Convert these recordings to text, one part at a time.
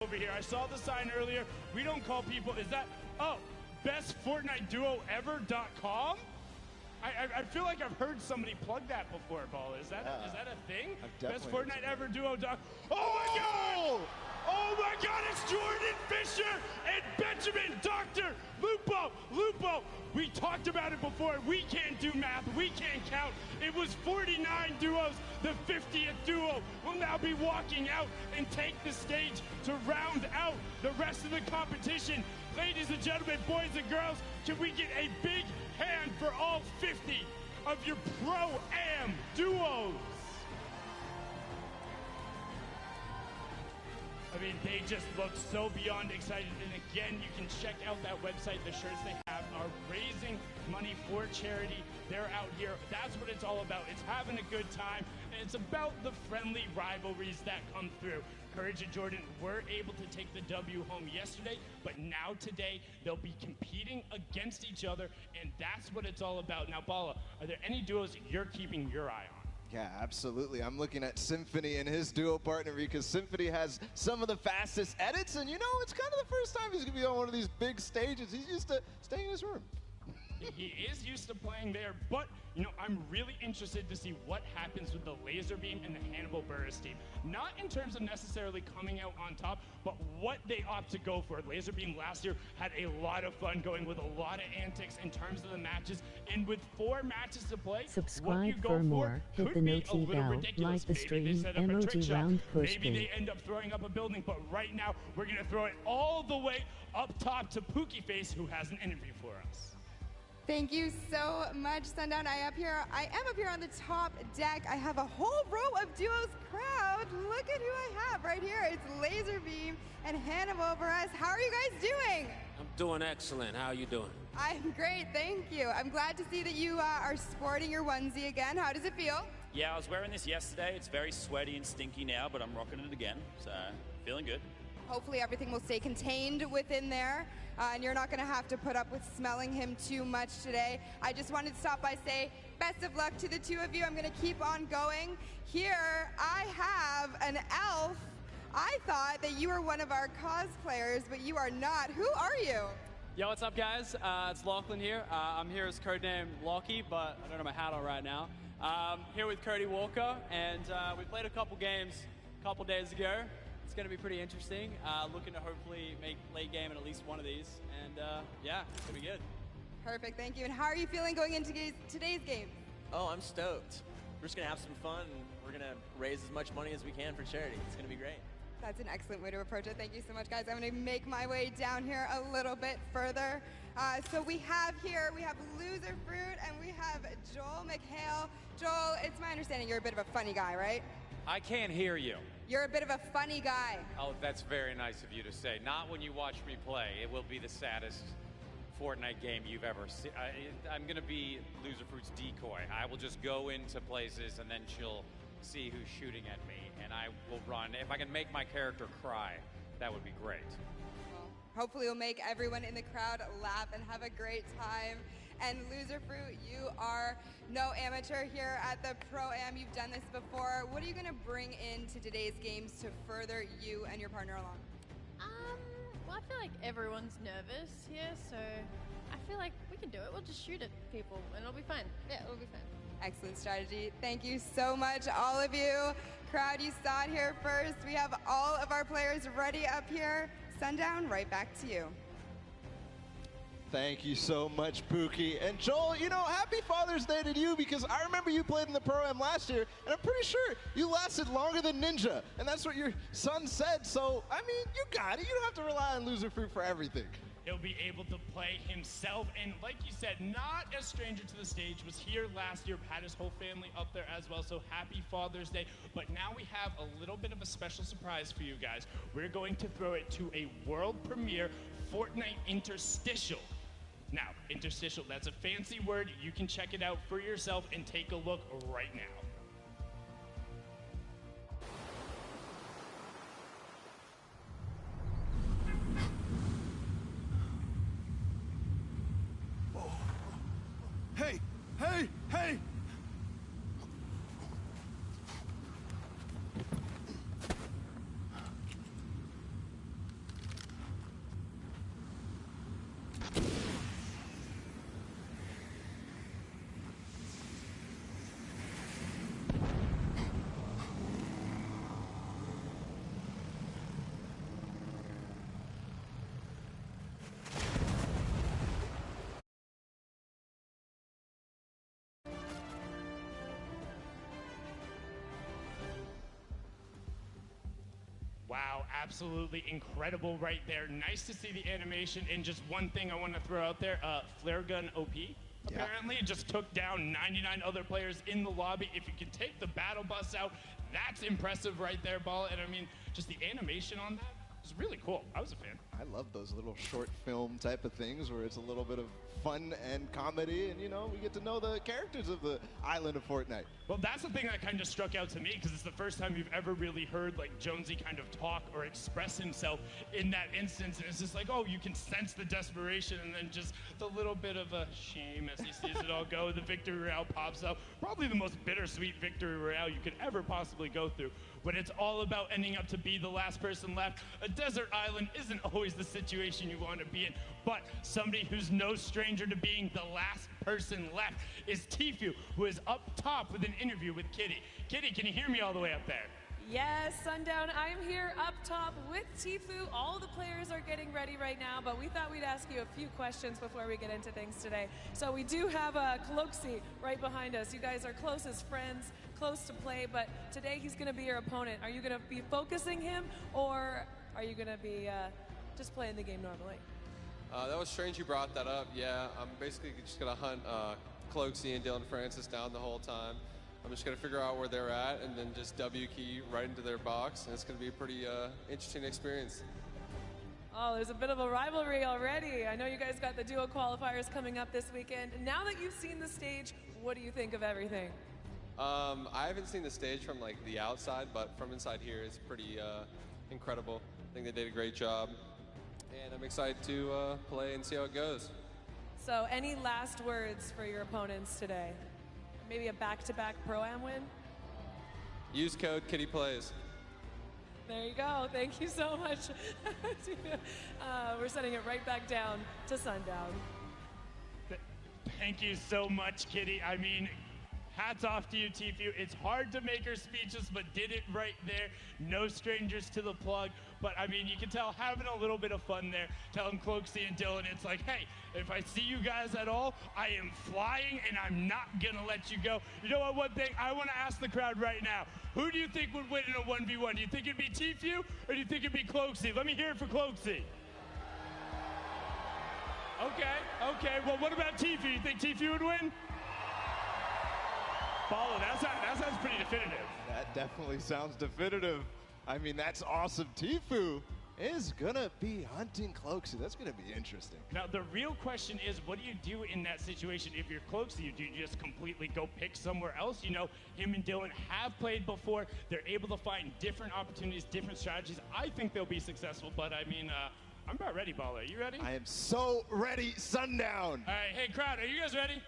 over here. I saw the sign earlier. We don't call people, is that, oh, bestfortniteduoever.com? I feel like I've heard somebody plug that before, Ball. Is that a thing? Bestfortiteeverduo.com. Oh my God! Oh my God, it's Jordan Fisher and Benjamin Dr. Lupo. We talked about it before. We can't do math. We can't count. It was 49 duos. The 50th duo will now be walking out and take the stage to round out the rest of the competition. Ladies and gentlemen, boys and girls, can we get a big hand for all 50 of your Pro-Am duos? I mean, they just look so beyond excited. And again, you can check out that website. The shirts they have are raising money for charity. They're out here. That's what it's all about. It's having a good time. And it's about the friendly rivalries that come through. Courage and Jordan were able to take the W home yesterday, but now today they'll be competing against each other, and that's what it's all about. Now, Bala, are there any duos you're keeping your eye on? Yeah, absolutely. I'm looking at Symphony and his duo partner because Symphony has some of the fastest edits, and you know, it's kind of the first time he's going to be on one of these big stages. He's used to staying in his room. He is used to playing there, but, you know, I'm really interested to see what happens with the Laser Beam and the Hannibal Buress team. Not in terms of necessarily coming out on top, but what they opt to go for. Laser Beam last year had a lot of fun going with a lot of antics in terms of the matches, and with 4 matches to play, subscribe for more, hit the noti bell, like the stream, emoji round push. Maybe they end up throwing up a building, but right now, we're going to throw it all the way up top to Pookie Face, who has an interview for us. Thank you so much, Sundown. I am up here on the top deck. I have a whole row of duos crowd. Look at who I have right here. It's Laser Beam and Hannibal Buress. How are you guys doing? I'm doing excellent. How are you doing? I'm great, thank you. I'm glad to see that you are sporting your onesie again. How does it feel? Yeah, I was wearing this yesterday. It's very sweaty and stinky now, but I'm rocking it again, so feeling good. Hopefully everything will stay contained within there, and you're not going to have to put up with smelling him too much today. I just wanted to stop by say best of luck to the two of you. I'm going to keep on going. Here I have an elf. I thought that you were one of our cosplayers, but you are not. Who are you? Yo, what's up, guys? It's Lachlan here. I'm here as codename Lockie, but I don't have my hat on right now. Here with Cody Walker, and we played a couple games a couple days ago. It's going to be pretty interesting. Looking to hopefully make late game in at least one of these. And yeah, it's going to be good. Perfect, thank you. And how are you feeling going into today's game? Oh, I'm stoked. We're just going to have some fun. And we're going to raise as much money as we can for charity. It's going to be great. That's an excellent way to approach it. Thank you so much, guys. I'm going to make my way down here a little bit further. So we have Loser Fruit and we have Joel McHale. Joel, it's my understanding you're a bit of a funny guy, right? I can't hear you. You're a bit of a funny guy. Oh, that's very nice of you to say. Not when you watch me play. It will be the saddest Fortnite game you've ever seen. I'm going to be Loser Fruit's decoy. I will just go into places and then she'll see who's shooting at me, and I will run. If I can make my character cry, that would be great. Well, hopefully you'll make everyone in the crowd laugh and have a great time. And Loser Fruit, you are no amateur here at the Pro-Am. You've done this before. What are you going to bring into today's games to further you and your partner along? Well, I feel like everyone's nervous here, so I feel like we can do it. We'll just shoot at people, and it'll be fine. Yeah, it'll be fine. Excellent strategy. Thank you so much, all of you. Crowd, you saw it here first. We have all of our players ready up here. Sundown, right back to you. Thank you so much, Pookie. And Joel, you know, happy Father's Day to you, because I remember you played in the Pro-Am last year, and I'm pretty sure you lasted longer than Ninja, and that's what your son said. So, I mean, you got it. You don't have to rely on Loser Fruit for everything. He'll be able to play himself, and like you said, not a stranger to the stage, was here last year, had his whole family up there as well, so happy Father's Day. But now we have a little bit of a special surprise for you guys. We're going to throw it to a world premiere Fortnite interstitial. Now, interstitial, that's a fancy word. You can check it out for yourself and take a look right now. Hey! Hey! Hey! Wow, absolutely incredible right there. Nice to see the animation. And just one thing I want to throw out there, Flare Gun OP. Apparently, it just took down 99 other players in the lobby. If you can take the battle bus out, that's impressive right there, Ball. And I mean, just the animation on that was really cool. I was a fan. I love those little short film type of things where it's a little bit of fun and comedy, and, you know, we get to know the characters of the island of Fortnite. Well, that's the thing that kind of struck out to me, because it's the first time you've ever really heard, like, Jonesy kind of talk or express himself in that instance, and it's just like, oh, you can sense the desperation, and then just the little bit of a shame as he sees it all go. The victory royale pops up. Probably the most bittersweet victory royale you could ever possibly go through, when it's all about ending up to be the last person left. A desert island isn't always the situation you want to be in, but somebody who's no stranger to being the last person left is Tfue, who is up top with an interview with Kitty. Kitty, can you hear me all the way up there? Yes, Sundown, I'm here up top with Tfue. All the players are getting ready right now, but we thought we'd ask you a few questions before we get into things today. So we do have Cloaksy right behind us. You guys are close as friends, close to play, but today he's going to be your opponent. Are you going to be focusing him, or are you going to be just playing the game normally? That was strange you brought that up. Yeah, I'm basically just going to hunt Cloaksy and Dylan Francis down the whole time. I'm just going to figure out where they're at and then just W key right into their box, and it's going to be a pretty interesting experience. Oh, there's a bit of a rivalry already. I know you guys got the duo qualifiers coming up this weekend. Now that you've seen the stage, what do you think of everything? I haven't seen the stage from like the outside, but from inside here, it's pretty incredible. I think they did a great job, and I'm excited to play and see how it goes. So any last words for your opponents today? Maybe a back-to-back Pro-Am win? Use code KittyPlays. There you go. Thank you so much. We're sending it right back down to Sundown. Thank you so much, Kitty. I mean, hats off to you, Tfue. It's hard to make her speeches, but did it right there. No strangers to the plug. But, I mean, you can tell having a little bit of fun there, telling Cloaksy and Dylan, it's like, hey, if I see you guys at all, I am flying, and I'm not going to let you go. You know what, one thing I want to ask the crowd right now, who do you think would win in a 1v1? Do you think it'd be Tfue, or do you think it'd be Cloaksy? Let me hear it for Cloaksy. Okay. Well, what about Tfue? You think Tfue would win? Paulo, that sounds pretty definitive. That definitely sounds definitive. I mean, that's awesome. Tfue is going to be hunting Cloaksy. That's going to be interesting. Now, the real question is, what do you do in that situation if you're Cloaksy? Do you just completely go pick somewhere else? You know, him and Dylan have played before. They're able to find different opportunities, different strategies. I think they'll be successful, but I mean, I'm about ready, Paulo. Are you ready? I am so ready, Sundown. All right, hey, crowd, are you guys ready?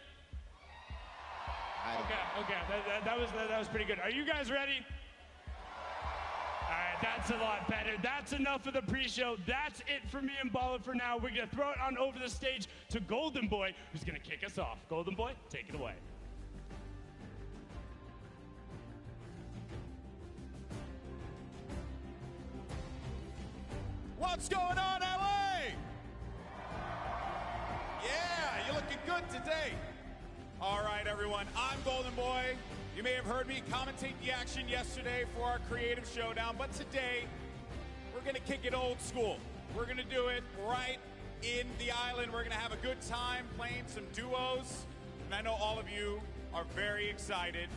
Okay. That was pretty good. Are you guys ready? All right, that's a lot better. That's enough of the pre-show. That's it for me and Balla for now. We're going to throw it on over the stage to Golden Boy, who's going to kick us off. Golden Boy, take it away. What's going on, LA? Yeah, you're looking good today. All right, everyone, I'm Golden Boy. You may have heard me commentate the action yesterday for our creative showdown, but today we're going to kick it old school. We're going to do it right in the island. We're going to have a good time playing some duos, and I know all of you are very excited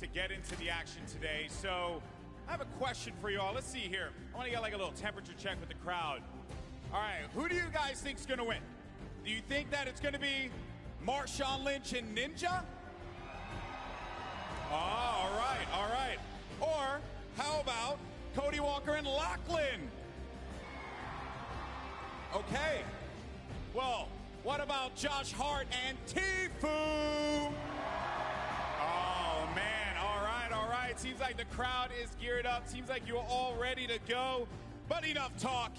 to get into the action today. So I have a question for you all. Let's see here. I want to get like a little temperature check with the crowd. All right, who do you guys think is going to win? Do you think that it's going to be Marshawn Lynch and Ninja? Oh, all right. Or how about Cody Walker and Lachlan? Okay. Well, what about Josh Hart and Tfue? Oh, man. All right. Seems like the crowd is geared up. Seems like you're all ready to go. But enough talk.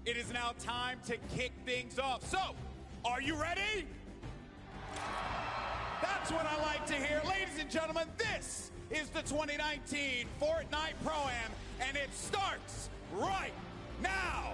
It is now time to kick things off. So, are you ready? That's what I like to hear. Ladies and gentlemen, this is the 2019 Fortnite Pro-Am, and it starts right now.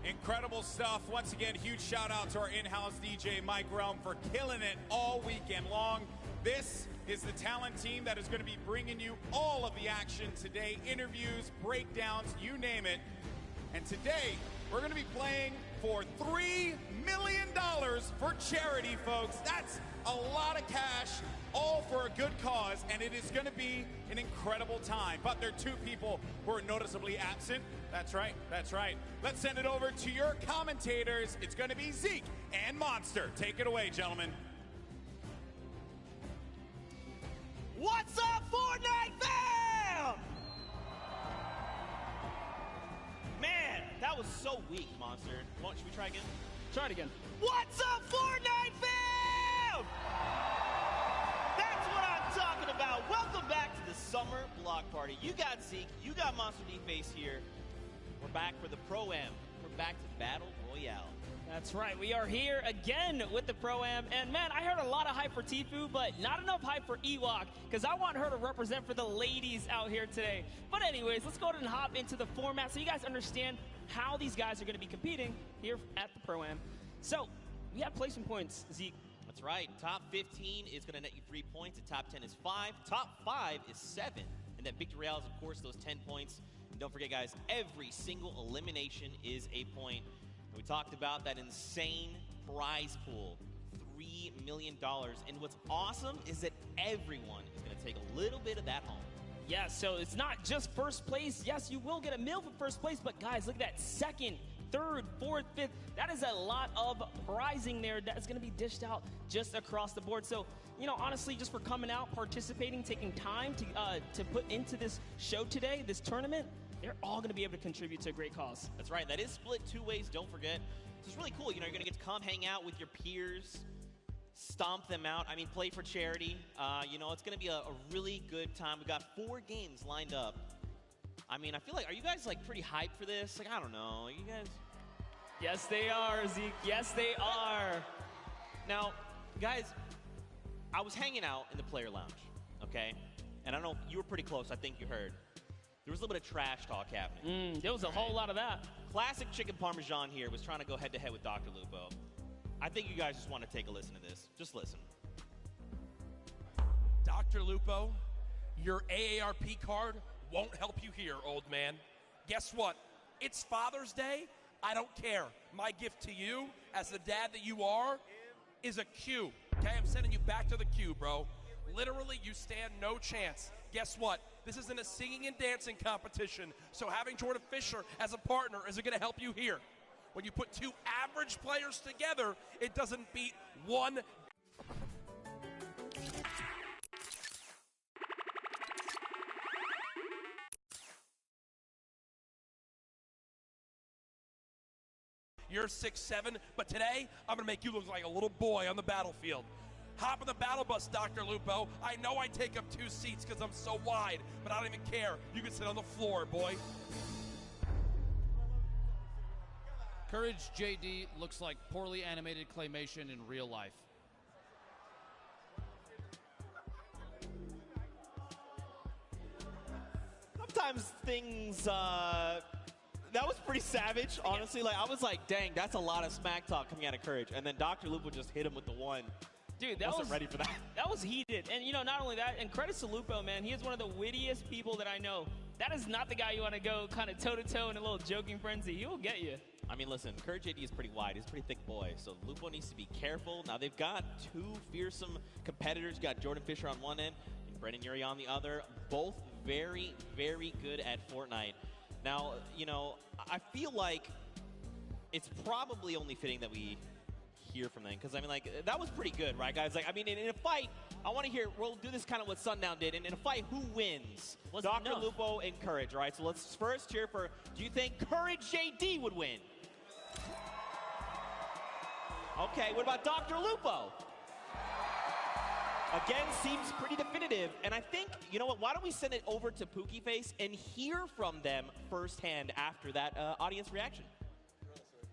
Incredible stuff. Once again, huge shout out to our in-house DJ, Mike Realm, for killing it all weekend long. This is the talent team that is going to be bringing you all of the action today. Interviews, breakdowns, you name it. And today, we're going to be playing for $3 million for charity, folks. That's a lot of cash, all for a good cause, and it is going to be an incredible time. But there are two people who are noticeably absent. That's right, that's right. Let's send it over to your commentators. It's going to be Zeke and Monster. Take it away, gentlemen. What's up, Fortnite fam? Man, that was so weak, Monster. Should we try again? Try it again. What's up, Fortnite fam? That's what I'm talking about. Welcome back to the summer block party. You got Zeke, you got Monster D-Face here. We're back for the Pro-Am. We're back to Battle Royale. That's right. We are here again with the Pro-Am. And, man, I heard a lot of hype for Tfue, but not enough hype for Ewok, because I want her to represent for the ladies out here today. But anyways, let's go ahead and hop into the format so you guys understand how these guys are going to be competing here at the Pro-Am. So, we have placement points, Zeke. That's right. Top 15 is going to net you 3 points. The top 10 is 5. Top 5 is 7. And then Victory Royale is, of course, those 10 points. And don't forget, guys, every single elimination is a point. We talked about that insane prize pool, $3 million. And what's awesome is that everyone is going to take a little bit of that home. Yeah, so it's not just first place. Yes, you will get a meal for first place, but guys, look at that second, third, fourth, fifth. That is a lot of prizing there that is going to be dished out just across the board. So, you know, honestly, just for coming out, participating, taking time to put into this show today, this tournament, they're all going to be able to contribute to a great cause. That's right. That is split 2 ways, don't forget. So it's really cool. You know, you're going to get to come hang out with your peers, stomp them out. I mean, play for charity. You know, it's going to be a really good time. We've got 4 games lined up. I mean, I feel like, are you guys, like, pretty hyped for this? Like, I don't know. Are you guys? Yes, they are, Zeke. Yes, they are. Now, guys, I was hanging out in the player lounge, okay? And I don't know, you were pretty close. I think you heard. There was a little bit of trash talk happening. There was a whole lot of that. Classic Chicken Parmesan here was trying to go head-to-head with Dr. Lupo. I think you guys just want to take a listen to this. Just listen. Dr. Lupo, your AARP card won't help you here, old man. Guess what? It's Father's Day. I don't care. My gift to you, as the dad that you are, is a Q. Okay, I'm sending you back to the queue, bro. Literally, you stand no chance. Guess what? This isn't a singing and dancing competition, so having Jordan Fisher as a partner isn't going to help you here. When you put 2 average players together, it doesn't beat one. You're 6'7", but today, I'm going to make you look like a little boy on the battlefield. Hop on the battle bus, Dr. Lupo. I know I take up 2 seats because I'm so wide, but I don't even care. You can sit on the floor, boy. Courage JD looks like poorly animated claymation in real life. Sometimes things, that was pretty savage, honestly. Like, I was like, dang, that's a lot of smack talk coming out of Courage. And then Dr. Lupo just hit him with the one. Dude, that wasn't ready for that. That was heated. And, you know, not only that, and credits to Lupo, man. He is one of the wittiest people that I know. That is not the guy you want to go kind of toe-to-toe in a little joking frenzy. He will get you. I mean, listen, Courage JD is pretty wide. He's a pretty thick boy, so Lupo needs to be careful. Now, they've got 2 fearsome competitors. You got Jordan Fisher on one end and Brendan Urie on the other. Both very, very good at Fortnite. Now, you know, I feel like it's probably only fitting that we hear from them, because I mean, like, that was pretty good, right, guys? Like, I mean, in a fight, I want to hear, we'll do this kind of what Sundown did, and in a fight, who wins? Dr. Lupo and Courage, right? So let's first cheer for, do you think Courage JD would win? Okay, what about Dr. Lupo? Again, seems pretty definitive, and I think, you know what, why don't we send it over to Pookie Face and hear from them firsthand after that audience reaction?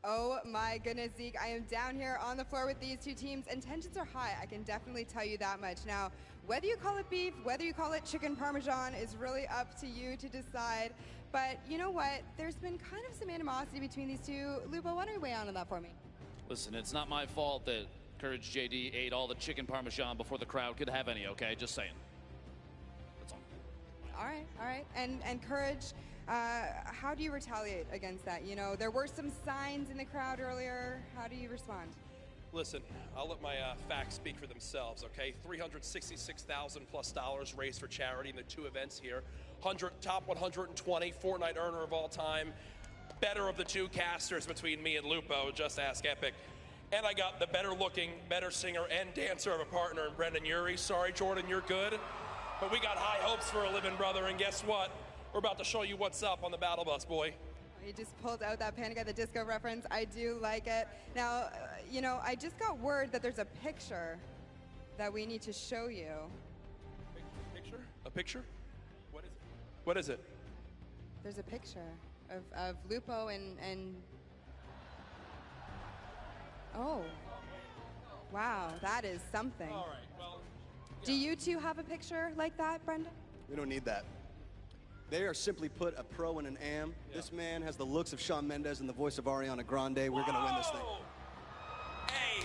Oh my goodness, Zeke, I am down here on the floor with these 2 teams, and tensions are high, I can definitely tell you that much. Now, whether you call it beef, whether you call it chicken parmesan is really up to you to decide, But you know what? There's been kind of some animosity between these two. Lupo, why don't you weigh on that for me? Listen, it's not my fault that Courage JD ate all the chicken parmesan before the crowd could have any, okay? Just saying. That's all. All right. And Courage, how do you retaliate against that? You know, there were some signs in the crowd earlier. How do you respond? Listen, I'll let my facts speak for themselves, okay? $366,000+ raised for charity in the two events here. Top 120 Fortnite earner of all time. Better of the two casters between me and Lupo, just ask Epic. And I got the better looking, better singer and dancer of a partner in Brendan Urie. Sorry, Jordan, you're good. But we got high hopes for a living brother, and guess what? We're about to show you what's up on the battle bus, boy. You just pulled out that Panic at the Disco reference. I do like it. Now, you know, I just got word that there's a picture that we need to show you. Picture? A picture? What is it? What is it? There's a picture of Lupo and oh, wow, that is something. All right, well. Yeah. Do you two have a picture like that, Brendan? We don't need that. They are simply put a pro and an am. Yeah. This man has the looks of Shawn Mendes and the voice of Ariana Grande. We're going to win this thing. Hey.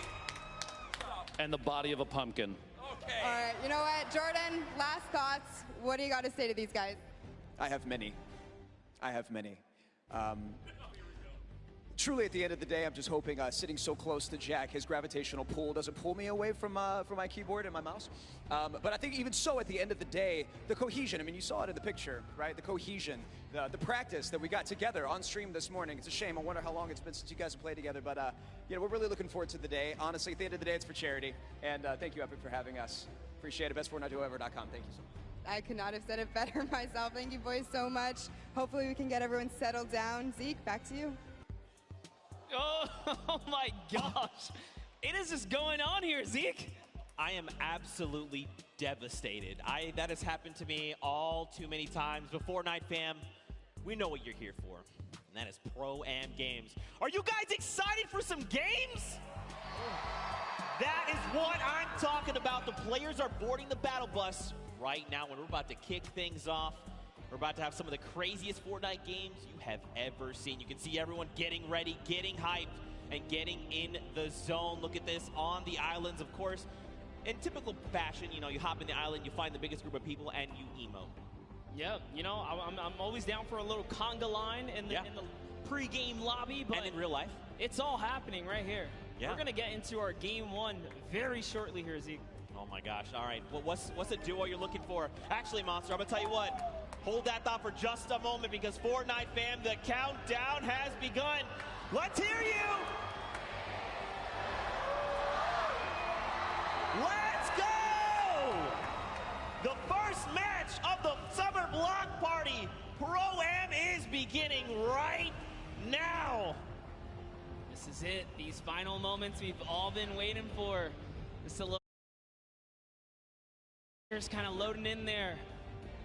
And the body of a pumpkin. Okay. All right, you know what, Jordan, last thoughts. What do you got to say to these guys? I have many. Truly, at the end of the day, I'm just hoping sitting so close to Jack, his gravitational pull doesn't pull me away from my keyboard and my mouse. But I think even so, at the end of the day, the cohesion, I mean, you saw it in the picture, right? The cohesion, the practice that we got together on stream this morning. It's a shame. I wonder how long it's been since you guys have played together. But, you know, we're really looking forward to the day. Honestly, at the end of the day, it's for charity. And thank you, Epic, for having us. Appreciate it. BestFortniteDuoEver.com. Thank you so much. I could not have said it better myself. Thank you boys so much. Hopefully we can get everyone settled down. Zeke, back to you. Oh my gosh. It is just going on here, Zeke. I am absolutely devastated. That has happened to me all too many times. But Fortnite fam, we know what you're here for, and that is Pro-Am games. Are you guys excited for some games? That is what I'm talking about. The players are boarding the battle bus right now, and we're about to kick things off. We're about to have some of the craziest Fortnite games you have ever seen. You can see everyone getting ready, getting hyped, and getting in the zone. Look at this on the islands, of course. In typical fashion, you know, you hop in the island, you find the biggest group of people, and you emote. Yeah, you know, I'm always down for a little conga line in the pre-game lobby, but and in real life, it's all happening right here. Yeah. We're gonna get into our game one very shortly here, Zeke. Oh my gosh! All right, well, what's a duo you're looking for? Actually, Monster, I'm gonna tell you what. Hold that thought for just a moment, because Fortnite fam, the countdown has begun. Let's hear you. Let's go! The first match of the Summer Block Party Pro-Am is beginning right now. This is it. These final moments we've all been waiting for. This is kind of loading in there.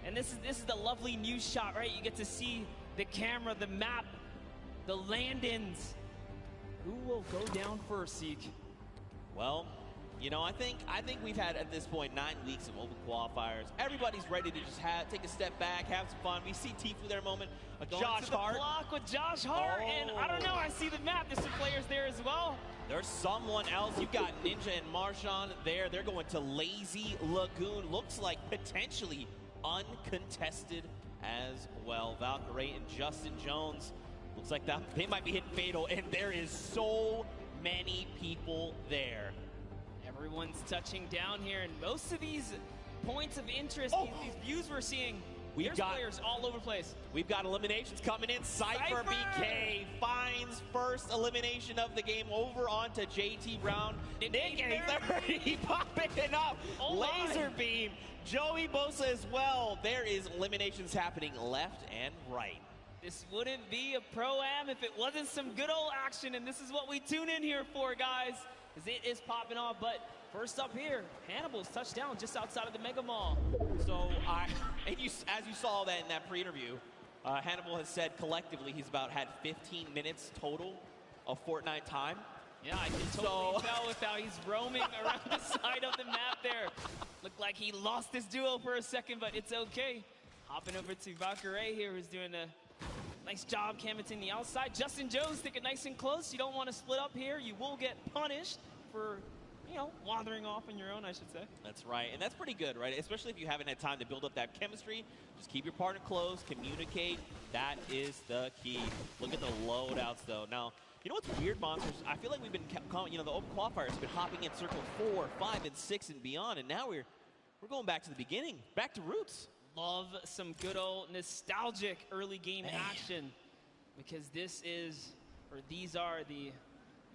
And this is the lovely news shot, right? You get to see the camera, the map, the land-ins. Who will go down first, Zeke? Well, you know, I think we've had at this point 9 weeks of open qualifiers. Everybody's ready to just take a step back, have some fun. We see Tifu there a moment. Josh Hart. Block with Josh Hart, and I don't know. I see the map. There's some players there as well. There's someone else. You've got Ninja and Marshawn there. They're going to Lazy Lagoon. Looks like potentially uncontested as well. Valkyrie and Justin Jones. Looks like they might be hitting fatal, and there is so many people there. Everyone's touching down here, and most of these points of interest, these views we're seeing, there's players all over the place. We've got eliminations coming in. Cypher BK finds first elimination of the game over onto JT Brown. Nick A30 popping it up. Laser beam. Joey Bosa as well. There is eliminations happening left and right. This wouldn't be a Pro-Am if it wasn't some good old action, and this is what we tune in here for, guys, as it is popping off. But first up here, Hannibal's touchdown just outside of the Mega Mall. So, as you saw that in that pre-interview, Hannibal has said collectively he's had 15 minutes total of Fortnite time. Yeah, I can totally tell with how he's roaming around the side of the map there. Looked like he lost his duo for a second, but it's okay. Hopping over to Valkyrie here, who's doing a Nice job canvassing the outside. Justin Jones thinking nice and close. You don't want to split up here. You will get punished for, you know, wandering off on your own, I should say. That's right, and that's pretty good, right? Especially if you haven't had time to build up that chemistry. Just keep your partner close, communicate. That is the key. Look at the loadouts, though. Now, you know what's weird, Monsters? I feel like we've been, you know, the open qualifiers have been hopping in circle 4, 5, and 6 and beyond, and now we're going back to the beginning, back to roots. Love some good old nostalgic early game action, because this is, or these are the,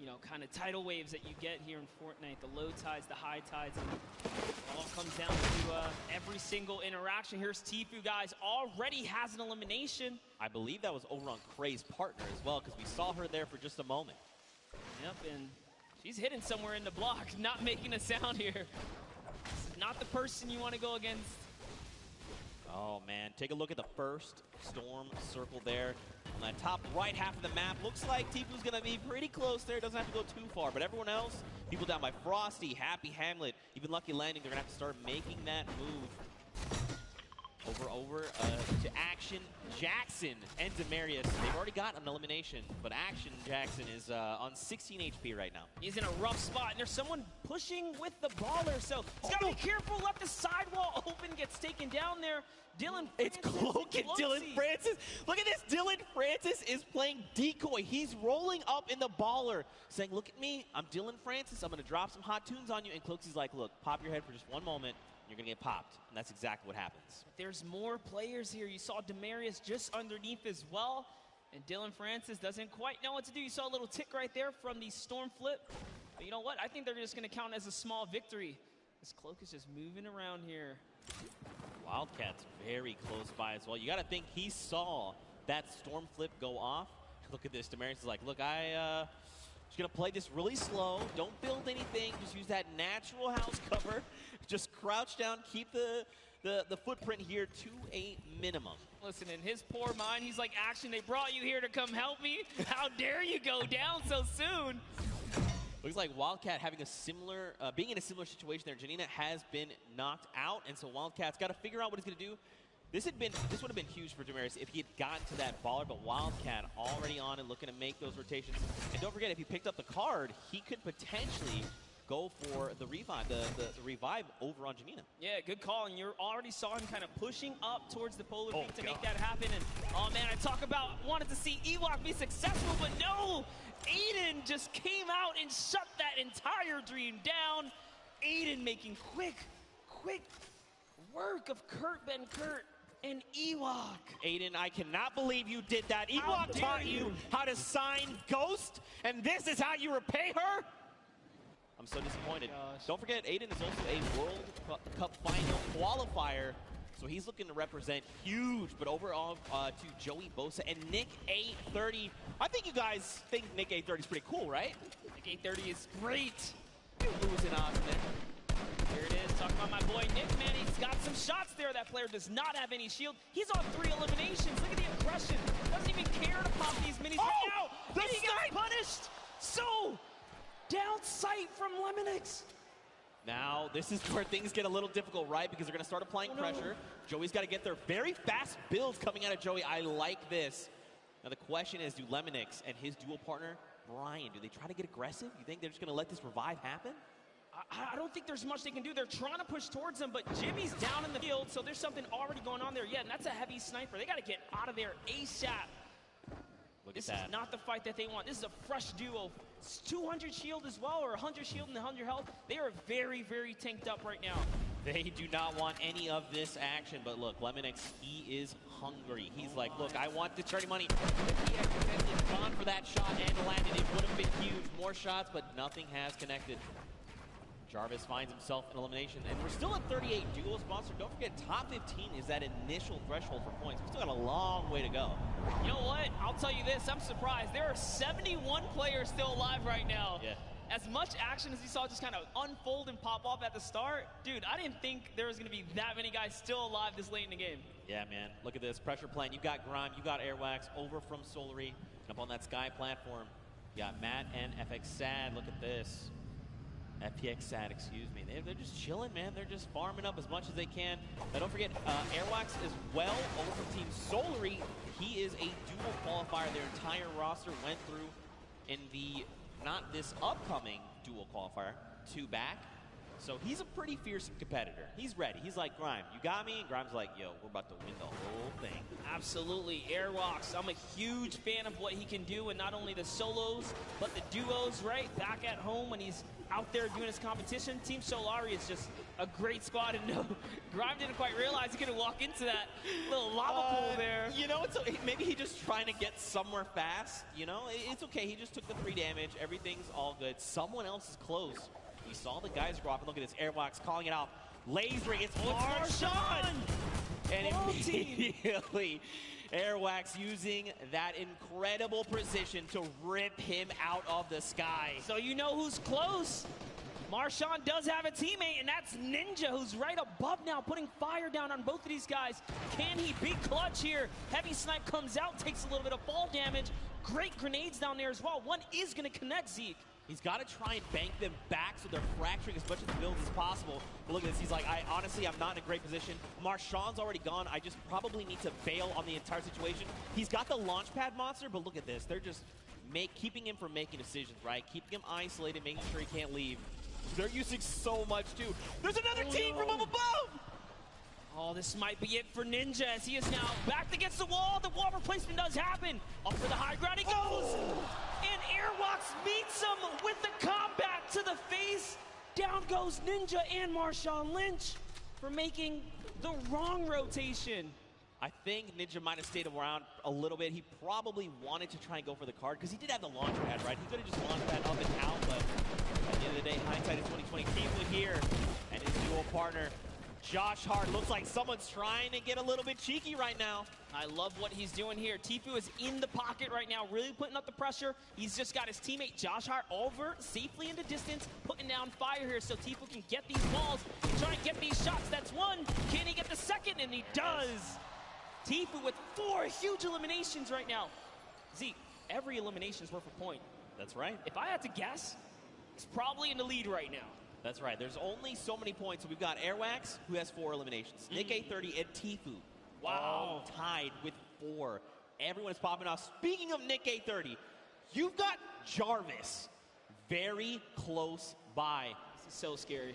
you know, kind of tidal waves that you get here in Fortnite, the low tides, the high tides, and it all comes down to every single interaction. Here's Tfue, guys, already has an elimination. I believe that was over on Kray's partner as well, because we saw her there for just a moment. Yep, and she's hidden somewhere in the block, not making a sound here. This is not the person you want to go against. Oh, man. Take a look at the first storm circle there. On that top right half of the map, looks like Tfue's going to be pretty close there. Doesn't have to go too far. But everyone else, people down by Frosty, Happy Hamlet, even Lucky Landing, they're going to have to start making that move. Over to Action Jackson and Demarius. They've already got an elimination, but Action Jackson is on 16 HP right now. He's in a rough spot, and there's someone pushing with the baller, so he's got to be careful. Left the sidewall open, gets taken down there. Dylan Francis. It's Cloak and Dylan Francis. Look at this. Dylan Francis is playing decoy. He's rolling up in the baller, saying, look at me. I'm Dylan Francis. I'm going to drop some hot tunes on you. And Cloaksy's like, look, pop your head for just one moment. You're going to get popped. And that's exactly what happens. There's more players here. You saw Demarius just underneath as well. And Dylan Francis doesn't quite know what to do. You saw a little tick right there from the storm flip. But you know what? I think they're just going to count as a small victory. This Cloak is just moving around here. Wildcat's very close by as well. You got to think he saw that storm flip go off. Look at this. Demarius is like, look, just going to play this really slow. Don't build anything. Just use that natural house cover. Just crouch down. Keep the footprint here to a minimum. Listen, in his poor mind, he's like, Action, they brought you here to come help me? How dare you go down so soon? Looks like Wildcat having a similar, being in a similar situation there. Janina has been knocked out, and so Wildcat's got to figure out what he's going to do. This would have been huge for Demarius if he had gotten to that baller, but Wildcat already on and looking to make those rotations. And don't forget, if he picked up the card, he could potentially go for the revive, the revive over on Janina. Yeah, good call, and you already saw him kind of pushing up towards the polar peak to make that happen. And oh man, I talk about wanted to see Ewok be successful, but no! Aiden just came out and shut that entire dream down. Aiden making quick work of Kurt Ben Kurt and Ewok. Aiden, I cannot believe you did that. Ewok taught you how to sign Ghost, and this is how you repay her? I'm so disappointed. Don't forget, Aiden is also a World Cup final qualifier, so he's looking to represent huge. But overall, to Joey Bosa and Nick 830. I think you guys think Nick 830 is pretty cool, right? Nick 830 is great. Losing on there. Here it is, talking about my boy Nick, man. He's got some shots there. That player does not have any shield. He's on 3 eliminations. Look at the aggression. Doesn't even care to pop these minis right now. The and he gets punished. So, down sight from Lemonix. Now, this is where things get a little difficult, right? Because they're going to start applying pressure. Joey's got to get their very fast builds coming out of Joey. I like this. Now, the question is, do Lemonix and his dual partner, Brian, do they try to get aggressive? You think they're just going to let this revive happen? I don't think there's much they can do. They're trying to push towards him, but Jimmy's down in the field, so there's something already going on there. Yeah, and that's a heavy sniper. They got to get out of there ASAP. This is not the fight that they want. This is a fresh duo. It's 200 shield as well, or 100 shield and 100 health. They are very, very tanked up right now. They do not want any of this action, but look, Lemonix, he is hungry. He's like, look, I want the charity money. If he had gone for that shot and landed, it would have been huge. More shots, but nothing has connected. Jarvis finds himself in elimination, and we're still at 38 duels. Monster, don't forget, top 15 is that initial threshold for points. We still got a long way to go. You know what? I'll tell you this, I'm surprised. There are 71 players still alive right now. Yeah. As much action as you saw just kind of unfold and pop off at the start, dude, I didn't think there was going to be that many guys still alive this late in the game. Yeah, man. Look at this. Pressure playing. You got Grime, you got Airwax over from Solary. Up on that Sky platform, you got Matt and FX Sad. Look at this. FPX Sad, excuse me. They're just chilling, man. They're just farming up as much as they can. Now, don't forget, Airwax as well over from Team Solary. He is a dual qualifier. Their entire roster went through in the, not this upcoming dual qualifier, 2 back. So he's a pretty fearsome competitor. He's ready. He's like, Grime, you got me? And Grime's like, yo, we're about to win the whole thing. Absolutely. Airwalks, I'm a huge fan of what he can do, and not only the solos, but the duos, right? Back at home when he's out there doing his competition. Team Solari is just a great squad, and no, Grime didn't quite realize he could walk into that little lava pool there. You know, maybe he's just trying to get somewhere fast. You know, it's okay. He just took the 3 damage. Everything's all good. Someone else is close. We saw the guys go off, and look at this. Airwalks calling it out. Lasering, it's Marshawn! And immediately, Airwax using that incredible precision to rip him out of the sky. So you know who's close. Marshawn does have a teammate, and that's Ninja, who's right above now, putting fire down on both of these guys. Can he be clutch here? Heavy Snipe comes out, takes a little bit of fall damage. Great grenades down there as well. One is going to connect Zeke. He's got to try and bank them back so they're fracturing as much of the builds as possible. But look at this. He's like, honestly, I'm not in a great position. Marshawn's already gone. I just probably need to bail on the entire situation. He's got the launch pad monster, but look at this. They're just keeping him from making decisions, right? Keeping him isolated, making sure he can't leave. They're using so much, too. There's another team from up above! Oh, this might be it for Ninja as he is now backed against the wall. The wall replacement does happen. Up for the high ground he goes. And Airwalks meets him with the combat to the face. Down goes Ninja and Marshawn Lynch for making the wrong rotation. I think Ninja might have stayed around a little bit. He probably wanted to try and go for the card because he did have the launch pad, right? He could have just launched that up and out, but at the end of the day, hindsight is 2020. Tifu here and his dual partner, Josh Hart. Looks like someone's trying to get a little bit cheeky right now. I love what he's doing here. Tifu is in the pocket right now, really putting up the pressure. He's just got his teammate Josh Hart over safely into distance, putting down fire here so Tifu can get these balls and try and get these shots. That's one. Can he get the second? And he does. Tifu with 4 huge eliminations right now. Zeke, every elimination is worth a point. That's right. If I had to guess, he's probably in the lead right now. That's right. There's only so many points. So we've got Airwax, who has 4 eliminations. Nick A30 and Tifu. Wow. Tied with 4. Everyone is popping off. Speaking of Nick A30, you've got Jarvis very close by. This is so scary.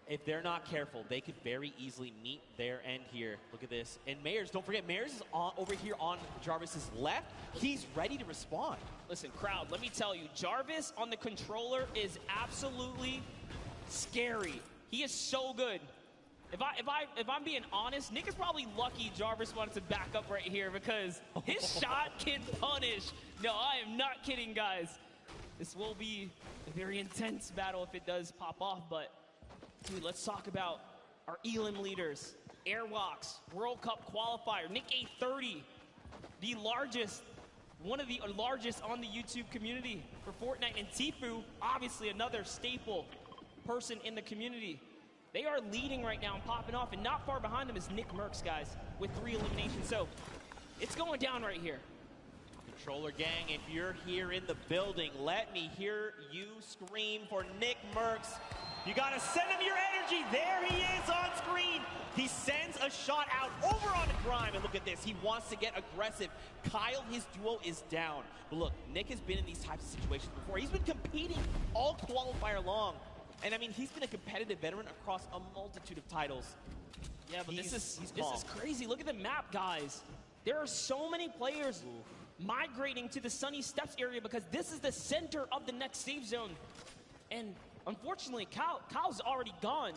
If they're not careful, they could very easily meet their end here. Look at this. And Mayers, don't forget, Mayers is over here on Jarvis's left. He's ready to respond. Listen, crowd, let me tell you, Jarvis on the controller is absolutely scary. He is so good. If I'm being honest, Nick is probably lucky Jarvis wanted to back up right here because his shot can punish. No, I am not kidding, guys. This will be a very intense battle if it does pop off, but dude, let's talk about our Elim leaders. Airwalks, World Cup qualifier, Nick A30, the largest, one of the largest on the YouTube community for Fortnite, and Tifu, obviously another staple person in the community. They are leading right now and popping off, and not far behind them is Nick Merckx, guys, with 3 eliminations. So it's going down right here. Controller gang, if you're here in the building, let me hear you scream for Nick Merckx. You gotta send him your energy. There he is on screen. He sends a shot out over onto Grime, and look at this. He wants to get aggressive. Kyle, his duo, is down. But look, Nick has been in these types of situations before. He's been competing all qualifier long. And I mean, he's been a competitive veteran across a multitude of titles. Yeah, but this is crazy. Look at the map, guys. There are so many players migrating to the Sunny Steps area because this is the center of the next safe zone. And unfortunately, Kyle's already gone.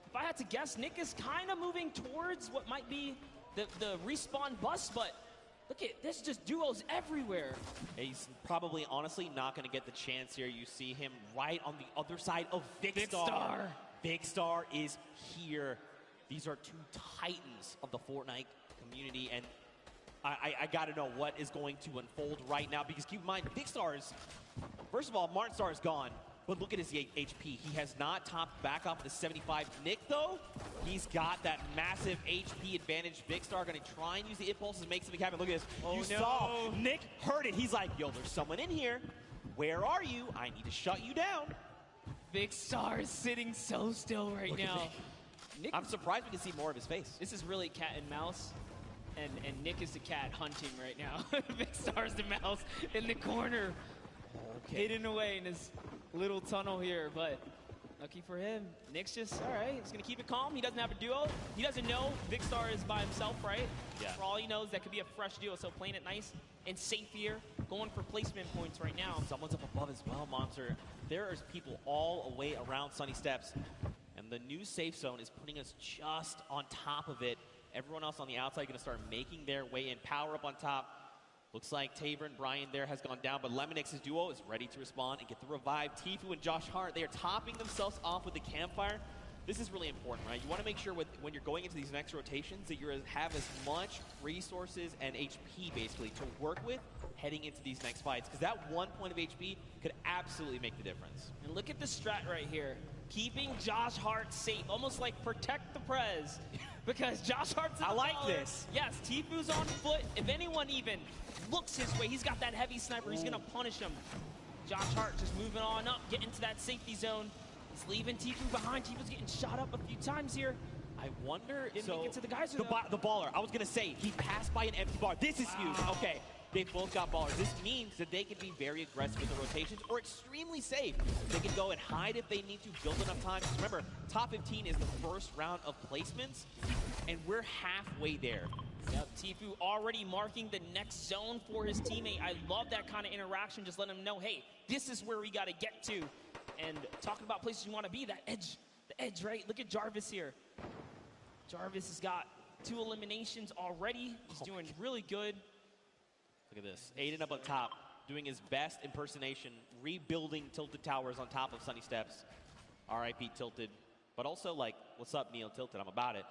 If I had to guess, Nick is kind of moving towards what might be the respawn bus, but look at this, just duos everywhere. He's probably, honestly, not going to get the chance here. You see him right on the other side of Vicstar. Vicstar is here. These are 2 titans of the Fortnite community, and I got to know what is going to unfold right now, because keep in mind, Vicstar is, first of all, Martinstar is gone. But look at his HP. He has not topped back off the 75. Nick, though, he's got that massive HP advantage. Vicstar going to try and use the impulses and make something happen. Look at this. Oh, you saw Nick heard it. He's like, yo, there's someone in here. Where are you? I need to shut you down. Vicstar is sitting so still right now. I'm surprised we can see more of his face. This is really cat and mouse. And Nick is the cat hunting right now. Big Star's the mouse in the corner, hidden away in his little tunnel here. But lucky for him, Nick's just, all right, he's going to keep it calm. He doesn't have a duo. He doesn't know Big Star is by himself, right? Yeah. For all he knows, that could be a fresh duo. So playing it nice and safe here, going for placement points right now. Someone's up above as well, Monster. There is people all the way around Sunny Steps. And the new safe zone is putting us just on top of it. Everyone else on the outside going to start making their way in. Power up on top. Looks like Tabor and Brian there has gone down, but Lemonix's duo is ready to respond and get the revive. Tfue and Josh Hart, they are topping themselves off with the campfire. This is really important, right? You want to make sure when you're going into these next rotations that you have as much resources and HP, basically, to work with heading into these next fights, because that 1 point of HP could absolutely make the difference. And look at the strat right here. Keeping Josh Hart safe, almost like protect the Prez. Because Josh Hart's in the baller. This. Yes, Tfue's on foot. If anyone even looks his way, he's got that heavy sniper. He's going to punish him. Josh Hart just moving on up, getting into that safety zone. He's leaving Tfue behind. Tfue's getting shot up a few times here. I wonder, Didn't make it to the guys. The baller. I was going to say, he passed by an empty bar. This is huge. Okay. They both got ballers. This means that they can be very aggressive with the rotations or extremely safe. They can go and hide if they need to, build enough time. Because remember, top 15 is the first round of placements, and we're halfway there. Yep, Tfue already marking the next zone for his teammate. I love that kind of interaction. Just let him know, hey, this is where we got to get to. And talking about places you want to be, the edge, right? Look at Jarvis here. Jarvis has got 2 eliminations already. He's doing really good. Look at this. Aiden up on top, doing his best impersonation, rebuilding Tilted Towers on top of Sunny Steps. RIP Tilted. But also, like, what's up, Neil Tilted? I'm about it.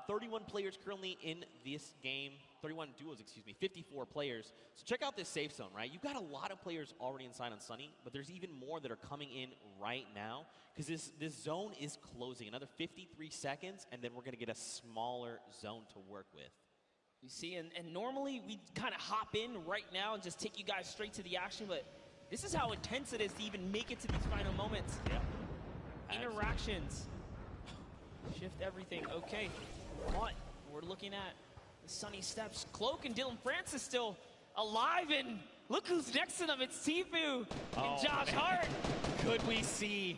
31 players currently in this game. 31 duos, excuse me. 54 players. So check out this safe zone, right? You've got a lot of players already inside on Sunny, but there's even more that are coming in right now because this zone is closing. Another 53 seconds, and then we're going to get a smaller zone to work with. You see, and normally we kind of hop in right now and just take you guys straight to the action, but this is how intense it is to even make it to these final moments. Yeah. Interactions. Shift everything. Okay, but we're looking at the Sunny Steps. Cloak and Dylan Francis still alive, and look who's next to them. It's Tfue and Josh Hart. Could we see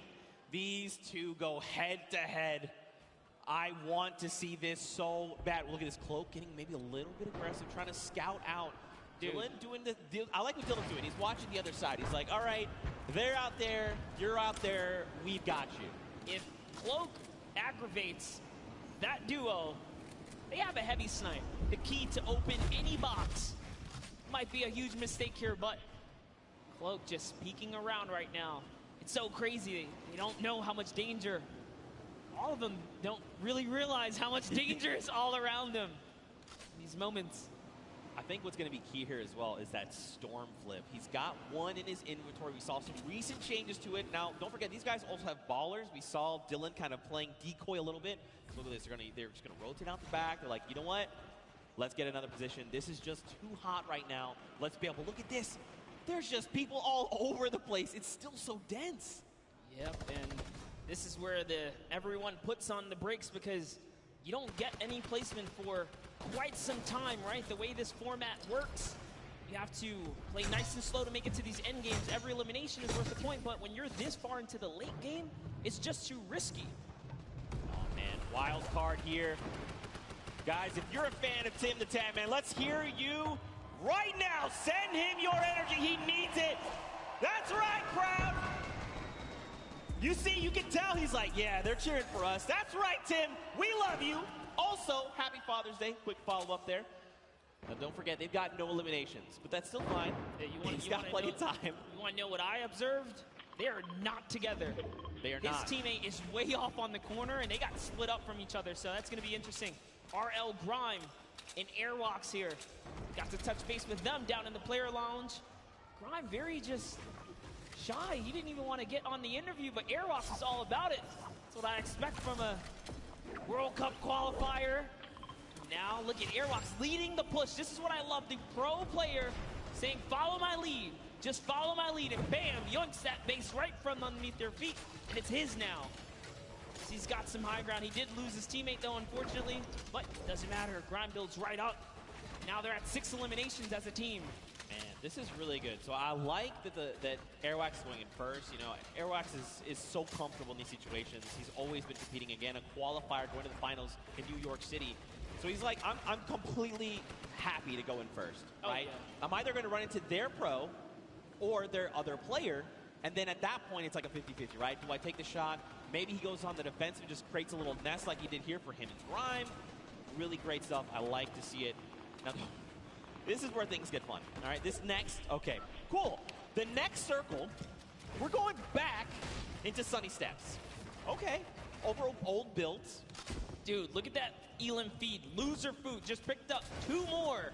these two go head to head? I want to see this so bad. Look at this Cloak getting maybe a little bit aggressive, trying to scout out. Dylan doing the deal. I like what Dylan's doing. He's watching the other side. He's like, all right, they're out there, you're out there, we've got you. If Cloak aggravates that duo, they have a heavy snipe. The key to open any box. Might be a huge mistake here, but Cloak just peeking around right now. It's so crazy. They don't know how much danger. All of them don't really realize how much danger is all around them in these moments. I think what's going to be key here as well is that Storm flip. He's got one in his inventory. We saw some recent changes to it. Now, don't forget, these guys also have ballers. We saw Dylan kind of playing decoy a little bit. Look at this. They're just going to rotate out the back. They're like, you know what? Let's get another position. This is just too hot right now. Let's be able to look at this. There's just people all over the place. It's still so dense. Yep, and this is where everyone puts on the brakes because you don't get any placement for quite some time, right? The way this format works, you have to play nice and slow to make it to these end games. Every elimination is worth a point, but when you're this far into the late game, it's just too risky. Oh, man. Wild card here. Guys, if you're a fan of Tim the Tap Man, let's hear you right now. Send him your energy. He needs it. That's right, crowd. You see, you can tell he's like, yeah, they're cheering for us. That's right, Tim. We love you. Also, happy Father's Day. Quick follow-up there. Now, don't forget, they've got no eliminations, but that's still fine. He's got plenty of time. You want to know what I observed? They are not together. They are not. His teammate is way off on the corner, and they got split up from each other, so that's going to be interesting. RL Grime and Airwalks here. Got to touch base with them down in the player lounge. Grime very just shy. He didn't even want to get on the interview, but Airwalks is all about it. That's what I expect from a World Cup qualifier. Now look at Airwalks leading the push. This is what I love, the pro player saying, follow my lead. Just follow my lead, and bam, yoinks that base right from underneath their feet, and it's his now. He's got some high ground. He did lose his teammate, though, unfortunately. But doesn't matter. Grime builds right up. Now they're at 6 eliminations as a team. Man, this is really good. So I like that Airwax is going in first. You know, Airwax is so comfortable in these situations. He's always been competing again, a qualifier going to the finals in New York City. So he's like, I'm completely happy to go in first, right? Yeah. I'm either going to run into their pro or their other player, and then at that point, it's like a 50-50, right? Do I take the shot? Maybe he goes on the defense and just creates a little nest like he did here for him and Grime. Really great stuff. I like to see it. Now, this is where things get fun, all right? This next, okay, cool. The next circle, we're going back into Sunny Steps. Okay, over old builds. Dude, look at that Elam feed. Loser Food just picked up 2 more.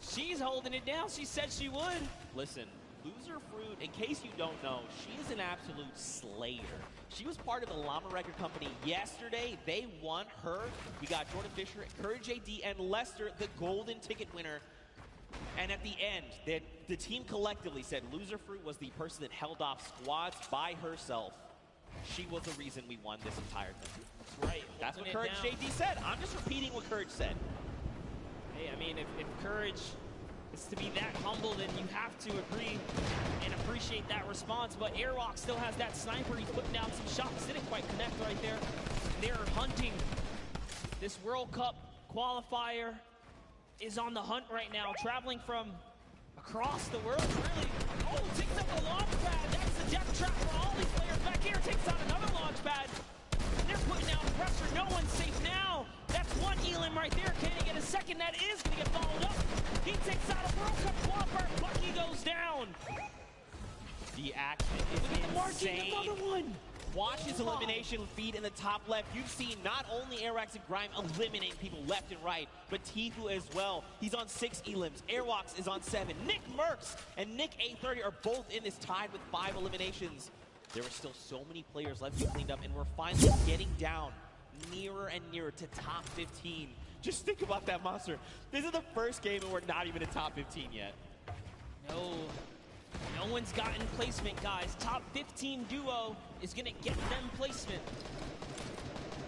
She's holding it down. She said she would. Listen, Loser Fruit, in case you don't know, she is an absolute slayer. She was part of the Llama Record Company yesterday. They won her. We got Jordan Fisher, Courage JD, and Lester, the golden ticket winner. And at the end, the team collectively said Loser Fruit was the person that held off squads by herself. She was the reason we won this entire thing. Right. That's what Courage JD said. I'm just repeating what Courage said. Hey, I mean, if Courage is to be that humble, then you have to agree and appreciate that response. But Airwalk still has that sniper. He's putting down some shots. Didn't quite connect right there. They're hunting. This World Cup qualifier is on the hunt right now, traveling from across the world, really. Oh, takes up a launch pad. That's the death trap for all these players back here. Takes out another launch pad. They're putting down pressure. No one's safe now. That's one Elam right there. Can he get a second? That is going to get followed up. He takes out a World Cup qualifier. Bucky goes down. The action is insane. Another one. Watch his elimination feed in the top left. You've seen not only Airwax and Grime eliminate people left and right, but Tfue as well. He's on 6 Elams. Airwax is on 7. Nick Merckx and Nick A30 are both in this tied with 5 eliminations. There are still so many players left to be cleaned up, and we're finally getting down nearer and nearer to top 15. Just think about that, Monster. This is the first game and we're not even in top 15 yet. No one's gotten placement, guys. Top 15 duo is going to get them placement.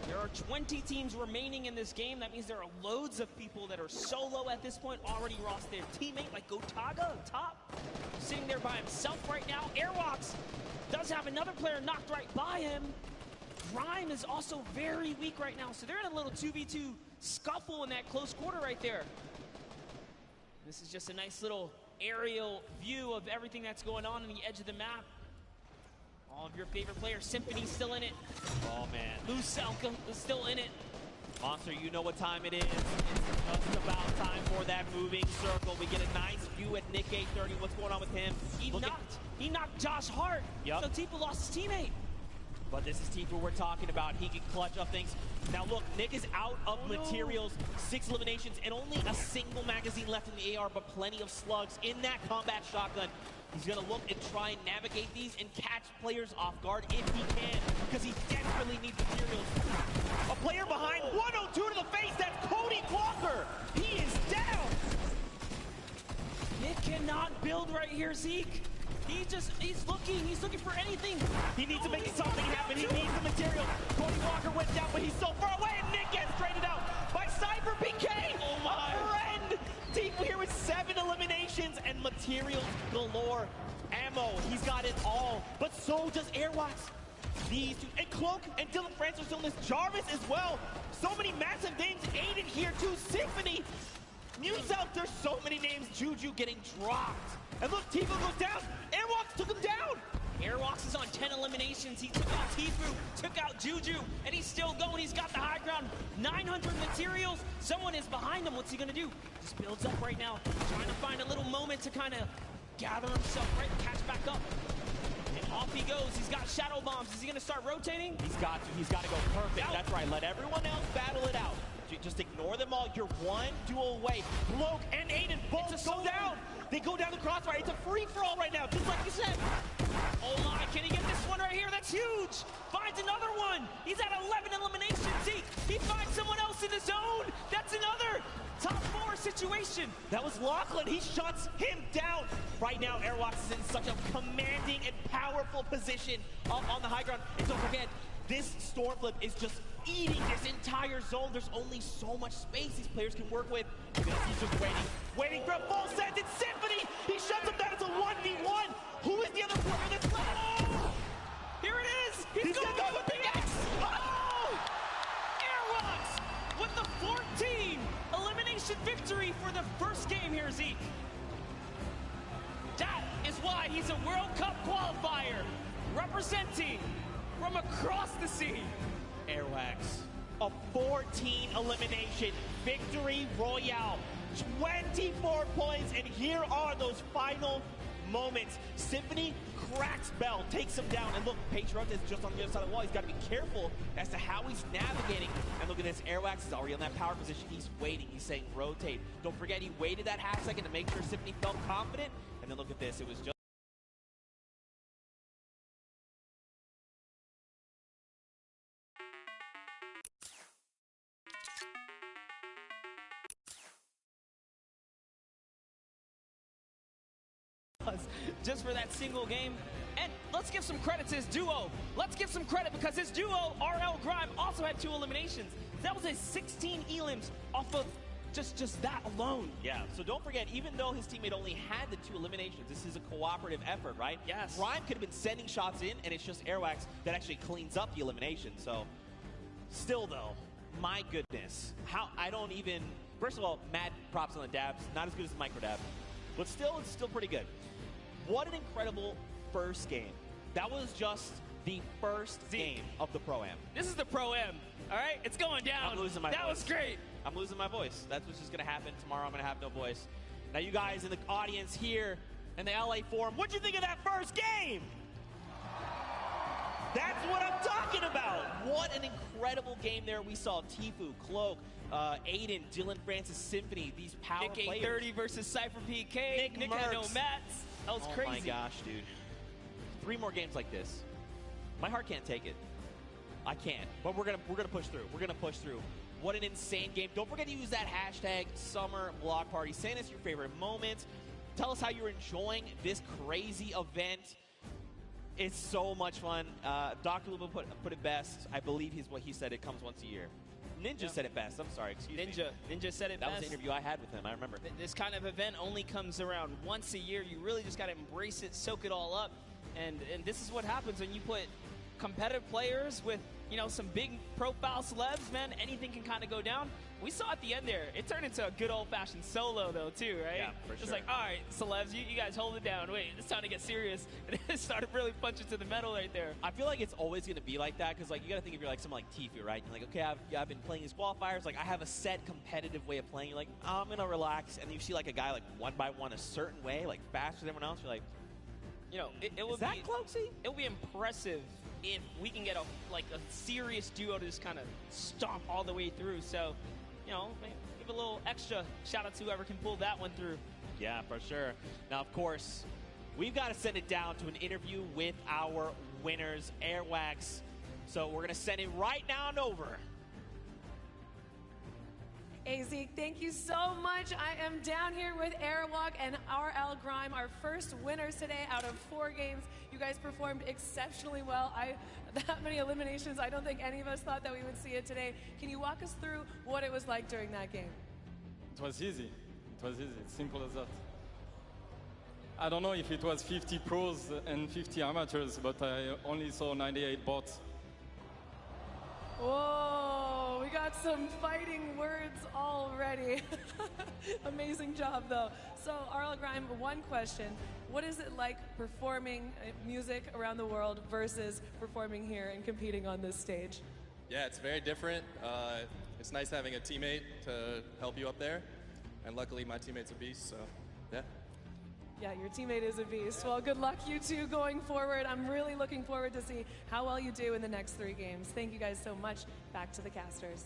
There are 20 teams remaining in this game. That means there are loads of people that are solo at this point, already lost their teammate, like Gotaga up top, sitting there by himself right now. Airwalks does have another player knocked right by him. Grime is also very weak right now, so they're in a little 2v2 scuffle in that close quarter right there. This is just a nice little aerial view of everything that's going on the edge of the map. All of your favorite players. Symphony's still in it. Oh, man. Lucelka is still in it. Monster, you know what time it is. It's just about time for that moving circle. We get a nice view at Nick A30. What's going on with him? He knocked Josh Hart. Yep. So Tfue lost his teammate. But this is Tfue we're talking about. He can clutch up things. Now look, Nick is out of materials, 6 eliminations, and only a single magazine left in the AR, but plenty of slugs in that combat shotgun. He's gonna look and try and navigate these and catch players off guard if he can, because he desperately needs materials. A player behind, 102 to the face, that's Cody Walker. He is down. Nick cannot build right here, Zeke. He's looking for anything. He needs to make something happen. He needs the material. Cody Walker went down, but he's so far away, and Nick gets traded out by Cyber PK. Oh my. A friend. Tfue here with 7 eliminations and materials galore. Ammo, he's got it all, but so does Airwax. These two, and Cloak and Dylan Francis are still in this. Jarvis as well. So many massive names. Aiden here too. Symphony. News out, there's so many names. Juju getting dropped. And look, Tfue goes down. Airwalks took him down. Airwalks is on 10 eliminations. He took out Tfue, took out Juju, and he's still going. He's got the high ground. 900 materials. Someone is behind him. What's he going to do? Just builds up right now, trying to find a little moment to kind of gather himself, right? Catch back up. And off he goes. He's got shadow bombs. Is he going to start rotating? He's got to. He's got to go perfect. That's right. Let everyone else battle it out. Just ignore them all. You're one duel away. Cloak and Aiden both go down. They go down the crossfire. It's a free-for-all right now, just like you said. Oh my, can he get this one right here? That's huge. Finds another one. He's at 11 eliminations. He finds someone else in the zone. That's another top 4 situation. That was Lachlan. He shuts him down. Right now, Airwalks is in such a commanding and powerful position on the high ground. And don't forget, This storm flip is just eating this entire zone. There's only so much space these players can work with. He's just waiting for a full set. It's Symphony. He shuts him down. It's a 1v1. Who is the other player that's left? Oh! Here it is. He's going to go with the X. Oh! Airwalks with the 14 elimination victory for the first game here, Zeke. That is why he's a World Cup qualifier, representing from across the sea. Airwax, a 14 elimination victory royale, 24 points, and here are those final moments. Symphony cracks Bell, takes him down, and look, Patriot is just on the other side of the wall. He's got to be careful as to how he's navigating. And look at this, Airwax is already on that power position. He's waiting, he's saying rotate. Don't forget, he waited that half second to make sure Symphony felt confident. And then look at this, it was just just for that single game. And let's give some credit to his duo. Let's give some credit because his duo, RL Grime, also had 2 eliminations. That was a 16 elims off of just that alone. Yeah, so don't forget, even though his teammate only had the 2 eliminations, this is a cooperative effort, right? Yes. Grime could have been sending shots in, and it's just Airwax that actually cleans up the elimination. So, still though, my goodness, how I don't even, first of all, mad props on the dabs, not as good as the micro dab, but still, it's still pretty good. What an incredible first game. That was just the first game of the Pro-Am. This is the Pro-Am, all right? It's going down. I'm losing my voice. That was great. I'm losing my voice. That's what's just going to happen. Tomorrow I'm going to have no voice. Now you guys in the audience here in the LA Forum, what'd you think of that first game? That's what I'm talking about. What an incredible game there. We saw Tfue, Cloak, Aiden, Dylan Francis, Symphony, these power Nick players. 30 versus Cypher PK. Nick had no mats. That was crazy. Oh my gosh, dude. 3 more games like this. My heart can't take it. I can't. But we're gonna push through. We're gonna push through. What an insane game. Don't forget to use that hashtag Summer Block Party. Send us your favorite moments. Tell us how you're enjoying this crazy event. It's so much fun. Dr. Luba put it best. I believe what he said. It comes once a year. Ninja said it best. I'm sorry. Excuse me. Ninja said it best. That was the interview I had with him. I remember. This kind of event only comes around once a year. You really just got to embrace it, soak it all up. And this is what happens when you put competitive players with, you know, some big profile celebs, man. Anything can kind of go down. We saw at the end there, it turned into a good old-fashioned solo, though, too, right? Yeah, for sure. It's like, all right, celebs, you guys hold it down. Wait, it's time to get serious. And it started really punching to the metal right there. I feel like it's always going to be like that because, like, you got to think if you're like someone like Tfue, right? You're like, okay, I've been playing these qualifiers. Like, I have a set competitive way of playing. You're like, oh, I'm going to relax. And you see, like, a guy, like, one by one a certain way, like, faster than everyone else. You're like, you know, it would be Cloaksy? It would be impressive if we can get a serious duo to just kind of stomp all the way through. So, you know, give a little extra shout out to whoever can pull that one through. Yeah, for sure. Now, of course, we've got to send it down to an interview with our winners, Airwax. So we're going to send it right now and over. Hey, Zeke, thank you so much. I am down here with Airwalk and RL Grime, our first winners today out of 4 games. You guys performed exceptionally well. That many eliminations, I don't think any of us thought that we would see it today. Can you walk us through what it was like during that game? It was easy. It was easy. It's simple as that. I don't know if it was 50 pros and 50 amateurs, but I only saw 98 bots. Whoa, we got some fighting words already. Amazing job, though. So, RL Grime, one question. What is it like performing music around the world versus performing here and competing on this stage? Yeah, it's very different. It's nice having a teammate to help you up there. And luckily, my teammate's a beast, so yeah. Yeah, your teammate is a beast. Well, good luck, you two, going forward. I'm really looking forward to see how well you do in the next 3 games. Thank you guys so much. Back to the casters.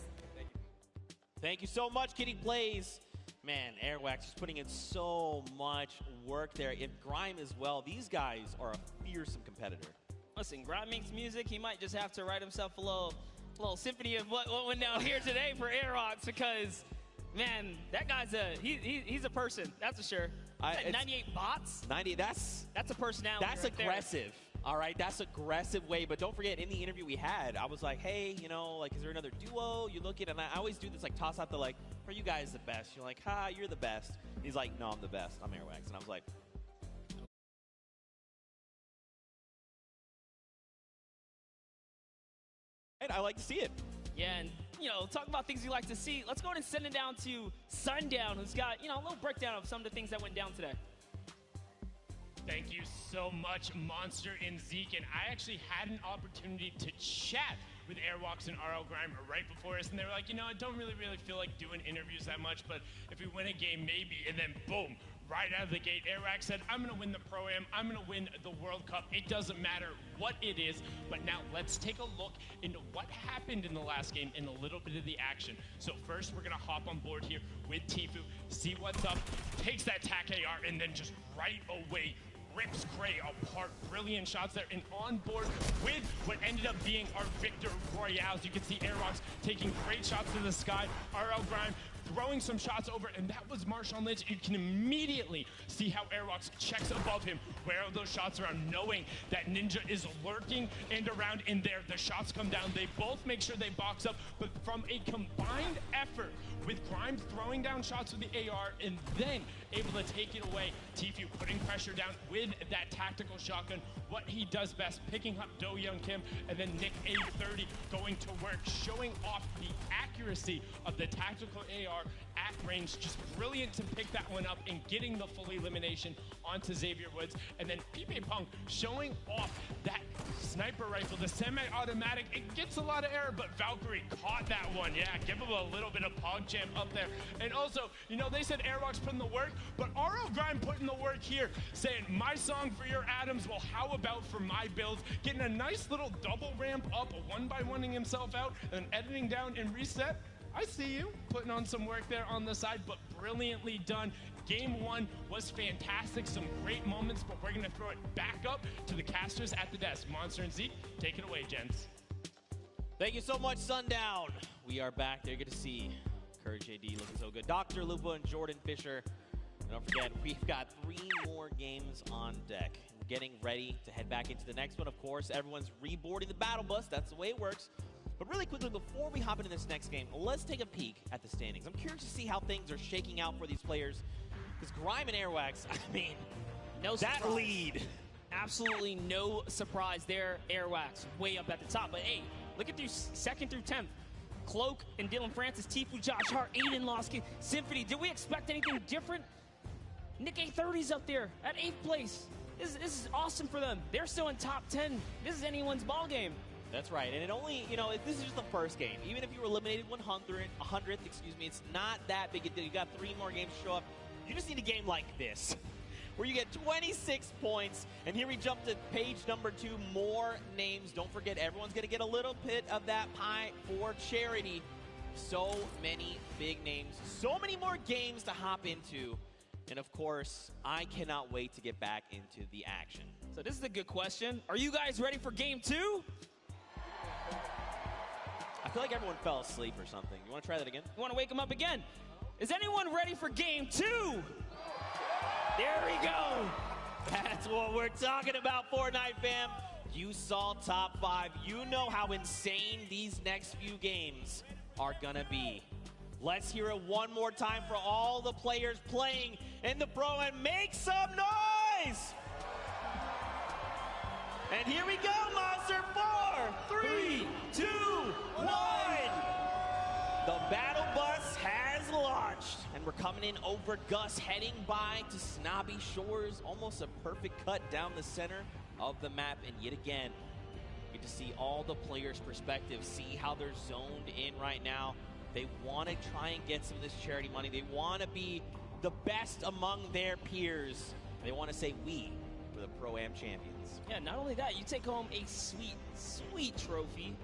Thank you so much, Kitty Plays. Man, Airwax is putting in so much work there. If Grime as well, these guys are a fearsome competitor. Listen, Grime makes music. He might just have to write himself a little symphony of what went down here today for Airwalks because, man, that guy's he's a person, that's for sure. 98 bots? 90, that's a personality. That's right aggressive. there. All right, that's aggressive way, but don't forget, in the interview we had, I was like, hey, you know, like, is there another duo you look at? And I always do this, like, toss out the, like, are you guys the best? You're like, ha, you're the best. And he's like, no, I'm the best. I'm Airwax. And I was like, and I like to see it. Yeah, and, you know, talk about things you like to see. Let's go ahead and send it down to Sundown, who's got, you know, a little breakdown of some of the things that went down today. Thank you so much, Monster and Zeke. And I actually had an opportunity to chat with Airwalks and RL Grime right before us, and they were like, you know, I don't really feel like doing interviews that much, but if we win a game, maybe. And then, boom, right out of the gate, Airwax said, I'm going to win the Pro-Am, I'm going to win the World Cup. It doesn't matter what it is, but now let's take a look into what happened in the last game and a little bit of the action. So first, we're going to hop on board here with Tfue, see what's up, takes that TAC AR, and then just right away rips Gray apart. Brilliant shots there, and on board with what ended up being our Victor Royales. You can see Airwalks taking great shots to the sky. RL Grime throwing some shots over, and that was Marshawn Lynch. You can immediately see how Airwalks checks above him where those shots are, knowing that Ninja is lurking and around in there. The shots come down. They both make sure they box up, but from a combined effort with Grimes throwing down shots with the AR and then able to take it away, Tfue putting pressure down with that tactical shotgun, what he does best, picking up Do Young Kim, and then Nick A30 going to work, showing off the accuracy of the tactical AR at range. Just brilliant to pick that one up and getting the full elimination onto Xavier Woods. And then Pipe Pong showing off that sniper rifle, the semi-automatic. It gets a lot of error, but Valkyrie caught that one. Yeah, give him a little bit of PogChamp up there. And also, you know, they said Airwalks put in the work, but RL Grime put in the work here, saying, my song for your Adams, well, how about for my builds? Getting a nice little double ramp up, one-by-oneing himself out, and editing down and reset. I see you putting on some work there on the side, but brilliantly done. Game one was fantastic, some great moments, but we're gonna throw it back up to the casters at the desk. Monster and Zeke, take it away, gents. Thank you so much, Sundown. We are back there. Good to see Courage JD looking so good. Dr. Lupa and Jordan Fisher. And don't forget, we've got 3 more games on deck. We're getting ready to head back into the next one. Of course, everyone's reboarding the battle bus. That's the way it works. But really quickly, before we hop into this next game, let's take a peek at the standings. I'm curious to see how things are shaking out for these players. Because Grime and Airwax, I mean, no that surprise. lead. Absolutely no surprise there. Airwax way up at the top. But hey, look at through 2nd through 10th. Cloak and Dylan Francis, Tfue, Josh Hart, Aiden Losky, Symphony. Did we expect anything different? Nick A30's up there at 8th place. This is awesome for them. They're still in top 10. This is anyone's ball game. That's right, and it only, you know, this is just the first game. Even if you were eliminated 100th, excuse me, it's not that big a deal. You got 3 more games to show up. You just need a game like this, where you get 26 points, and here we jump to page number 2, more names. Don't forget, everyone's going to get a little bit of that pie for charity. So many big names, so many more games to hop into. And of course, I cannot wait to get back into the action. So this is a good question. Are you guys ready for game 2? I feel like everyone fell asleep or something. You want to try that again? You want to wake them up again? Is anyone ready for game 2? There we go. That's what we're talking about, Fortnite fam. You saw top 5. You know how insane these next few games are gonna be. Let's hear it one more time for all the players playing in the Pro and make some noise! And here we go, Monster. 4, 3, 2, 1. The battle bus has launched, and we're coming in over Gus, heading by to Snobby Shores. Almost a perfect cut down the center of the map, and yet again, you get to see all the players' perspectives, see how they're zoned in right now. They want to try and get some of this charity money. They want to be the best among their peers. They want to say we for the Pro-Am champions. Yeah, not only that, you take home a sweet, sweet trophy.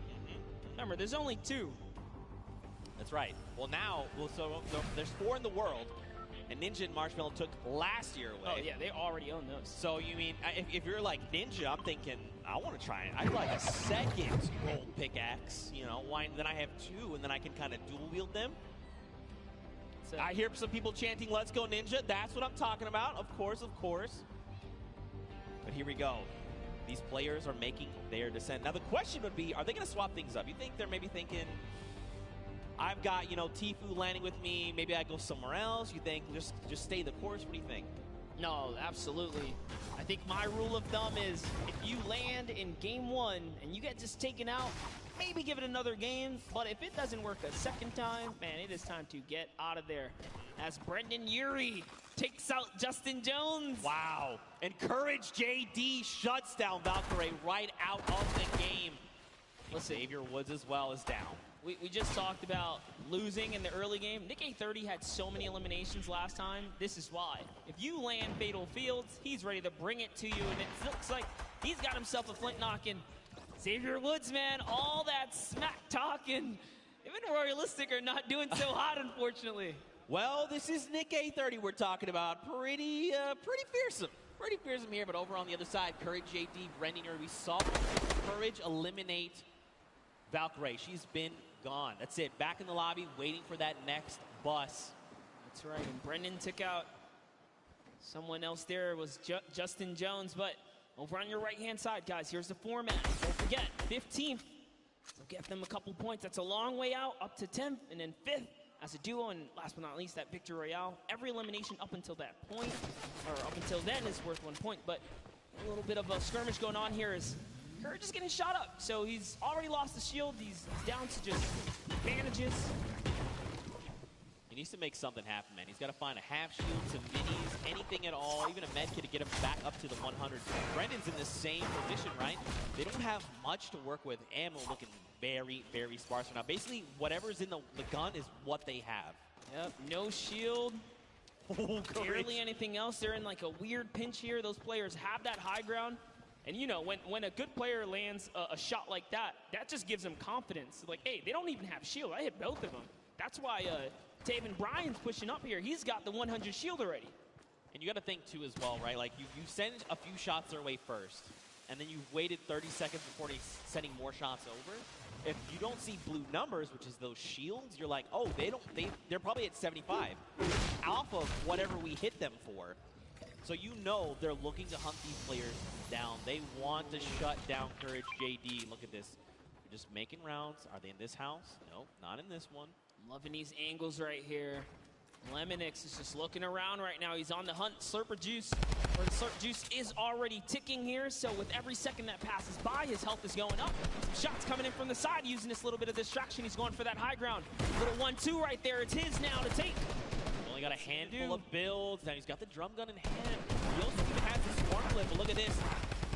Remember, there's only 2. That's right. Well, now, so there's 4 in the world, and Ninja and Marshmallow took last year away. Oh, yeah, they already own those. So, you mean, if you're like Ninja, I'm thinking, I want to try it. I'd like a second gold pickaxe, you know, then I have 2, and then I can kind of dual wield them. So, I hear some people chanting, let's go Ninja. That's what I'm talking about, of course, of course. But here we go. These players are making their descent. Now the question would be, are they going to swap things up? You think they're maybe thinking, I've got, you know, Tfue landing with me, maybe I go somewhere else? You think just stay the course? What do you think? No, absolutely. I think my rule of thumb is if you land in game 1 and you get just taken out, maybe give it another game. But if it doesn't work a second time, man, it is time to get out of there. As Brendan Urie takes out Justin Jones. Wow. And Courage JD shuts down Valkyrie right out of the game. Listen, Xavier Woods as well is down. We just talked about losing in the early game. Nick A30 had so many eliminations last time. This is why. If you land Fatal Fields, he's ready to bring it to you, and it looks like he's got himself a flint knocking. Xavier Woods, man, all that smack talking. Even Royalistic are not doing so hot, unfortunately. Well, this is Nick A30 we're talking about. Pretty fearsome. Pretty fearsome here, but over on the other side, Courage JD, Brendan Urie, we saw Courage eliminate Valkyrie. She's been gone. That's it. Back in the lobby, waiting for that next bus. That's right. And Brendan took out someone else there. It was Justin Jones. But over on your right-hand side, guys, here's the format. Don't forget, 15th. So get them a couple points. That's a long way out, up to 10th, and then 5th as a duo. And last but not least, that Victory Royale. Every elimination up until that point, or up until then, is worth 1 point. But a little bit of a skirmish going on here is Courage is getting shot up, so he's already lost the shield. He's down to just bandages. He needs to make something happen, man. He's got to find a half shield, some minis, anything at all, even a med kit to get him back up to the 100. Brendan's in the same position, right? They don't have much to work with. Ammo looking very, very sparse right now. Basically, whatever's in the gun is what they have. Yep, no shield. Barely anything else. They're in like a weird pinch here. Those players have that high ground. And you know, when a good player lands a shot like that, that just gives them confidence. Like, hey, they don't even have shield. I hit both of them. That's why Taven Bryan's pushing up here. He's got the 100 shield already. And you got to think, too, as well, right? Like, you send a few shots their way first, and then you've waited 30 seconds before sending more shots over. If you don't see blue numbers, which is those shields, you're like, oh, they're probably at 75. Off of whatever we hit them for. So you know they're looking to hunt these players down. They want to shut down Courage JD. Look at this. They're just making rounds. Are they in this house? No, not in this one. I'm loving these angles right here. Lemonix is just looking around right now. He's on the hunt. Slurper Juice, or the Slurp Juice is already ticking here. So with every second that passes by, his health is going up. Some shots coming in from the side, using this little bit of distraction. He's going for that high ground. Little 1-2 right there. It's his now to take. Only got a handful of builds. Now he's got the drum gun in hand. He also even has the swarm flip, but look at this.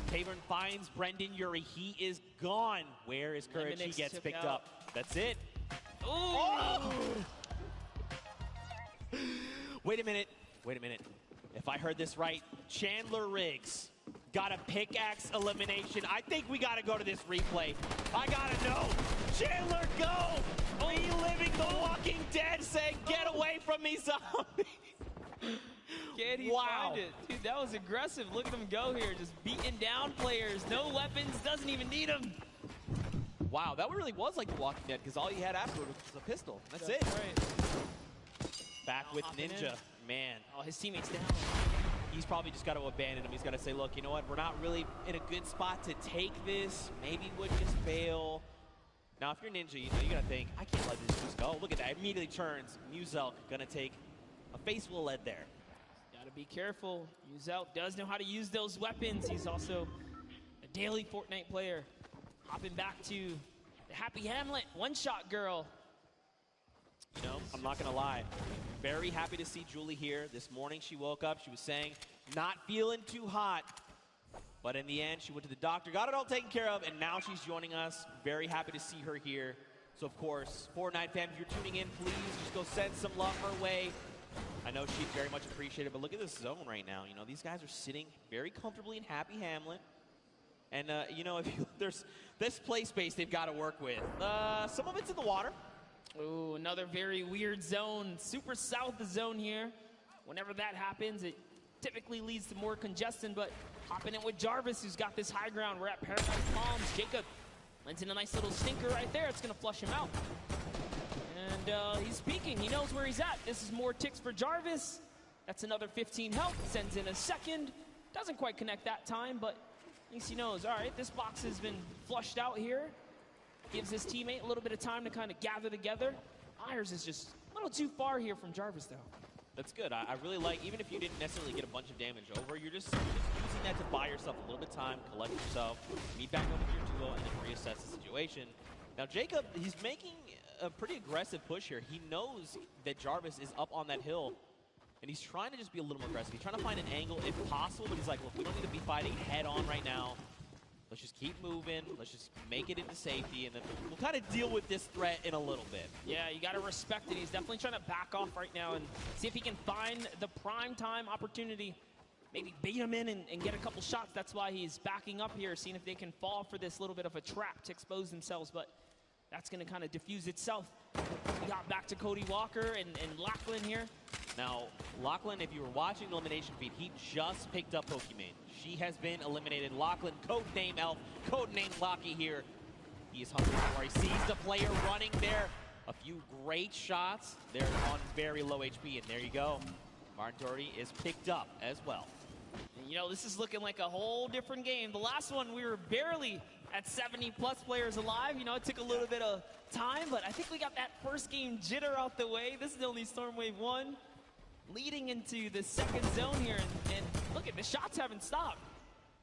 Tavern finds Brendan Urie. He is gone. Where is Courage? He gets picked up. That's it. Ooh. Oh! Wait a minute. Wait a minute. If I heard this right, Chandler Riggs got a pickaxe elimination. I think we got to go to this replay. I got to know. Chandler, go! Reliving the Walking Dead, saying, get away from me, zombie. Can he find it? Dude, that was aggressive. Look at him go here, just beating down players. No weapons, doesn't even need them. Wow, that really was like The Walking Dead, because all you had afterward was a pistol. That's it. Right. Back with Ninja. Man. Oh, his teammate's down. He's probably just got to abandon him. He's got to say, look, you know what? We're not really in a good spot to take this. Maybe we'll just fail. Now, if you're Ninja, you know, you got to think, I can't let this just go. Look at that. Immediately turns. Muzelk going to take a face full of lead there. Got to be careful. Muzelk does know how to use those weapons. He's also a daily Fortnite player. Hopping back to the Happy Hamlet one-shot girl. You know, I'm not going to lie. Very happy to see Julie here. This morning she woke up. She was saying, not feeling too hot. But in the end, she went to the doctor, got it all taken care of, and now she's joining us. Very happy to see her here. So, of course, Fortnite fans, if you're tuning in, please just go send some love her way. I know she'd very much appreciate it, but look at this zone right now. You know, these guys are sitting very comfortably in Happy Hamlet. And, you know, there's this play space they've got to work with. Some of it's in the water. Ooh, another very weird zone. Super south zone here. Whenever that happens, it typically leads to more congestion, but hopping in with Jarvis, who's got this high ground. We're at Paradise Palms. Jacob lands in a nice little stinker right there. It's going to flush him out. And he's peeking. He knows where he's at. This is more ticks for Jarvis. That's another 15 health. Sends in a second. Doesn't quite connect that time, but At least he knows, all right, this box has been flushed out here. Gives his teammate a little bit of time to kind of gather together. Myers is just a little too far here from Jarvis, though. That's good. I really like, even if you didn't necessarily get a bunch of damage over, you're just using that to buy yourself a little bit of time, collect yourself, meet back up with your duo, and then reassess the situation. Now, Jacob, he's making a pretty aggressive push here. He knows that Jarvis is up on that hill, and he's trying to just be a little more aggressive. He's trying to find an angle if possible, but he's like, look, we don't need to be fighting head on right now. Let's just keep moving. Let's just make it into safety, and then we'll kind of deal with this threat in a little bit. Yeah, you got to respect it. He's definitely trying to back off right now and see if he can find the prime time opportunity. Maybe bait him in and get a couple shots. That's why he's backing up here, seeing if they can fall for this little bit of a trap to expose themselves. But that's going to kind of diffuse itself. We got back to Cody Walker and Lachlan here. Now, Lachlan, if you were watching the elimination feed, he just picked up Pokimane. She has been eliminated. Lachlan, codename Elf, codename Locky here. He is hungry for. He sees the player running there. A few great shots. They're on very low HP, and there you go. Martin Doherty is picked up as well. And, you know, this is looking like a whole different game. The last one, we were barely at 70-plus players alive. You know, it took a little bit of time, but I think we got that first game jitter out the way. This is only Storm Wave 1. Leading into the second zone here, and look at the shots haven't stopped.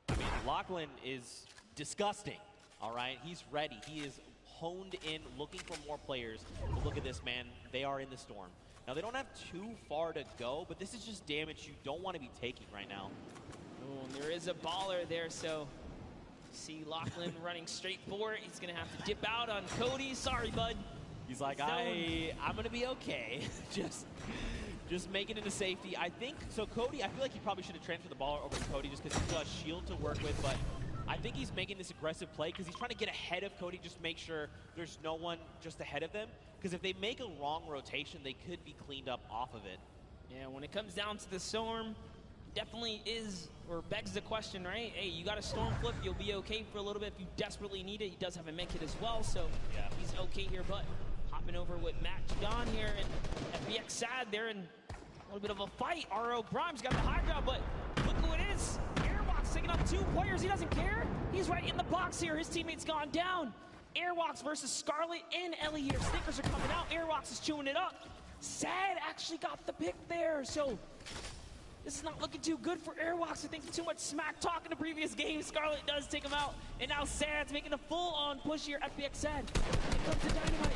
I mean, Lachlan is disgusting, all right? He's ready. He is honed in, looking for more players. But look at this, man. They are in the storm. Now, they don't have too far to go, but this is just damage you don't want to be taking right now. Oh, and there is a baller there, so see Lachlan running straight for it. He's going to have to dip out on Cody. Sorry, bud. He's like, I'm going to be okay. Just make it into safety. I think, so Cody, I feel like he probably should have transferred the ball over to Cody just because he's got a shield to work with, but I think he's making this aggressive play because he's trying to get ahead of Cody, just make sure there's no one just ahead of them. Because if they make a wrong rotation, they could be cleaned up off of it. Yeah, when it comes down to the storm, definitely is, or begs the question, right? Hey, you got a storm flip, you'll be okay for a little bit if you desperately need it. He does have a med kit as well, so yeah, he's okay here, but hopping over with Matt Judon here, and FBX Sad there, and a little bit of a fight. RO Grimes got the high ground, but look who it is. Airwalks taking up 2 players. He doesn't care. He's right in the box here. His teammate's gone down. Airwalks versus Scarlet and Ellie here. Stinkers are coming out. Airwalks is chewing it up. Sad actually got the pick there, so this is not looking too good for Airwalks. I think too much smack talk in the previous game. Scarlet does take him out, and now Sad's making a full-on push here. FBX Sad. Here comes the Dynamite.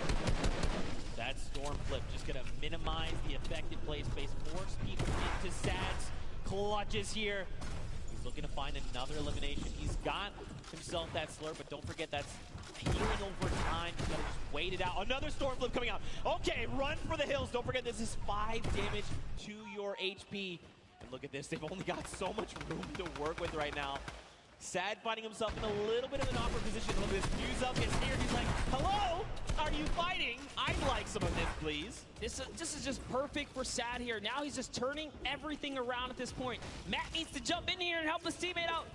That storm flip just going to minimize the affected play space, force people into Sad's clutches here. He's looking to find another elimination. He's got himself that slurp, but don't forget that's healing over time. He's got to just wait it out. Another storm flip coming out. Okay, run for the hills. Don't forget this is 5 damage to your HP. And look at this. They've only got so much room to work with right now. Sad finding himself in a little bit of an awkward position. Look at this. Fuse up gets near. He's like, hello? Are you fighting? I'd like some of this, please. This is just perfect for Sad here. Now he's just turning everything around at this point. Matt needs to jump in here and help his teammate out.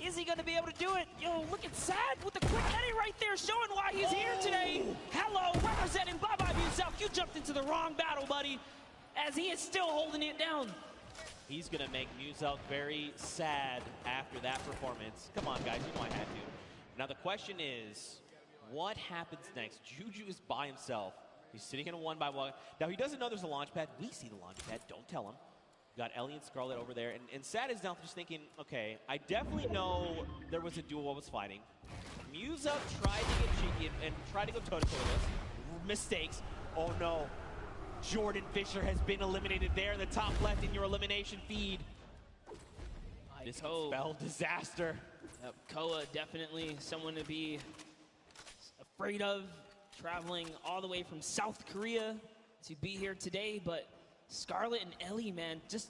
Is he going to be able to do it? Yo, look at Sad with the quick Eddie right there showing why he's here today. Hello, representing Bye-Bye Yourself. You jumped into the wrong battle, buddy, as he is still holding it down. He's going to make Muselk very sad after that performance. Come on, guys, you know I had to. Now, the question is, what happens next? Juju is by himself. He's sitting in a 1-by-1. Now, he doesn't know there's a launch pad. We see the launch pad. Don't tell him. We got Ellie and Scarlet over there. And Sad is now just thinking, okay, I definitely know there was a duo I was fighting. Muselk tried to get cheeky and tried to go toe-to-toe with us. Mistakes. Oh, no. Jordan Fisher has been eliminated there in the top left in your elimination feed. This could spell disaster. Yep, Koa definitely someone to be afraid of, traveling all the way from South Korea to be here today. But Scarlet and Ellie, man, just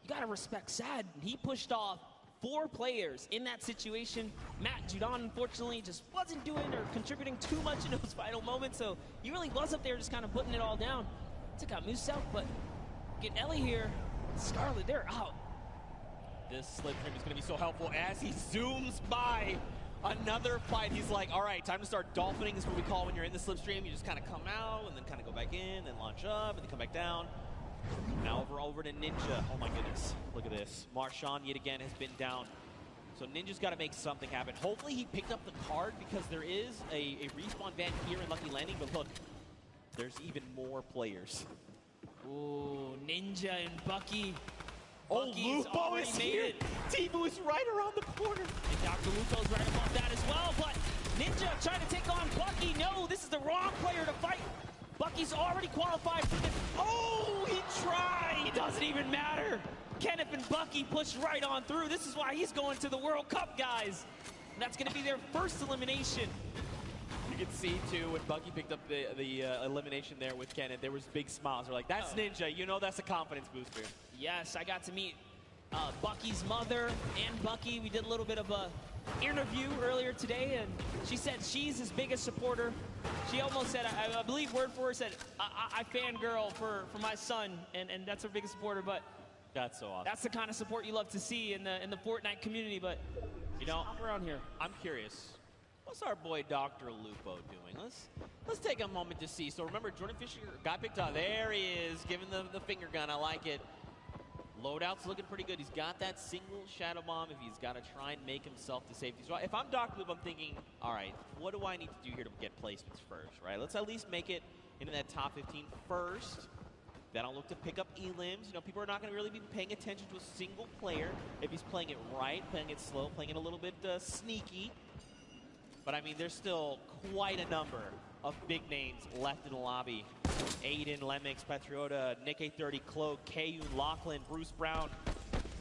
you gotta respect Sad. He pushed off 4 players in that situation. Matt Judon, unfortunately, just wasn't doing or contributing too much in those final moments, so he really was up there just kind of putting it all down. Took out Muselk, but get Ellie here. Scarlet, they're out. This slipstream is going to be so helpful as he zooms by another fight. He's like, all right, time to start dolphining. This is what we call when you're in the slipstream. You just kind of come out and then kind of go back in, then launch up, and then come back down. Now over to Ninja. Oh, my goodness. Look at this. Marshawn, yet again, has been down. So Ninja's got to make something happen. Hopefully he picked up the card because there is a respawn van here in Lucky Landing. But look, there's even more players. Ooh, Ninja and Bucky. Oh, Bucky's Lupo already is made here. it. Tifu is right around the corner. And Dr. Lupo's right above that as well. But Ninja trying to take on Bucky. No, this is the wrong player to fight. Bucky's already qualified for this. Oh, he tried. It doesn't even matter. Kenneth and Bucky push right on through. This is why he's going to the World Cup, guys. And that's going to be their first elimination. You can see, too, when Bucky picked up the elimination there with Kenneth, there was big smiles. They're like, that's Ninja. You know that's a confidence booster. Yes, I got to meet Bucky's mother and Bucky. We did a little bit of a interview earlier today, and she said she's his biggest supporter. She almost said, I believe word for her, said, I fangirl for my son, and that's her biggest supporter. But that's so awesome. That's the kind of support you love to see in the Fortnite community. But you know, around here, I'm curious. What's our boy Dr. Lupo doing? Let's take a moment to see. So remember, Jordan Fisher got picked up. There he is, giving the finger gun. I like it. Loadout's looking pretty good. He's got that single shadow bomb if he's got to try and make himself to safety. So if I'm Dr. Lupo, I'm thinking, all right, what do I need to do here to get placements first, right? Let's at least make it into that top 15 first. Then I'll look to pick up elims. You know, people are not going to really be paying attention to a single player if he's playing it right, playing it slow, playing it a little bit sneaky. But, I mean, there's still quite a number of big names left in the lobby. Aiden, Lemix, Patriota, Nick A30, Cloak, Kayun, Lachlan, Bruce Brown,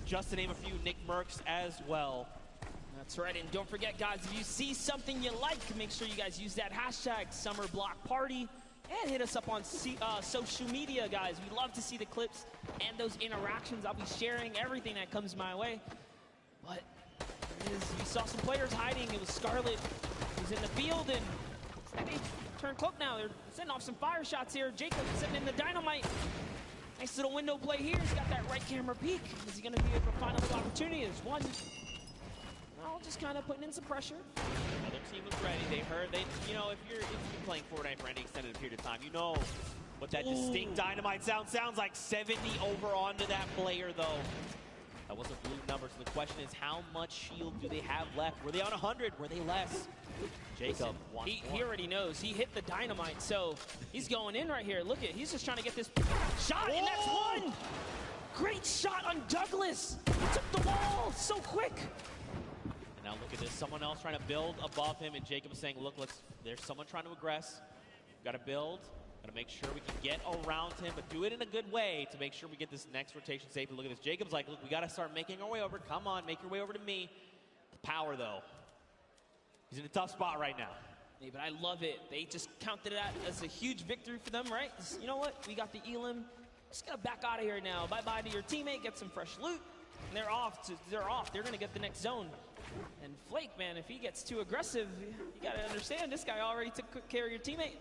just to name a few, Nick Merckx as well. That's right, and don't forget, guys, if you see something you like, make sure you guys use that hashtag SummerBlockParty and hit us up on social media, guys. We love to see the clips and those interactions. I'll be sharing everything that comes my way. But you saw some players hiding. It was Scarlet who's in the field, and they turn Cloak now. They're sending off some fire shots here. Jacob sitting in the dynamite. Nice little window play here. He's got that right camera peek. Is he going to be able to find a little opportunity? There's one. Well, just kind of putting in some pressure. Other team was ready. They heard. You know, if you've been playing Fortnite for any extended period of time, you know what that distinct dynamite sounds like. 70 over onto that player, though. That was a blue number, so the question is, how much shield do they have left? Were they on 100? Were they less? Jacob wants more. He already knows. He hit the dynamite, so he's going in right here. Look at, he's just trying to get this shot, and that's one! Great shot on Douglas! He took the wall so quick! And now look at this, someone else trying to build above him, and Jacob is saying, look, there's someone trying to aggress. Got to build. Got to make sure we can get around him, but do it in a good way to make sure we get this next rotation safe. And look at this. Jacob's like, look, we got to start making our way over. Come on, make your way over to me. The power, though. He's in a tough spot right now. Yeah, but I love it. They just counted it as a huge victory for them, right? You know what? We got the elim. Just got to back out of here now. Bye-bye to your teammate. Get some fresh loot. And they're off. They're going to get the next zone. And Flake, man, if he gets too aggressive, you got to understand, this guy already took good care of your teammate.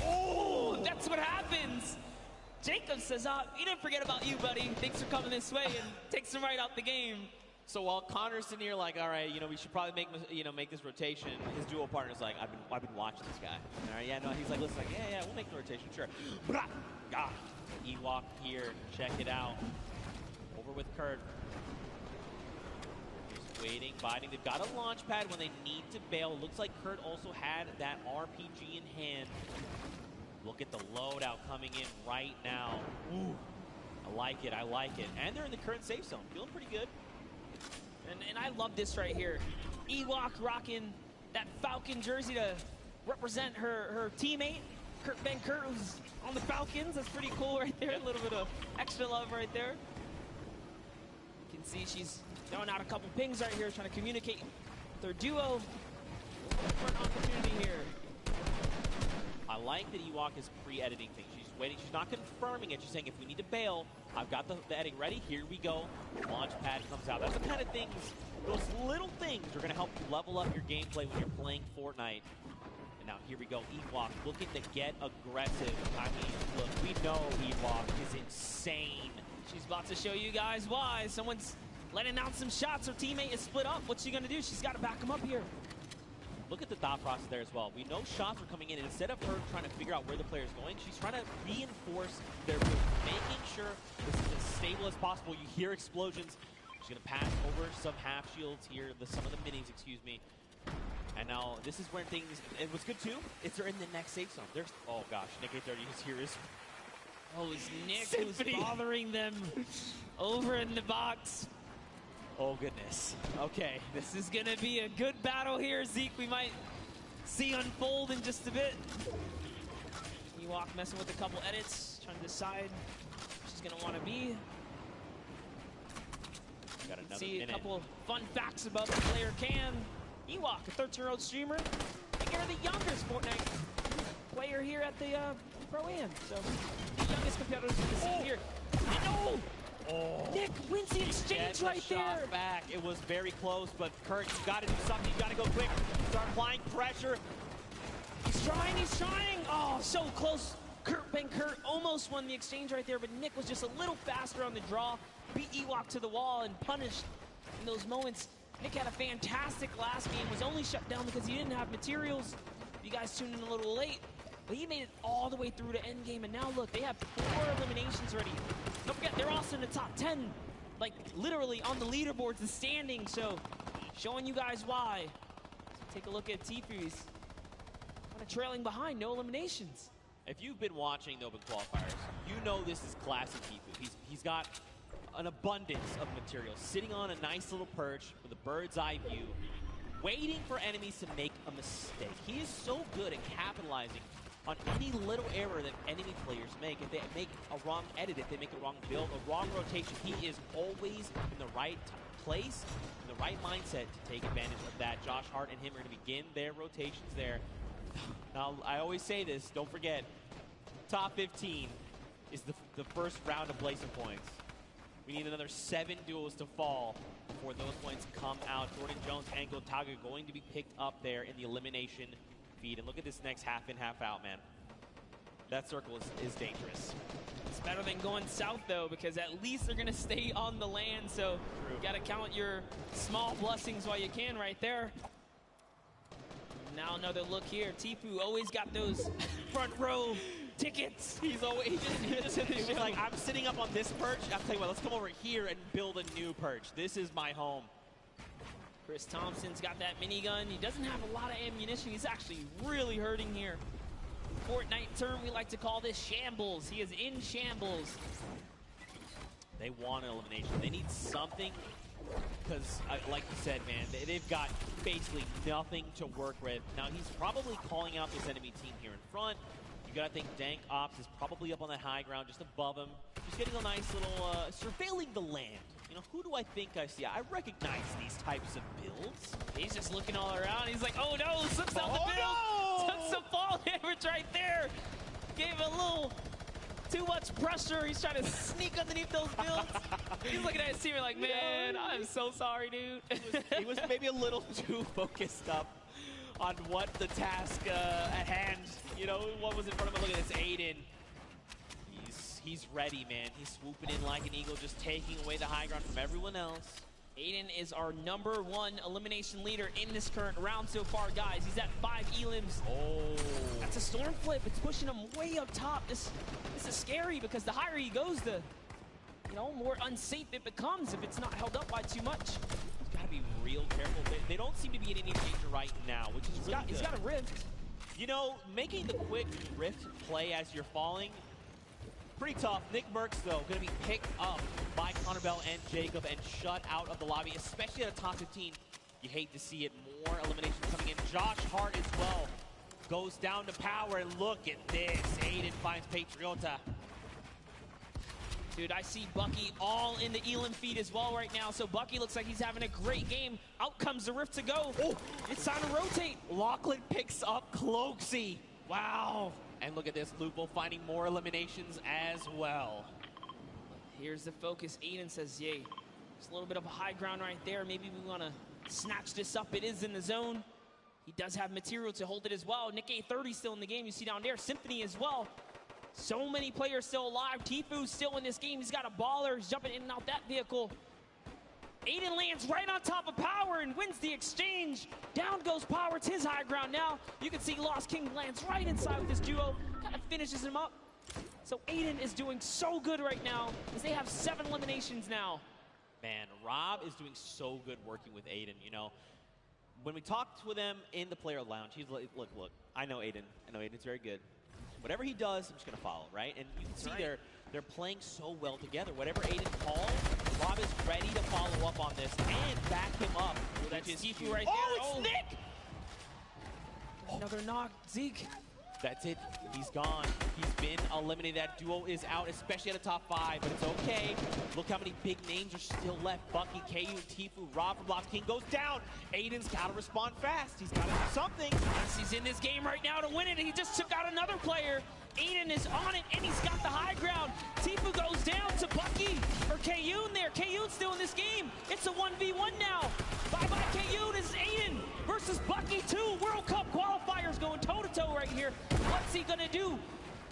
Oh, that's what happens. Jacob says, he didn't forget about you, buddy. Thanks for coming this way, and takes him right out the game. So while Connor's sitting here like, all right, you know, we should probably make this rotation, his duo partner's like, I've been watching this guy. All right, yeah, no, he's like, listen, like, yeah, we'll make the rotation, sure. God, Ewok here, check it out. Over with Kurt. Waiting, biting. They've got a launch pad when they need to bail. Looks like Kurt also had that RPG in hand. Look at the loadout coming in right now. Ooh, I like it. And they're in the current safe zone. Feeling pretty good. And I love this right here. Ewok rocking that Falcon jersey to represent her teammate. Ben Kurt, who's on the Falcons. That's pretty cool right there. A little bit of extra love right there. You can see she's throwing out a couple pings right here, trying to communicate with their duo. For an opportunity here. I like that Ewok is pre-editing things. She's waiting. She's not confirming it. She's saying, if we need to bail, I've got the editing ready. Here we go. Launch pad comes out. That's the kind of things, those little things are going to help level up your gameplay when you're playing Fortnite. And now here we go. Ewok looking to get aggressive. I mean, look, we know Ewok is insane. She's about to show you guys why. Someone's letting out some shots. Her teammate is split up. What's she going to do? She's got to back him up here. Look at the thought process there as well. We know shots are coming in, and instead of her trying to figure out where the player's going, she's trying to reinforce their move, making sure this is as stable as possible. You hear explosions. She's going to pass over some half shields here, some of the minis, excuse me. And now this is where things, and what's good too, is they're in the next safe zone. There's, oh gosh, Nick A30 is here. Oh, it's Nick who's bothering them over in the box. Oh goodness. Okay. This is going to be a good battle here, Zeke. We might see unfold in just a bit. Ewok messing with a couple edits, trying to decide where she's going to want to be. Got another See minute. a couple fun facts about the player Can. Ewok, a 13-year-old streamer, and you're the youngest Fortnite player here at the Pro-Am. So, the youngest competitors in the scene here. No! Oh. Nick wins the exchange right there. Back. It was very close, but Kurt, you got to do something. You got to go quick. Start applying pressure. He's trying. Oh, so close. Kurt almost won the exchange right there, but Nick was just a little faster on the draw. Beat Ewok to the wall and punished in those moments. Nick had a fantastic last game, was only shut down because he didn't have materials. You guys tuned in a little late, but he made it all the way through to endgame, and now look, they have 4 eliminations already. Don't forget, they're also in the top 10, like literally on the leaderboards, the standing, so showing you guys why. So take a look at Tfu's kind of trailing behind, no eliminations. If you've been watching the Open Qualifiers, you know this is classic Tfu. He's got an abundance of material, sitting on a nice little perch with a bird's eye view, waiting for enemies to make a mistake. He is so good at capitalizing on any little error that enemy players make. If they make a wrong edit, if they make a wrong build, a wrong rotation, he is always in the right place, in the right mindset to take advantage of that. Josh Hart and him are going to begin their rotations there. Now, I always say this, don't forget, top 15 is the first round of Blazing points. We need another 7 duels to fall before those points come out. Jordan Jones and Gotaga going to be picked up there in the elimination feed. And look at this next half in, half out, man. That circle is dangerous. It's better than going south, though, because at least they're going to stay on the land. So you got to count your small blessings while you can right there. Now another look here. Tfu always got those front row tickets. He was like, I'm sitting up on this perch. I'll tell you what, let's come over here and build a new perch. This is my home. Chris Thompson's got that minigun. He doesn't have a lot of ammunition. He's actually really hurting here. Fortnite term, we like to call this shambles. He is in shambles. They want an elimination. They need something because, like you said, man, they've got basically nothing to work with. Now, he's probably calling out this enemy team here in front. You gotta think Dank Ops is probably up on that high ground, just above him. Just getting a nice little, surveilling the land. You know, who do I think I see? I recognize these types of builds. He's just looking all around. He's like, oh no, slips out the build. No! Took some fall damage right there. Gave a little too much pressure. He's trying to sneak underneath those builds. He's looking at his team like, man, I'm so sorry, dude. He was maybe a little too focused up on what the task at hand, you know, what was in front of him. Look at this, Aiden. He's ready, man. He's swooping in like an eagle, just taking away the high ground from everyone else. Aiden is our #1 elimination leader in this current round so far, guys. He's at 5 elims. Oh. That's a storm flip. It's pushing him way up top. This is scary because the higher he goes, the more unsafe it becomes if it's not held up by too much. He's got to be real careful. They don't seem to be in any danger right now, which is really good. He's got a rift. You know, making the quick rift play as you're falling, pretty tough. Nick Merckx, though, going to be picked up by Connor Bell and Jacob and shut out of the lobby, especially at a top 15. You hate to see it. More eliminations coming in. Josh Hart as well goes down to power, and look at this. Aiden finds Patriota. Dude, I see Bucky all in the Elam feed as well right now. So Bucky looks like he's having a great game. Out comes the rift to go. Oh, it's time to rotate. Lachlan picks up Cloaksy. Wow. And look at this, Lupo finding more eliminations as well. Here's the focus. Aiden says, yay. There's a little bit of a high ground right there. Maybe we want to snatch this up. It is in the zone. He does have material to hold it as well. Nick A30 still in the game. You see down there, Symphony as well. So many players still alive. Tfu's still in this game. He's got a baller. He's jumping in and out that vehicle. Aiden lands right on top of Power and wins the exchange. Down goes Power. It's his high ground now. You can see Lost King lands right inside with this duo. Kind of finishes him up. So Aiden is doing so good right now as they have 7 eliminations now. Man, Rob is doing so good working with Aiden, you know. When we talked with him in the player lounge, he's like, look, I know Aiden. I know Aiden's very good. Whatever he does, I'm just going to follow, right? And you can see they're playing so well together. Whatever Aiden calls, Rob is ready to follow up on this and back him up. That's Tifu right there. Oh, it's Nick! Another knock, Zeke. That's it. He's gone. He's been eliminated. That duo is out, especially at the top 5, but it's okay. Look how many big names are still left. Bucky, KU, and Tifu. Rob from Blocks King goes down. Aiden's got to respond fast. He's got to do something. Yes, he's in this game right now to win it. He just took out another player. Aiden is on it, and he's got the high ground. Tifu goes down to Bucky, or Kayun there. Kayun's still in this game. It's a 1v1 now. Bye-bye, Kayun. This is Aiden versus Bucky 2. World Cup qualifiers going toe-to-toe right here. What's he gonna do?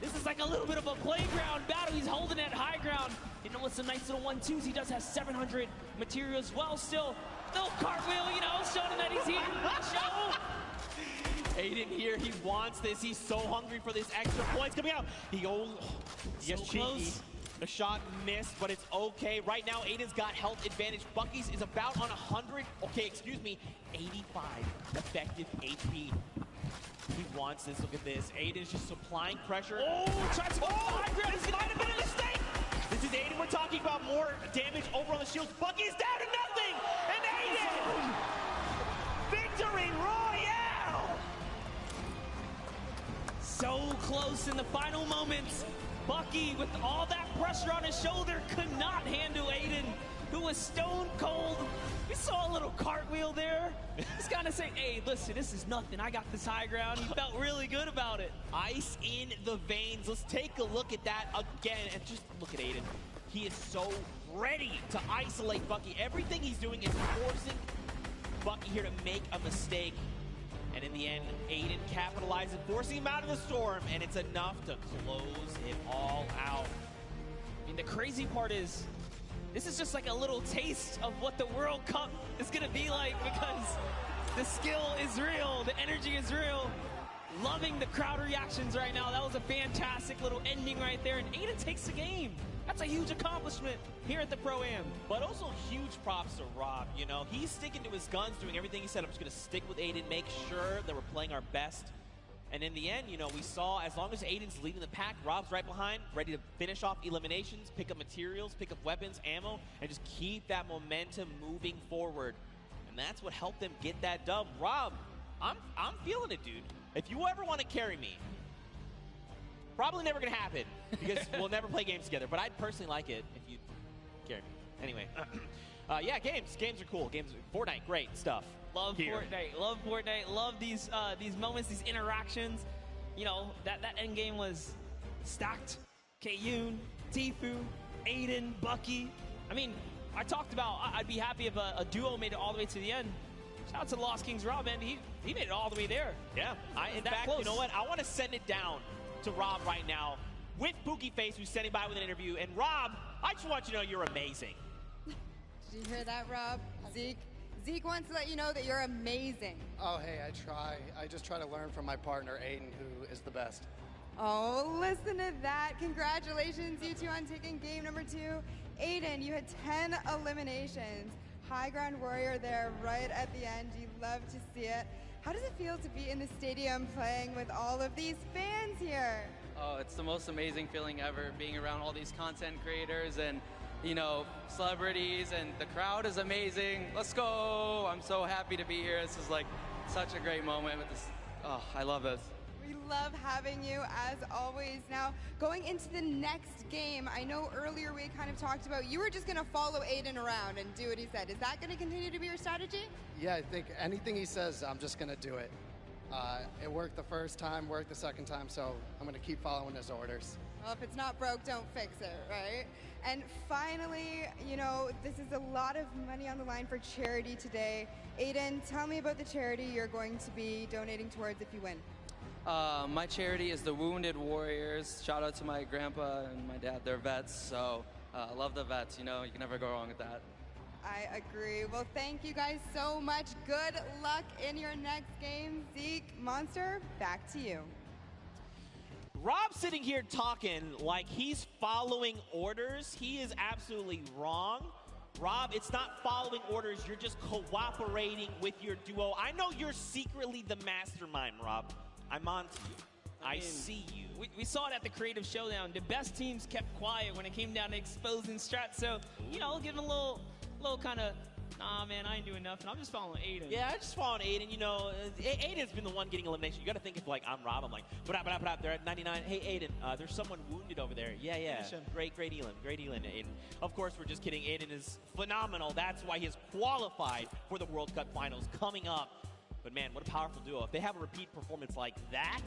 This is like a little bit of a playground battle. He's holding that high ground. You know, with some nice little 1-2s. He does have 700 material as well still. Little cartwheel, you know, showing him that he's here. Show. Aiden here, he wants this. He's so hungry for this extra points coming out. He gets cheeky. Close. The shot missed, but it's okay. Right now, Aiden's got health advantage. Bucky's is about on 100. Okay, excuse me, 85 effective HP. He wants this. Look at this. Aiden's just supplying pressure. Oh, tries to go high ground. This might have been a mistake. This is Aiden. We're talking about more damage over on the shields. Bucky's down to nothing. And Aiden, victory royale. So close in the final moments. Bucky, with all that pressure on his shoulder, could not handle Aiden, who was stone cold. We saw a little cartwheel there. He's kind of saying, hey, listen, this is nothing. I got this high ground. He felt really good about it. Ice in the veins. Let's take a look at that again. And just look at Aiden. He is so ready to isolate Bucky. Everything he's doing is forcing Bucky here to make a mistake. And in the end, Aiden capitalizes, forcing him out of the storm, and it's enough to close it all out. I mean, the crazy part is, this is just like a little taste of what the World Cup is going to be like, because the skill is real, the energy is real. Loving the crowd reactions right now. That was a fantastic little ending right there, and Aiden takes the game. That's a huge accomplishment here at the Pro-Am. But also huge props to Rob. You know, he's sticking to his guns, doing everything he said. I'm just going to stick with Aiden, make sure that we're playing our best. And in the end, you know, we saw as long as Aiden's leading the pack, Rob's right behind, ready to finish off eliminations, pick up materials, pick up weapons, ammo, and just keep that momentum moving forward. And that's what helped them get that dub. Rob, I'm feeling it, dude. If you ever want to carry me, probably never going to happen because we'll never play games together. But I'd personally like it if you carry me. Anyway, yeah, games. Games are cool. Fortnite, great stuff. Love Fortnite. Love Fortnite. Love these moments, these interactions. You know, that end game was stacked. Kayun, Tifu, Aiden, Bucky. I mean, I talked about I'd be happy if a duo made it all the way to the end. Shout out to Lost Kings Rob, man. He made it all the way there. Yeah. In fact, you know what? I want to send it down to Rob right now with Pookie Face, who's standing by with an interview. And Rob, I just want you to know you're amazing. Did you hear that, Rob? Zeke wants to let you know that you're amazing. Oh, hey, I try. I just try to learn from my partner, Aiden, who is the best. Oh, listen to that. Congratulations, you two, on taking game number 2. Aiden, you had 10 eliminations. High ground warrior there right at the end. You love to see it. How does it feel to be in the stadium playing with all of these fans here? Oh, it's the most amazing feeling ever, being around all these content creators and, you know, celebrities, and the crowd is amazing. Let's go! I'm so happy to be here. This is like such a great moment with this. Oh, I love this. We love having you as always. Now, going into the next game, I know earlier we kind of talked about you were just going to follow Aiden around and do what he said. Is that going to continue to be your strategy? Yeah, I think anything he says, I'm just going to do it. It worked the first time, worked the second time, so I'm going to keep following his orders. Well, if it's not broke, don't fix it, right? And finally, you know, this is a lot of money on the line for charity today. Aiden, tell me about the charity you're going to be donating towards if you win. My charity is the Wounded Warriors. Shout out to my grandpa and my dad. They're vets, so love the vets. You know, you can never go wrong with that. I agree. Well, thank you guys so much. Good luck in your next game. Zeke, Monster, back to you. Rob's sitting here talking like he's following orders. He is absolutely wrong. Rob, it's not following orders. You're just cooperating with your duo. I know you're secretly the mastermind, Rob. I'm on to you. I see you. We saw it at the Creative Showdown. The best teams kept quiet when it came down to exposing strats. So, you know, give them a little kind of, nah, man, I ain't doing nothing. I'm just following Aiden. Yeah, I'm just following Aiden. You know, Aiden's been the one getting elimination. You got to think if, like, I'm Rob. I'm like, but they're at 99. Hey, Aiden, there's someone wounded over there. Yeah. Great Elin. Aiden. Of course, we're just kidding. Aiden is phenomenal. That's why he is qualified for the World Cup Finals coming up. But, man, what a powerful duo. If they have a repeat performance like that,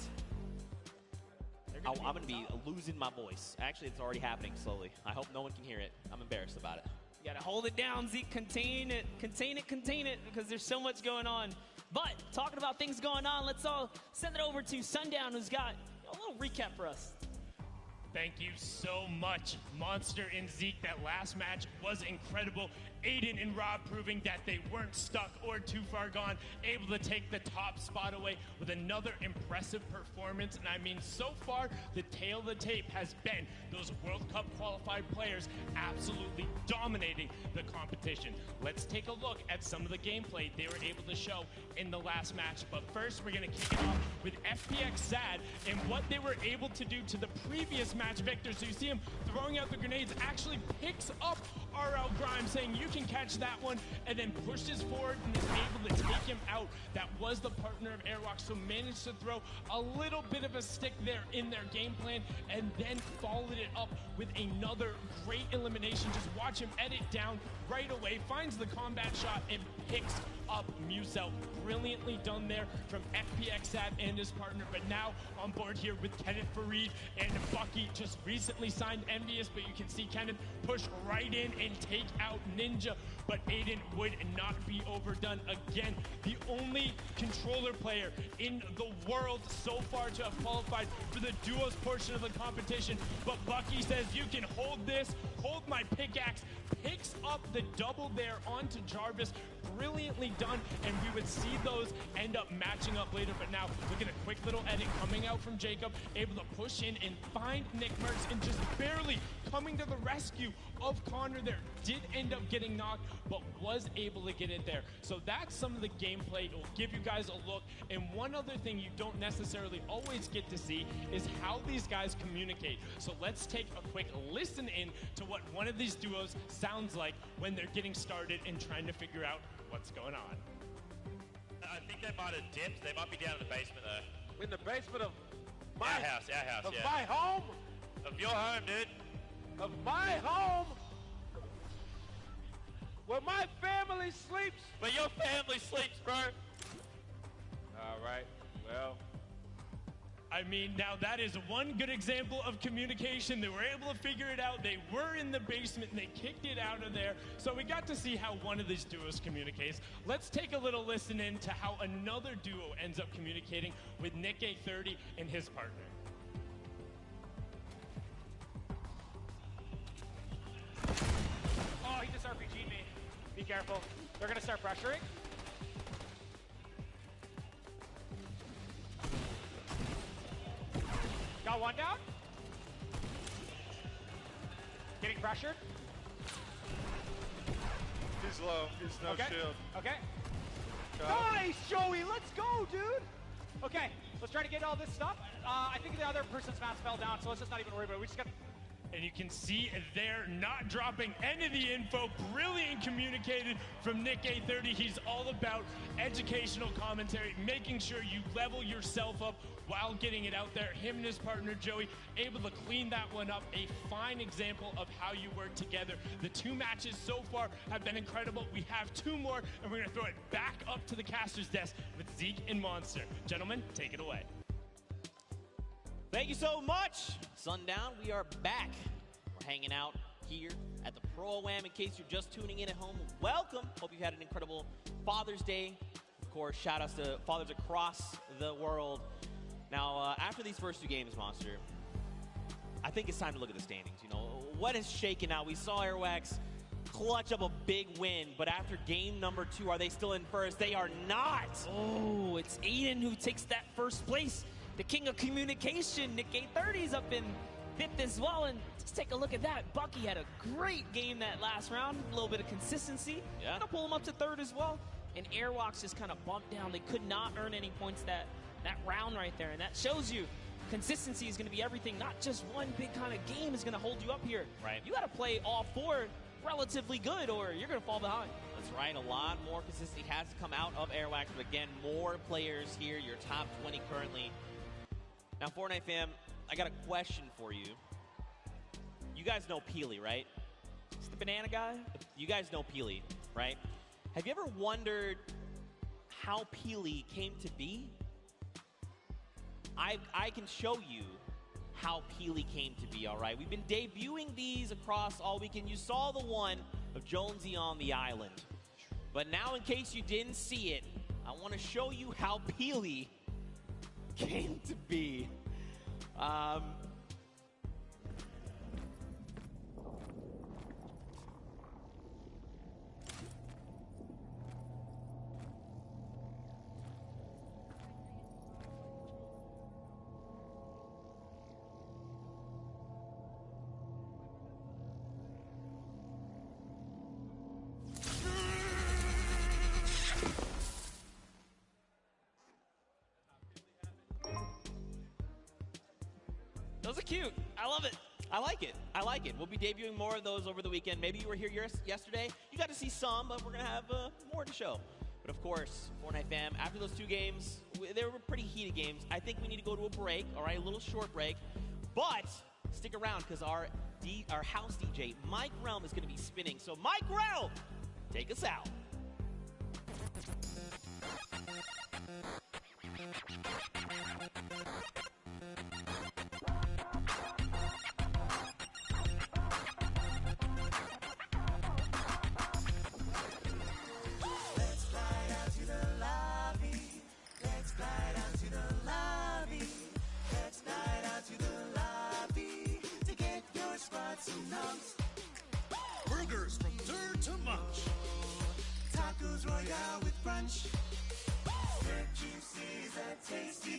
I'm going to be losing my voice. Actually, it's already happening slowly. I hope no one can hear it. I'm embarrassed about it. You gotta hold it down, Zeke. Contain it, because there's so much going on. But talking about things going on, let's all send it over to Sundown, who's got a little recap for us. Thank you so much, Monster and Zeke. That last match was incredible. Aiden and Rob proving that they weren't stuck or too far gone, able to take the top spot away with another impressive performance. And I mean, so far, the tail of the tape has been those World Cup qualified players absolutely dominating the competition. Let's take a look at some of the gameplay they were able to show in the last match. But first, we're going to kick it off with FPX Sad and what they were able to do to the previous match victor. So you see him throwing out the grenades, actually picks up RL Grimes, saying you can catch that one, and then pushes forward and is able to take him out. That was the partner of Airwalk, so managed to throw a little bit of a stick there in their game plan, and then followed it up with another great elimination. Just watch him edit down right away, finds the combat shot, and picks up Musel. Brilliantly done there from FPX Sad and his partner, but now on board here with Kenneth Fareed and Bucky, just recently signed Envious, but you can see Kenneth push right in and take out Ninja, but Aiden would not be overdone again. The only controller player in the world so far to have qualified for the duos portion of the competition, but Bucky says you can hold this, hold my pickaxe, picks up the double there onto Jarvis. Brilliantly done, and we would see those end up matching up later. But now look at a quick little edit coming out from Jacob, able to push in and find Nick Merckx, and just barely coming to the rescue of Connor there. Did end up getting knocked, but was able to get it there. So that's some of the gameplay. It will give you guys a look. And one other thing you don't necessarily always get to see is how these guys communicate. So let's take a quick listen in to what one of these duos sounds like when they're getting started and trying to figure out what's going on. I think they might have dipped. They might be down in the basement though. In the basement of our house, of yeah. my home? Of your home, dude. Of my home? Where my family sleeps? Where your family sleeps, bro. All right, well. I mean, now that is one good example of communication. They were able to figure it out. They were in the basement and they kicked it out of there. So we got to see how one of these duos communicates. Let's take a little listen in to how another duo ends up communicating with Nick A30 and his partner. Oh, he just RPG'd me. Be careful. They're gonna start pressuring. Got one down. Getting pressured. He's low. He's no shield. Okay. Nice, Joey. Let's go, dude. Okay, let's try to get all this stuff. I think the other person's mouse fell down, so let's just not even worry about it. We just got. And you can see they're not dropping any of the info. Brilliant communicated from Nick A30. He's all about educational commentary, making sure you level yourself up while getting it out there. Him and his partner, Joey, able to clean that one up. A fine example of how you work together. The two matches so far have been incredible. We have two more, and we're going to throw it back up to the caster's desk with Zeke and Monster. Gentlemen, take it away. Thank you so much, Sundown. We are back. We're hanging out here at the Pro-Am. In case you're just tuning in at home, welcome. Hope you had an incredible Father's Day. Of course, shout outs to fathers across the world. Now, after these first two games, Monster, I think it's time to look at the standings. You know, what has shaken out? We saw Airwax clutch up a big win, but after game number 2, are they still in first? They are not. Oh, it's Aiden who takes that first place. The king of communication, Nick A30's up in fifth as well. And just take a look at that. Bucky had a great game that last round. A little bit of consistency. Yeah. Gonna pull him up to third as well. And Airwalks just kind of bumped down. They could not earn any points that round right there. And that shows you consistency is going to be everything. Not just one big kind of game is going to hold you up here. Right. You got to play all four relatively good or you're going to fall behind. That's right. A lot more consistency has to come out of Airwax. But again, more players here. Your top 20 currently. Now, Fortnite fam, I got a question for you. You guys know Peely, right? It's the banana guy? You guys know Peely, right? Have you ever wondered how Peely came to be? I can show you how Peely came to be, all right? We've been debuting these across all weekend. You saw the one of Jonesy on the island. But now, in case you didn't see it, I want to show you how Peely came to be. Those are cute. I love it. I like it. I like it. We'll be debuting more of those over the weekend. Maybe you were here yesterday. You got to see some, but we're going to have more to show. But of course, Fortnite fam, after those two games, they were pretty heated games. I think we need to go to a break, all right, a little short break. But stick around because our house DJ, Mike Realm, is going to be spinning. So Mike Realm, take us out. Burgers from dirt to munch. Tacos Royale with brunch. Red juices and tasty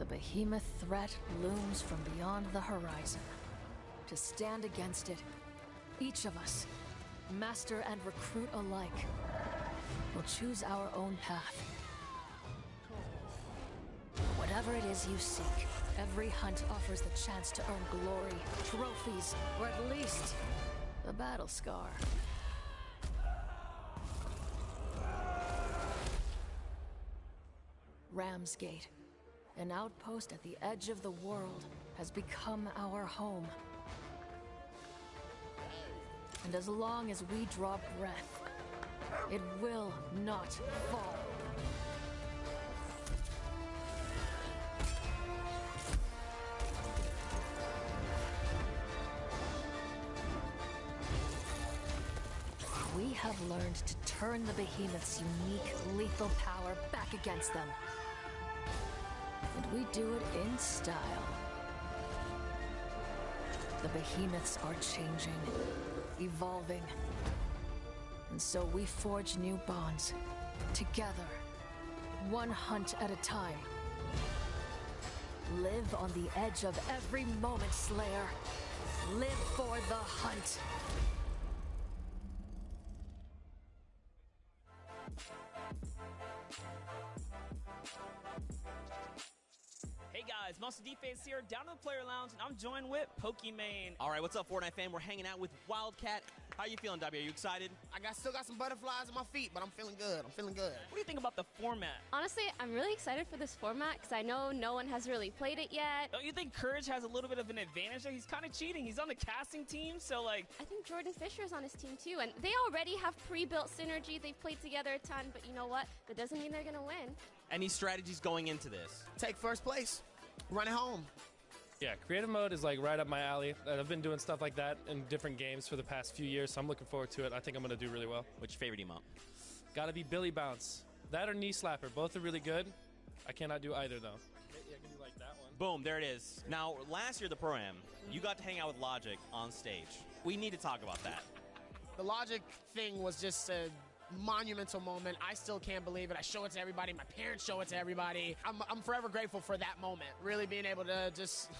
behemoth threat looms from beyond the horizon. To stand against it, each of us, master and recruit alike, will choose our own path. Whatever it is you seek, every hunt offers the chance to earn glory, trophies, or at least a battle scar. Ramsgate, an outpost at the edge of the world, has become our home. And as long as we draw breath, it will not fall. We have learned to turn the behemoth's unique, lethal power back against them. And we do it in style. The behemoths are changing, evolving. And so we forge new bonds, together, one hunt at a time. Live on the edge of every moment, Slayer. Live for the hunt. Hey guys, Monster D-Face here, down to the player lounge, and I'm joined with Pokimane. All right, what's up, Fortnite fam? We're hanging out with Wildcat. How you feeling, W? Are you excited? Still got some butterflies in my feet, but I'm feeling good. I'm feeling good. What do you think about the format? Honestly, I'm really excited for this format because I know no one has really played it yet. Don't you think Courage has a little bit of an advantage there? He's kind of cheating. He's on the casting team, so like... I think Jordan Fisher's on his team too, and they already have pre-built synergy. They've played together a ton, but you know what? That doesn't mean they're going to win. Any strategies going into this? Take first place. Run it home. Yeah, creative mode is like right up my alley. I've been doing stuff like that in different games for the past few years, so I'm looking forward to it. I think I'm going to do really well. What's your favorite emote? Gotta be Billy Bounce. That or Knee Slapper. Both are really good. I cannot do either, though. Yeah, can you like that one? Boom, there it is. Now, last year at the Pro-Am, you got to hang out with Logic on stage. We need to talk about that. The Logic thing was just a monumental moment. I still can't believe it. I show it to everybody. My parents show it to everybody. I'm forever grateful for that moment. Really being able to just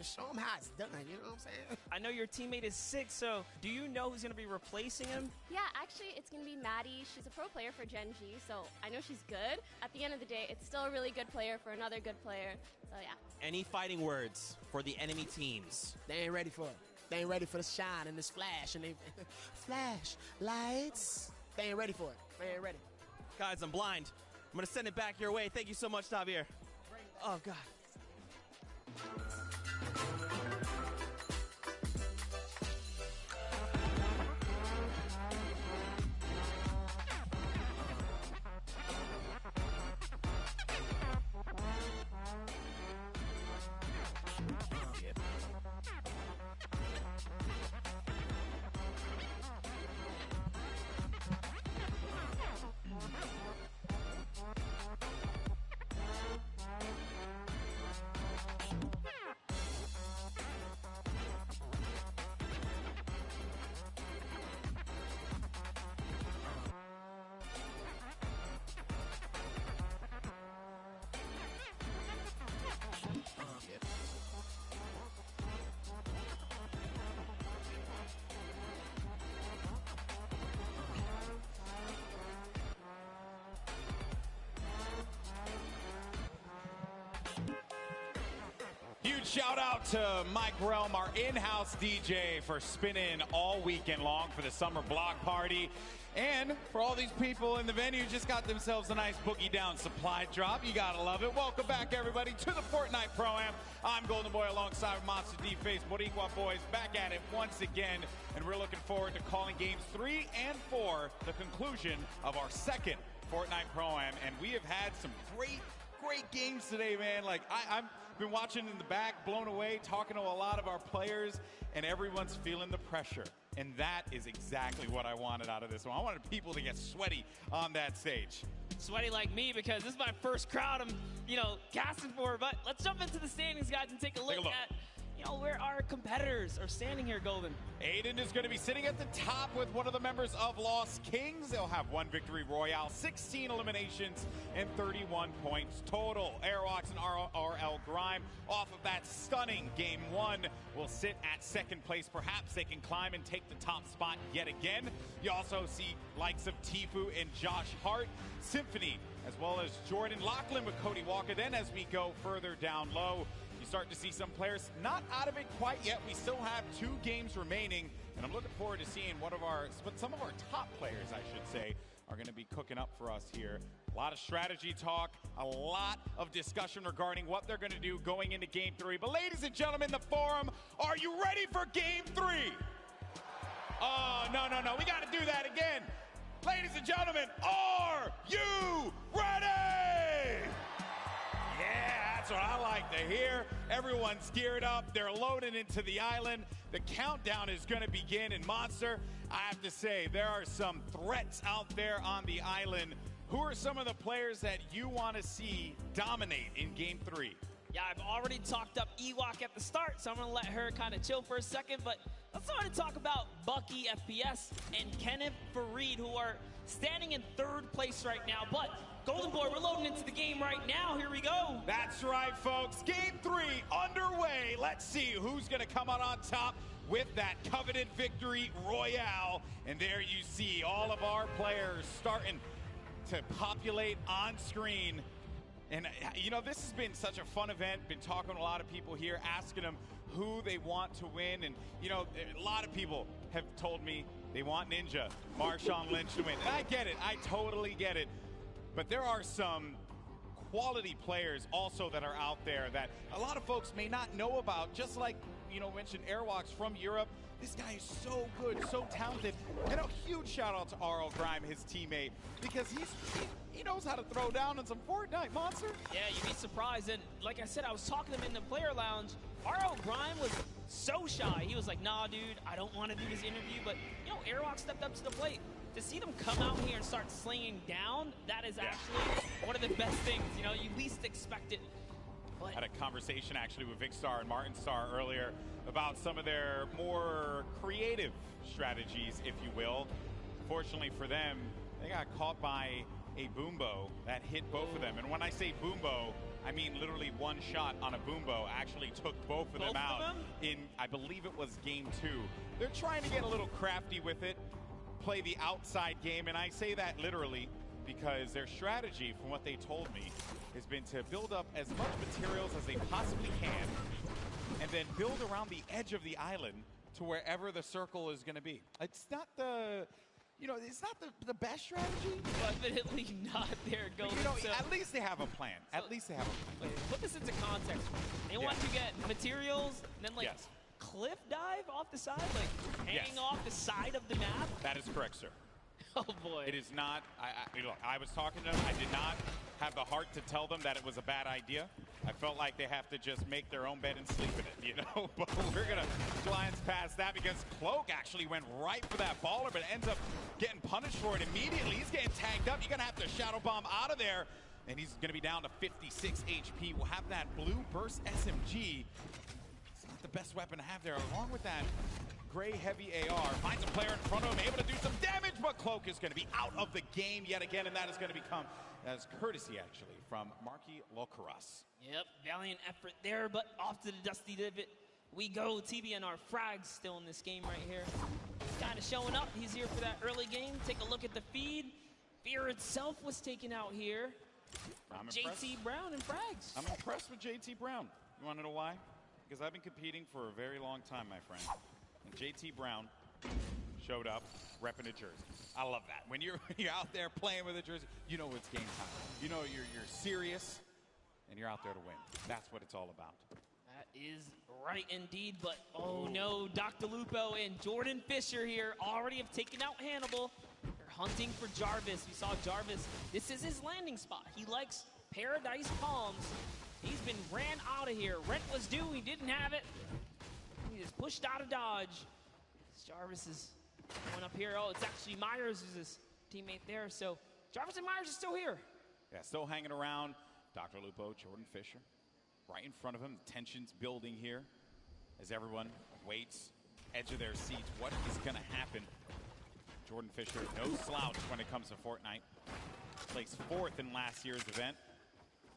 show them how it's done. You know what I'm saying? I know your teammate is sick, so do you know who's going to be replacing him? Yeah, actually, it's going to be Maddie. She's a pro player for Gen G, so I know she's good. At the end of the day, it's still a really good player for another good player. So, yeah. Any fighting words for the enemy teams? They ain't ready for it. They ain't ready for the shine and this flash. And they flash lights. They ain't ready for it. They ain't ready. Guys, I'm blind. I'm going to send it back your way. Thank you so much, Javier. Oh, God. Huge shout out to Mike Realm, our in-house DJ, for spinning all weekend long for the summer block party. And for all these people in the venue who just got themselves a nice boogie down supply drop. You gotta love it. Welcome back, everybody, to the Fortnite Pro-Am. I'm Golden Boy alongside Monster D-Face, Boricua boys, back at it once again. And we're looking forward to calling games 3 and 4, the conclusion of our second Fortnite Pro-Am. And we have had some great games today, man. Like, I'm been watching in the back, blown away, talking to a lot of our players, and everyone's feeling the pressure. And that is exactly what I wanted out of this one. I wanted people to get sweaty on that stage. Sweaty like me, because this is my first crowd I'm, casting for. But let's jump into the standings, guys, and take a look at, where our competitors are standing here, Golden. Aiden is going to be sitting at the top with one of the members of Lost Kings. They'll have 1 victory royale, 16 eliminations, and 31 points total. Airwalks and RL Grime, off of that stunning Game 1, will sit at 2nd place. Perhaps they can climb and take the top spot yet again. You also see likes of Tfue and Josh Hart, Symphony, as well as Jordan Lachlan with Cody Walker. Then as we go further down low, you start to see some players not out of it quite yet. We still have 2 games remaining, and I'm looking forward to seeing some of our top players, I should say, are going to be cooking up for us here. A lot of strategy talk, a lot of discussion regarding what they're going to do going into Game 3. But ladies and gentlemen, the forum, are you ready for Game 3? Oh, no, we got to do that again. Ladies and gentlemen, are you ready? Yeah, that's what I like to hear. Everyone's geared up. They're loading into the island. The countdown is going to begin. And Monster, I have to say, there are some threats out there on the island. Who are some of the players that you want to see dominate in Game 3? Yeah, I've already talked up Ewok at the start, so I'm going to let her kind of chill for a second. But let's start to talk about Bucky FPS and Kenneth Fareed, who are standing in 3rd place right now. But Golden Boy, we're loading into the game right now. Here we go. That's right, folks. Game 3 underway. Let's see who's going to come out on top with that coveted victory royale. And there you see all of our players starting to populate on screen. And, you know, this has been such a fun event. Been talking to a lot of people here, asking them who they want to win. And, you know, a lot of people have told me they want Ninja, Marshawn Lynch to win. And I get it. I totally get it. But there are some quality players also that are out there that a lot of folks may not know about, just like, you know, mentioned Airwalks from Europe. This guy is so good, so talented. And a huge shout out to RL Grime, his teammate, because he knows how to throw down in some Fortnite, Monster. Yeah, you'd be surprised. And like I said, I was talking to him in the player lounge. RL Grime was so shy. He was like, nah, dude, I don't want to do this interview. But, you know, Airwalk stepped up to the plate. To see them come out here and start slinging down, that is actually one of the best things. You know, you least expect it. But had a conversation actually with Vic Star and Martin Star earlier about some of their more creative strategies, if you will. Fortunately for them, they got caught by a boombo that hit both of them. And when I say boombo, I mean literally one shot on a boombo actually took both of them out in, I believe it was Game 2. They're trying to get a little crafty with it, play the outside game, and I say that literally because their strategy, from what they told me, has been to build up as much materials as they possibly can and then build around the edge of the island to wherever the circle is going to be. It's not the, you know, it's not the best strategy. Definitely not there, Golden. You know, so, at least they have a plan. At least they have a plan. Put this into context. They want to get materials, and then like cliff dive off the side, like hanging off the side of the map. That is correct, sir. Oh boy. It is not. Look, I was talking to them. I did not have the heart to tell them that it was a bad idea. I felt like they have to just make their own bed and sleep in it, you know? But we're going to glance past that because Cloak actually went right for that baller, but ends up getting punished for it immediately. He's getting tagged up. You're going to have to Shadow Bomb out of there, and he's going to be down to 56 HP. We'll have that blue burst SMG. It's not the best weapon to have there, along with that gray heavy AR. Finds a player in front of him, able to do some damage, but Cloak is going to be out of the game yet again, and that is going to become, as courtesy actually, from Marky Locaras. Yep, valiant effort there, but off to the dusty divot we go. TV and our frags still in this game right here. He's kind of showing up. He's here for that early game. Take a look at the feed. Fear itself was taken out here. JT Brown and frags. I'm impressed with JT Brown. You want to know why? Because I've been competing for a very long time, my friend. And JT Brown showed up repping a jersey. I love that. When you're out there playing with a jersey, you know it's game time. You know you're serious, and you're out there to win. That's what it's all about. That is right indeed, but oh no, Dr. Lupo and Jordan Fisher here already have taken out Hannibal. They're hunting for Jarvis. We saw Jarvis. This is his landing spot. He likes Paradise Palms. He's been ran out of here. Rent was due. He didn't have it. He just pushed out of Dodge. Jarvis is going up here. Oh, it's actually Myers who's his teammate there. So Jarvis and Myers are still here. Yeah, still hanging around. Dr. Lupo, Jordan Fisher, right in front of him. The tension's building here. as everyone waits, edge of their seats. What is going to happen? Jordan Fisher, no slouch when it comes to Fortnite. Placed 4th in last year's event.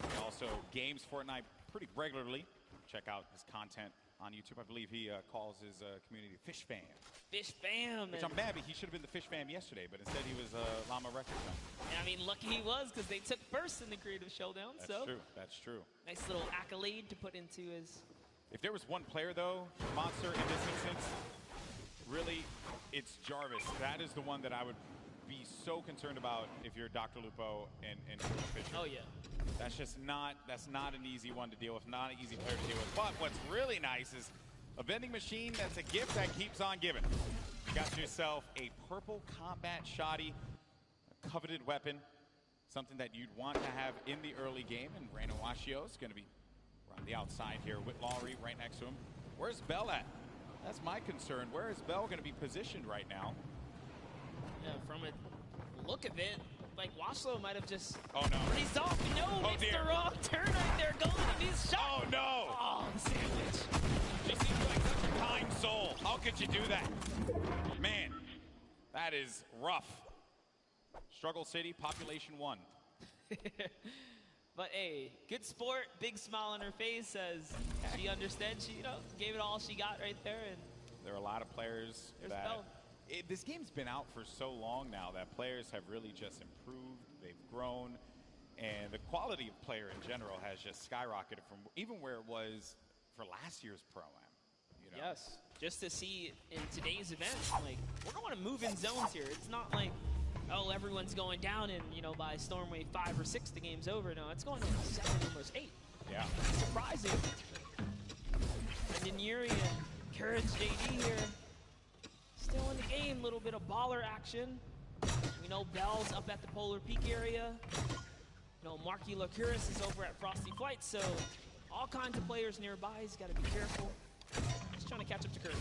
He also games Fortnite pretty regularly. Check out his content on YouTube. I believe he calls his community Fish Fam. Fish Fam. Which I'm mad, but he should have been the Fish Fam yesterday, but instead he was Llama Record Fam. I mean, lucky he was, because they took first in the Creative Showdown. That's true. That's true. Nice little accolade to put into his... If there was one player, though, Monster, in this instance, really, it's Jarvis. That is the one that I would be so concerned about if you're Dr. Lupo and Jordan Fisher. Oh, yeah. That's just not an easy one to deal with, not an easy player to deal with. But what's really nice is a vending machine that's a gift that keeps on giving. You got yourself a purple combat shoddy, a coveted weapon, something that you'd want to have in the early game. And Reyna Washio is going to be on the outside here with Lowry right next to him. Where's Bell at? That's my concern. Where is Bell going to be positioned right now? Yeah, from a look of it, like Washlow might have just raised off. No, it's the wrong turn right there. Golden and he's shot. Oh, no. Oh, the sandwich. She seems like such a kind soul. How could you do that? Man, that is rough. Struggle City, population 1. But hey, good sport, big smile on her face, says she understands. She, gave it all she got right there. And there are a lot of players that this game's been out for so long now that players have really just improved. They've grown, and the quality of player in general has just skyrocketed from even where it was for last year's Pro-Am. Yes, just to see in today's event, like we're going to move in zones here. It's not like, oh, everyone's going down and, by Storm Wave 5 or 6, the game's over. No, it's going to 7, almost 8. Yeah. Surprising. Brendan Yuri and Courage JD here. Still in the game, little bit of baller action. We know Bell's up at the Polar Peak area. Marky Lacuris is over at Frosty Flight, so all kinds of players nearby. He's got to be careful. Just trying to catch up to Courage.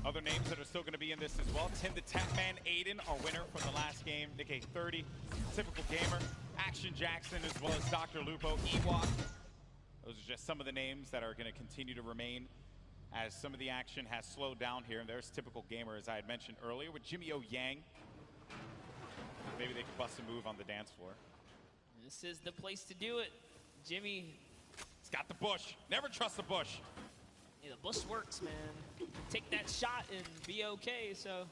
Other names that are still going to be in this as well. Tim the Tech Man, Aiden, our winner from the last game. Nick A30, Typical Gamer, Action Jackson, as well as Dr. Lupo, Ewok. Those are just some of the names that are going to continue to remain as some of the action has slowed down here. And there's Typical Gamer, as I had mentioned earlier, with Jimmy O Yang. Maybe they could bust a move on the dance floor. This is the place to do it. Jimmy. He's got the bush. Never trust the bush. Yeah, the bush works, man. Take that shot and be okay, so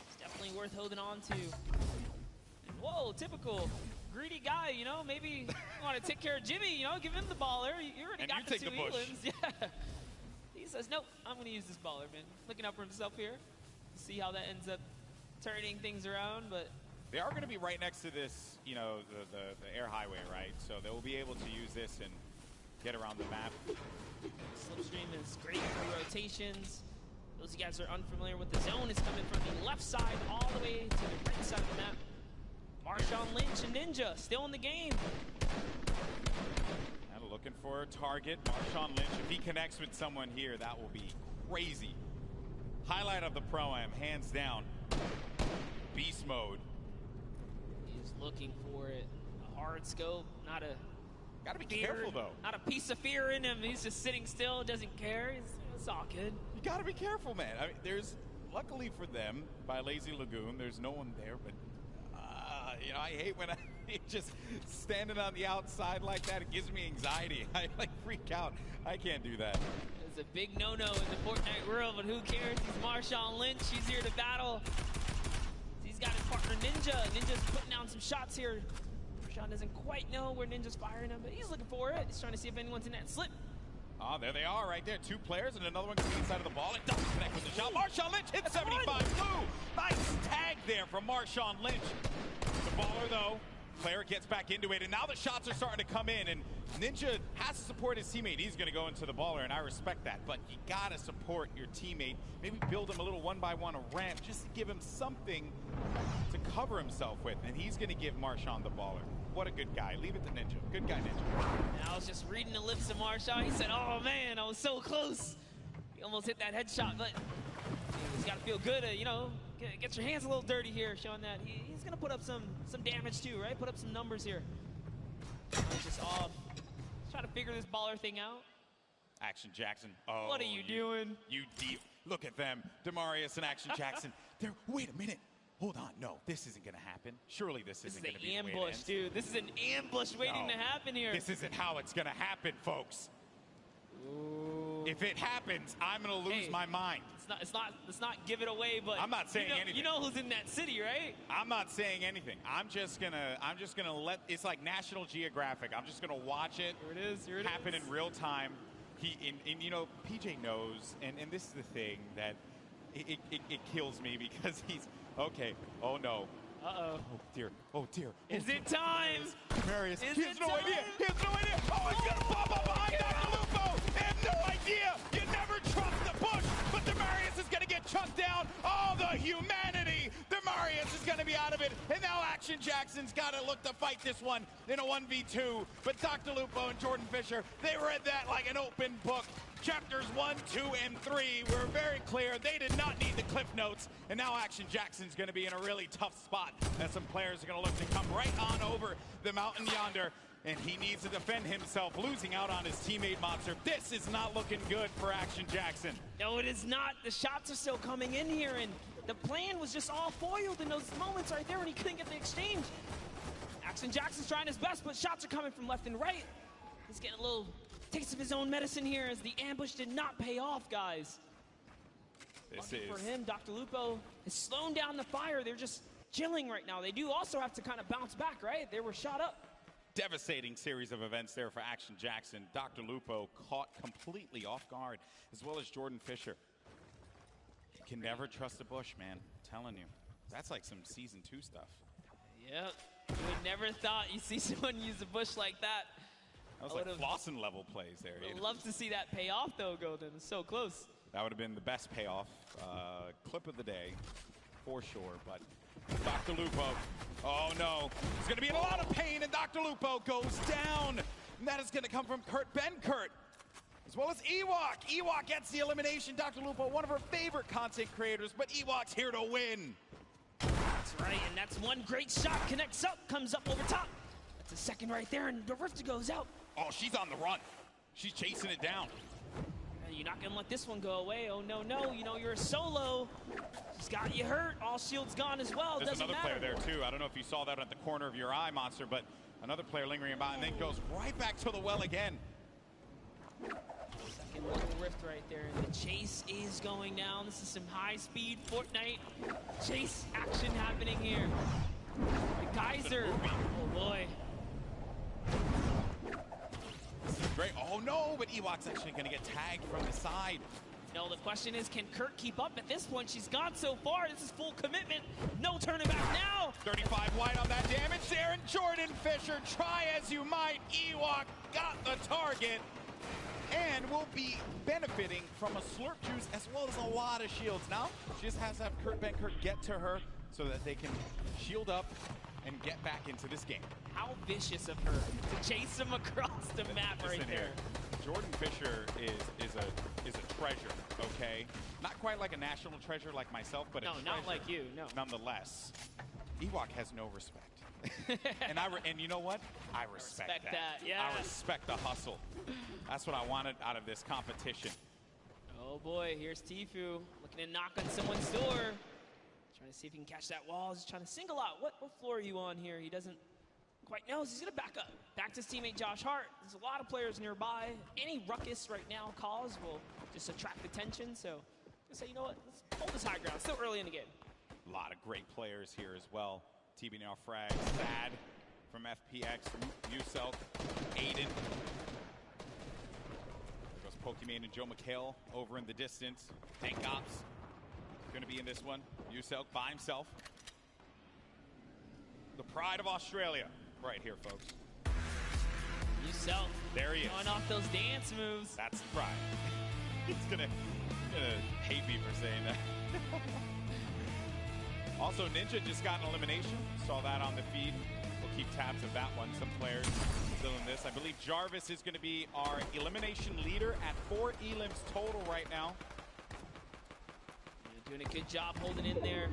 it's definitely worth holding on to. And whoa, Typical. Greedy guy, maybe you want to take care of Jimmy, give him the baller. You already got the 2 Elans. Yeah. He says, nope, I'm going to use this baller, man. Looking out for himself here. See how that ends up turning things around, but they are going to be right next to this, the air highway, right? So they will be able to use this and get around the map. Slipstream is great for rotations. Those of you guys are unfamiliar with the zone, is coming from the left side all the way to the right side of the map. Marshawn Lynch and Ninja still in the game. And looking for a target. Marshawn Lynch, if he connects with someone here, that will be crazy. Highlight of the Pro-Am, hands down. Beast mode. He's looking for it. A hard scope, not a... Gotta be careful, though. Not a piece of fear in him. He's just sitting still, doesn't care. It's all good. You gotta be careful, man. I mean, there's, luckily for them, by Lazy Lagoon, there's no one there, but, I hate when I just standing on the outside like that. It gives me anxiety. I, freak out. I can't do that. It's a big no-no in the Fortnite world, but who cares? He's Marshawn Lynch. He's here to battle. He's got his partner, Ninja. Ninja's putting down some shots here. Marshawn doesn't quite know where Ninja's firing him, but he's looking for it. He's trying to see if anyone's in that slip. Oh, there they are right there. 2 players, and another one coming inside of the ball. It doesn't connect with the shot. Marshawn Lynch hits 75 blue. Nice tag there from Marshawn Lynch. The baller, though, player gets back into it, and now the shots are starting to come in, and Ninja has to support his teammate. He's going to go into the baller, and I respect that, but you got to support your teammate. Maybe build him a little 1-by-1 a ramp just to give him something to cover himself with, and he's going to give Marshawn the baller. What a good guy. Leave it to Ninja. Good guy, Ninja. And I was just reading the lips of Marshawn. He said, oh, man, I was so close. He almost hit that headshot, but he's got to feel good, get your hands a little dirty here, showing that he's going to put up some damage too, right? Put up some numbers here. Just off. Trying to figure this baller thing out. Action Jackson. Oh, What are you doing? You deep. Look at them. Demarius and Action Jackson. Wait a minute. Hold on. No, this isn't going to happen. Surely this isn't going to be an the way it ambush, ends. dude. This is an ambush waiting to happen here. This isn't how it's going to happen, folks. Ooh. If it happens, I'm going to lose my mind. Let's not give it away, but I'm not saying anything. You know who's in that city, right? I'm not saying anything. I'm just gonna let. It's like National Geographic. I'm just gonna watch it. Here it happen in real time. And you know, PJ knows, and this is the thing that it kills me because he's okay. Oh no. Uh-oh. Oh dear. Oh dear. Is it time? Marius. Is He has it no time? idea. He has no idea. Oh, he's gonna pop up behind Dr. Lupo. They have no idea. You never trust the push, but Demarius is gonna get chucked down. Oh, the humanity. Demarius is gonna be out of it. And now Action Jackson's gotta look to fight this one in a 1v2. But Dr. Lupo and Jordan Fisher, they read that like an open book. Chapters 1, 2, and 3 were very clear. They did not need the cliff notes. And now Action Jackson's going to be in a really tough spot as some players are going to look to come right on over the mountain yonder. And he needs to defend himself, losing out on his teammate Monster. This is not looking good for Action Jackson. No, it is not. The shots are still coming in here, and the plan was just all foiled in those moments right there when he couldn't get the exchange. Action Jackson's trying his best, but shots are coming from left and right. He's getting a little taste of his own medicine here as the ambush did not pay off, guys. Lucky for him, Dr. Lupo is slowing down the fire. They're just chilling right now. They do also have to kind of bounce back, right? They were shot up. Devastating series of events there for Action Jackson. Dr. Lupo caught completely off guard, as well as Jordan Fisher. You can never trust a bush, man. I'm telling you. That's like some Season 2 stuff. Yep. You would never thought you'd see someone use a bush like that. That was like Flossin level plays there. I would love to see that pay off, though, Golden. It's so close. That would have been the best payoff clip of the day, for sure. But Dr. Lupo, oh no. He's going to be in a lot of pain, and Dr. Lupo goes down. And that is going to come from Kurt Benkert, as well as Ewok. Ewok gets the elimination. Dr. Lupo, one of her favorite content creators, but Ewok's here to win. That's right, and that's one great shot. Connects up, comes up over top. That's a second right there, and the Rifter goes out. Oh, she's on the run. She's chasing it down. You're not going to let this one go away. Oh, no, no. You know, you're a solo. She's got you hurt. All shield's gone as well. There's Doesn't another matter. player there, too. I don't know if you saw that at the corner of your eye, Monster, but another player lingering about and then goes right back to the well again. Second little rift right there. And the chase is going down. This is some high-speed Fortnite chase action happening here. The Geyser. Oh, boy. This is great. Oh, no, but Ewok's actually going to get tagged from the side. No, the question is, can Kurt keep up at this point? She's gone so far. This is full commitment. No turning back now. 35 wide on that damage there, and Jordan Fisher, try as you might. Ewok got the target and will be benefiting from a slurp juice as well as a lot of shields. Now, she just has to have Kurt Benkert get to her so that they can shield up and get back into this game. How vicious of her to chase him across the map right there. Jordan Fisher is a treasure, okay? Not quite like a national treasure like myself, but no, a treasure. not like you, no. Nonetheless, Ewok has no respect. and you know what? I respect that. Yeah. I respect the hustle. That's what I wanted out of this competition. Oh boy, here's Tfue looking to knock on someone's door. Trying to see if he can catch that wall. He's trying to single out. What floor are you on here? He doesn't quite know. He's going to back up. Back to his teammate Josh Hart. There's a lot of players nearby. Any ruckus right now caused will just attract attention. So I say, you know what? Let's hold this high ground. It's still early in the game. A lot of great players here as well. TB now frag. Sad from FPX. Uselk. Aiden. There goes Pokimane and Joe McHale over in the distance. Tank Ops going to be in this one. Uselk by himself. The pride of Australia right here, folks. Uselk. There he is. Going off those dance moves. That's the pride. He's gonna hate me for saying that. Also, Ninja just got an elimination. Saw that on the feed. We'll keep tabs of that one. Some players still in this. I believe Jarvis is going to be our elimination leader at 4 elims total right now. You're doing a good job holding in there.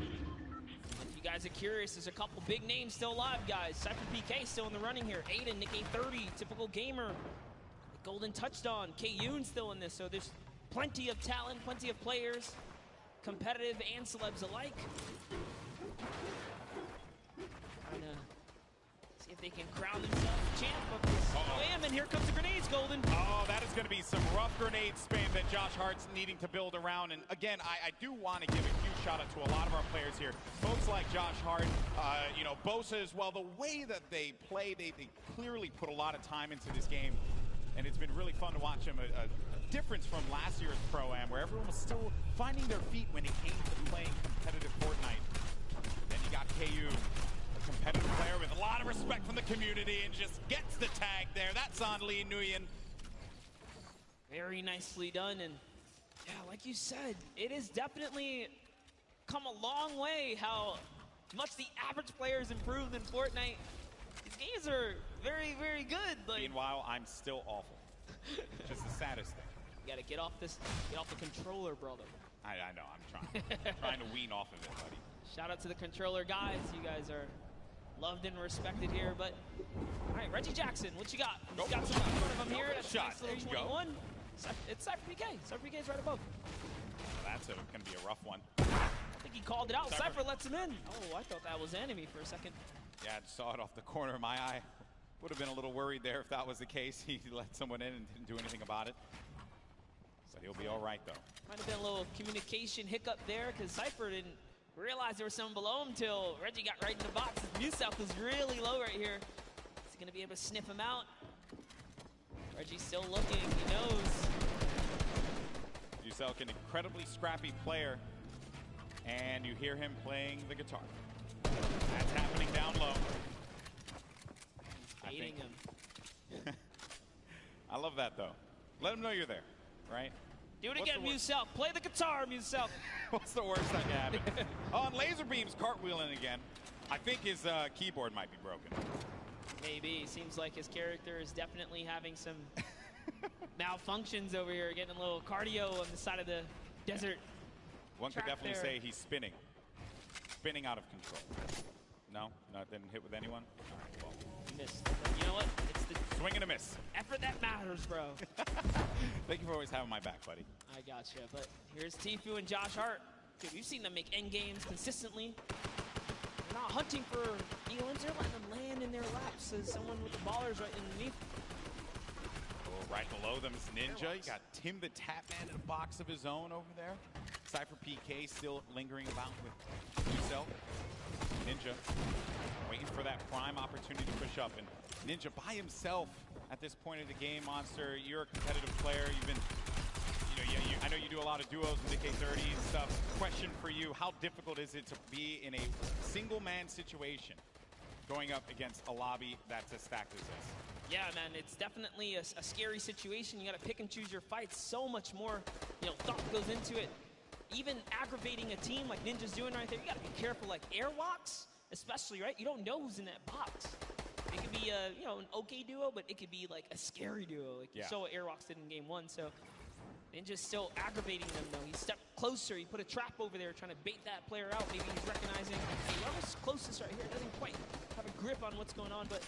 If you guys are curious, there's a couple big names still alive, guys. Cypher PK still in the running here. Aiden, Nick A30, typical gamer. Golden touched on, K-Yoon still in this, so there's plenty of talent, plenty of players, competitive and celebs alike. Trying to see if they can crown themselves champ of this Pro-Am, and here comes the grenades, Golden. Oh, that is going to be some rough grenade spam that Josh Hart's needing to build around. And again, I do want to give a huge shout out to a lot of our players here. Folks like Josh Hart, you know, Bosa as well. The way that they play, they clearly put a lot of time into this game. And it's been really fun to watch them. A difference from last year's Pro-Am, where everyone was still finding their feet when it came to playing competitive Fortnite. Then you got KU, a competitive player with a lot of respect from the community, and just gets the tag there. That's on Lee Nguyen. Very nicely done, and yeah, like you said, it has definitely come a long way how much the average players improved in Fortnite. These games are very, very good. Like, meanwhile, I'm still awful. Just the saddest thing. You gotta get off the controller, brother. I know, I'm trying to wean off of it, buddy. Shout out to the controller guys. You guys are loved and respected here, but all right, Reggie Jackson, what you got? You got some in front of him here. That's shot. Nice There little you go. 21. It's Cypher PK. Cypher PK is right above. That's going to be a rough one. I think he called it out. Cypher lets him in. Oh, I thought that was enemy for a second. Yeah, I just saw it off the corner of my eye. Would have been a little worried there if that was the case. He let someone in and didn't do anything about it. But he'll be all right, though. Might have been a little communication hiccup there because Cypher didn't realize there was someone below him until Reggie got right in the box. His South was really low right here. Is he going to be able to sniff him out? Reggie's still looking. He knows. Yuselk, an incredibly scrappy player, and you hear him playing the guitar. That's happening down low. He's baiting him. I love that, though. Let him know you're there, right? Do it again, Muselk. Play the guitar, Muselk. What's the worst that can happen? On laser beams, cartwheeling again. I think his keyboard might be broken. Maybe. Seems like his character is definitely having some malfunctions over here, getting a little cardio on the side of the desert. One could definitely say he's spinning. Spinning out of control. No? No, it didn't hit with anyone? All right, well. Missed. You know what? It's the swing and a miss. Effort that matters, bro. Thank you for always having my back, buddy. I gotcha. But here's Tfue and Josh Hart. Dude, we've seen them make end games consistently. They're not hunting for elims. They're letting them land in their laps as someone with the ballers right underneath. Oh, right below them is Ninja. You got Tim the Tapman in a box of his own over there. Cypher PK still lingering about with Yuselk. Ninja waiting for that prime opportunity to push up. And Ninja by himself at this point of the game, Monster. You're a competitive player. You've been, I know you do a lot of duos in the K30 and stuff. Question for you, how difficult is it to be in a single man situation going up against a lobby that's as stacked as this? Yeah, man, it's definitely a scary situation. You got to pick and choose your fights. So much more, thought goes into it. Even aggravating a team like Ninja's doing right there, you got to be careful. Like airwalks, especially, right? You don't know who's in that box. It could be an okay duo, but it could be like a scary duo. Like you saw what airwalks did in game one. So Ninja's still aggravating them, though. He stepped closer. He put a trap over there trying to bait that player out. Maybe he's recognizing whoever's closest right here doesn't quite have a grip on what's going on. But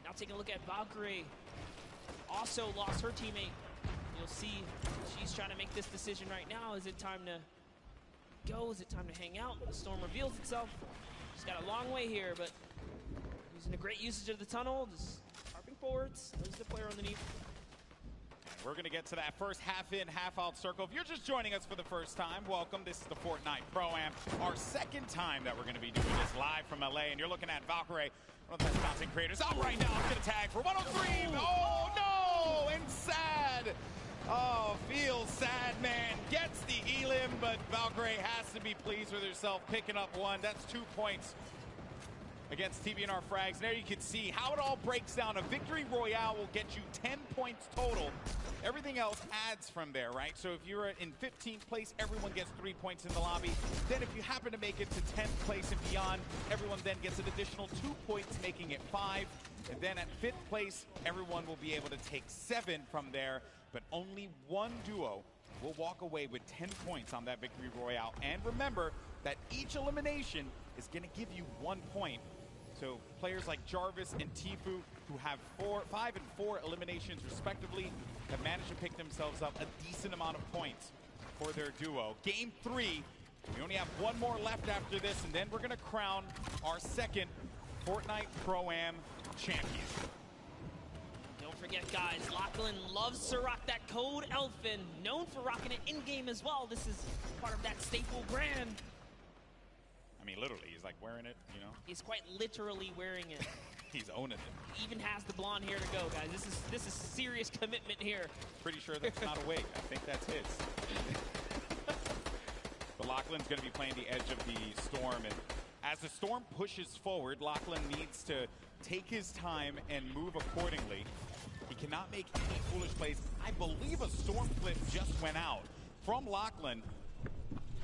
now taking a look at Valkyrie. Also lost her teammate. You'll see she's trying to make this decision right now. Is it time to go? Is it time to hang out? The storm reveals itself. She's got a long way here, but using a great usage of the tunnel, just harping forwards. There's the player underneath. And we're going to get to that first half-in, half-out circle. If you're just joining us for the first time, welcome. This is the Fortnite Pro-Am, our second time that we're going to be doing this live from LA. And you're looking at Valkyrie, one of the best content creators out right now. It's going to tag for 103. Oh, no! And sad. Oh, feels sad, man. Gets the elim, but Valkyrie has to be pleased with herself picking up one. That's 2 points against TBNR-Frags. And there you can see how it all breaks down. A victory royale will get you 10 points total. Everything else adds from there, right? So if you're in 15th place, everyone gets 3 points in the lobby. Then if you happen to make it to 10th place and beyond, everyone then gets an additional 2 points, making it 5. And then at 5th place, everyone will be able to take 7 from there. But only one duo will walk away with 10 points on that victory royale. And remember that each elimination is going to give you 1 point. So players like Jarvis and Tfue, who have 5 and 4 eliminations respectively, have managed to pick themselves up a decent amount of points for their duo. Game 3, we only have one more left after this, and then we're going to crown our second Fortnite Pro-Am champion. Don't forget, guys, Lachlan loves to rock that code Elfin, known for rocking it in-game as well. This is part of that staple brand. I mean, literally, he's like wearing it, you know? He's quite literally wearing it. He's owning it. He even has the blonde hair to go, guys. This is serious commitment here. Pretty sure that's not a wig. I think that's his. But Lachlan's going to be playing the edge of the Storm, and as the Storm pushes forward, Lachlan needs to take his time and move accordingly. He cannot make any foolish plays. I believe a Storm flip just went out from Lachlan.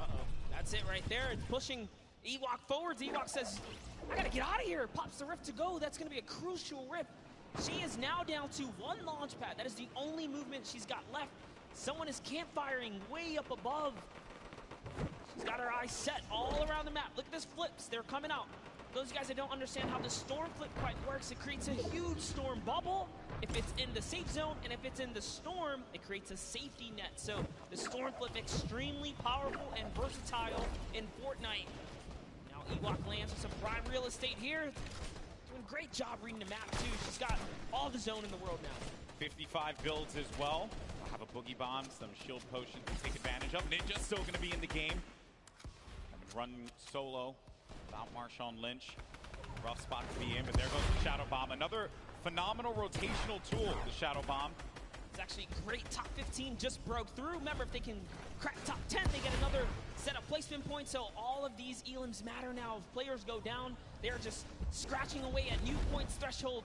Uh-oh. That's it right there. It's pushing Ewok forwards. Ewok says, I gotta get out of here. Pops the rift to go. That's gonna be a crucial rift. She is now down to 1 launch pad. That is the only movement she's got left. Someone is campfiring way up above. She's got her eyes set all around the map. Look at this flips. They're coming out. Those guys that don't understand how the storm flip quite works, it creates a huge storm bubble if it's in the safe zone, and if it's in the storm, it creates a safety net. So the storm flip extremely powerful and versatile in Fortnite. Now Ewok lands with some prime real estate here. Doing a great job reading the map too. She's got all the zone in the world now. 55 builds as well. We'll have a boogie bomb, some shield potion to take advantage of. Ninja's still going to be in the game. Having run solo without Marshawn Lynch. Rough spot to be in, but there goes the Shadow Bomb. Another phenomenal rotational tool, the Shadow Bomb. It's actually great. Top 15 just broke through. Remember, if they can crack top 10, they get another set of placement points. So all of these elims matter now. If players go down, they're just scratching away at new points threshold.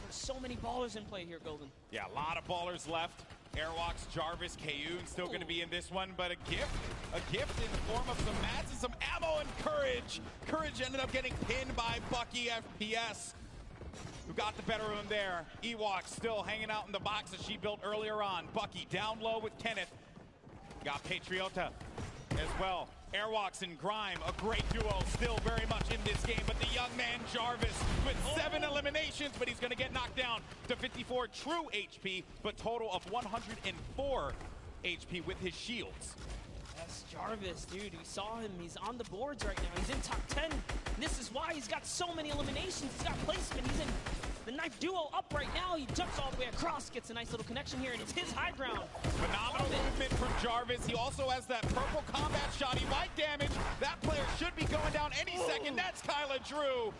There's so many ballers in play here, Golden. Yeah, a lot of ballers left. Airwalks, Jarvis, Kayun still going to be in this one, but a gift in the form of some mats and some ammo and Courage. Courage ended up getting pinned by Bucky FPS, who got the better of him there. Ewok still hanging out in the box that she built earlier on. Bucky down low with Kenneth. Got Patriota as well. Airwalks and Grime, a great duo, still very much in this game, but the young man Jarvis with 7 eliminations, but he's going to get knocked down to 54 true HP, but total of 104 HP with his shields. Yes, Jarvis, dude, we saw him. He's on the boards right now. He's in top 10. And this is why he's got so many eliminations. He's got placement. He's in the knife duo up right now. He jumps all the way across, gets a nice little connection here, and it's his high ground. Phenomenal movement from Jarvis. He also has that purple combat shot. He might damage. That player should be going down any second. That's Kyla Drew.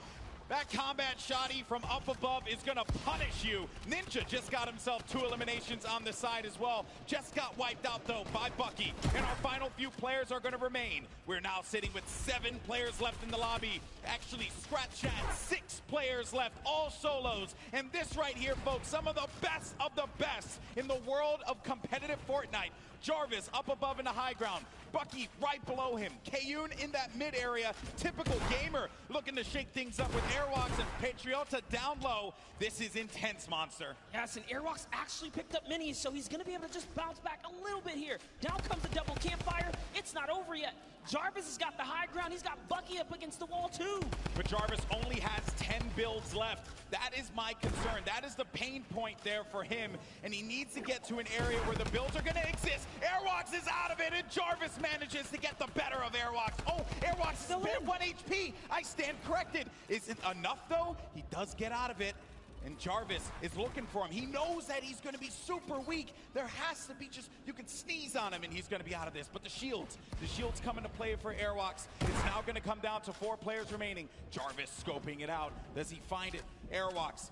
That combat shotty from up above is going to punish you. Ninja just got himself 2 eliminations on the side as well. Just got wiped out, though, by Bucky. And our final few players are going to remain. We're now sitting with 7 players left in the lobby. Actually, scratch that, 6 players left, all solos. And this right here, folks, some of the best in the world of competitive Fortnite. Jarvis up above in the high ground. Bucky right below him. Kayun in that mid area. Typical gamer looking to shake things up with Airwalks and Patriota down low. This is intense, Monster. Yes, and Airwalks actually picked up minis, so he's going to be able to just bounce back a little bit here. Down comes the double campfire. It's not over yet. Jarvis has got the high ground. He's got Bucky up against the wall, too. But Jarvis only has 10 builds left. That is my concern. That is the pain point there for him, and he needs to get to an area where the builds are going to exist. Airwalks is out of it, and Jarvis manages to get the better of Airwalks. Oh, Airwalks still at 1 HP. I stand corrected. Isn't enough, though. He does get out of it. And Jarvis is looking for him. He knows that he's going to be super weak. There has to be just, you can sneeze on him and he's going to be out of this. But the shields come into play for Airwalks. It's now going to come down to 4 players remaining. Jarvis scoping it out. Does he find it? Airwalks.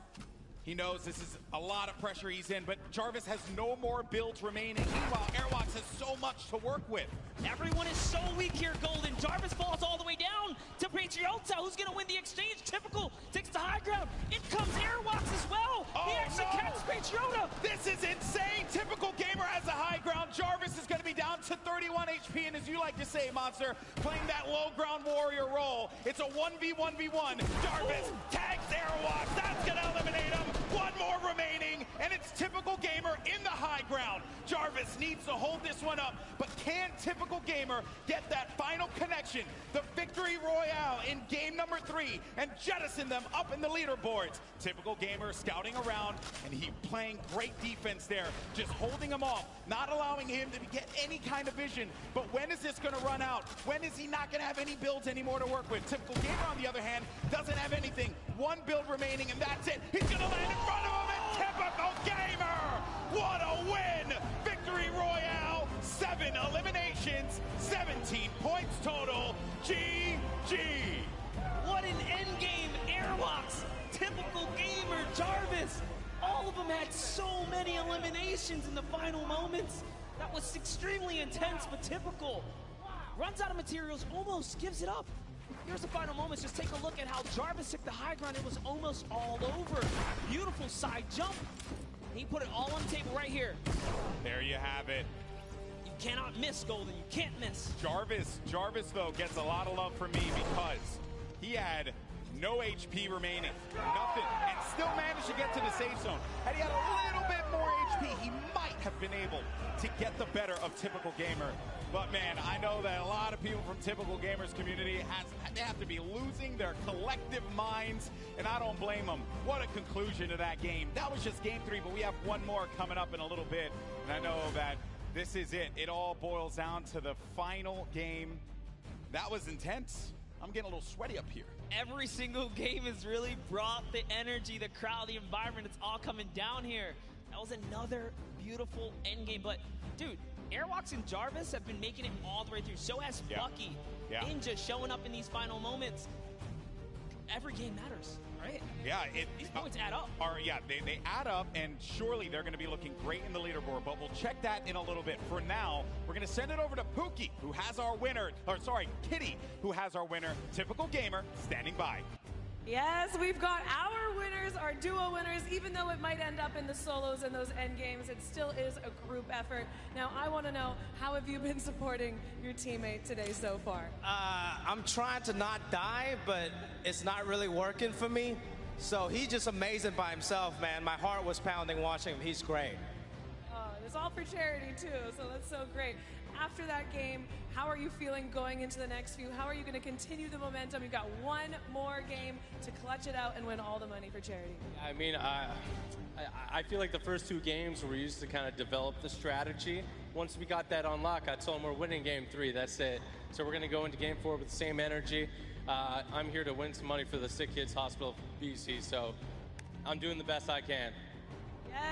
He knows this is a lot of pressure he's in, but Jarvis has no more builds remaining. Meanwhile, Airwalks has so much to work with. Everyone is so weak here, Golden. Jarvis falls all the way down to Patriota, who's going to win the exchange. Typical takes the high ground. In comes Airwalks as well. Oh, he actually catches Patriota. This is insane. Typical gamer has the high ground. Jarvis is going to be down to 31 HP, and as you like to say, Monster, playing that low ground warrior role. It's a 1v1v1. Jarvis tags Airwalks. That's going to eliminate him. One more remaining, and it's Typical Gamer in the high ground. Jarvis needs to hold this one up, but can Typical Gamer get that final connection, the victory royale in game number 3, and jettison them up in the leaderboards? Typical Gamer scouting around, and he playing great defense there, just holding him off, not allowing him to get any kind of vision. But when is this going to run out? When is he not going to have any builds anymore to work with? Typical Gamer, on the other hand, doesn't have anything. One build remaining, and that's it. He's going to land in front of him, and Typical Gamer! What a win! Victory Royale, 7 eliminations, 17 points total. GG! What an endgame, Airwalks, Typical Gamer, Jarvis. All of them had so many eliminations in the final moments. That was extremely intense, but Typical runs out of materials, almost gives it up. Here's the final moments. Just take a look at how Jarvis took the high ground. It was almost all over. Beautiful side jump. He put it all on the table right here. There you have it. You cannot miss, Golden. You can't miss. Jarvis, though, gets a lot of love from me because he had no HP remaining, nothing, and still managed to get to the safe zone. Had he had a little bit more HP, he might have been able to get the better of Typical Gamer. But man, I know that a lot of people from Typical Gamer's community they have to be losing their collective minds, and I don't blame them. What a conclusion to that game. That was just game 3, but we have one more coming up in a little bit, and I know that this is it. It all boils down to the final game. That was intense. I'm getting a little sweaty up here. Every single game has really brought the energy, the crowd, the environment. It's all coming down here. That was another beautiful endgame. But, dude, Airwalks and Jarvis have been making it all the way through. So has Bucky. Ninja showing up in these final moments. Every game matters, right? Yeah. These points add up. They add up, and surely they're going to be looking great in the leaderboard, but we'll check that in a little bit. For now, we're going to send it over to Pookie, who has our winner, Kitty, who has our winner, Typical Gamer, standing by. Yes, we've got our winners, our duo winners. Even though it might end up in the solos and those end games, it still is a group effort. Now, I want to know, how have you been supporting your teammate today so far? I'm trying to not die, but it's not really working for me. So he's just amazing by himself, man. My heart was pounding watching him. He's great. It's all for charity, too, so that's so great. After that game, how are you feeling going into the next few? How are you going to continue the momentum? You've got one more game to clutch it out and win all the money for charity. I mean, I feel like the first 2 games were used to kind of develop the strategy. Once we got that unlocked, I told them we're winning game 3. That's it. So we're going to go into game 4 with the same energy. I'm here to win some money for the Sick Kids Hospital BC, so I'm doing the best I can.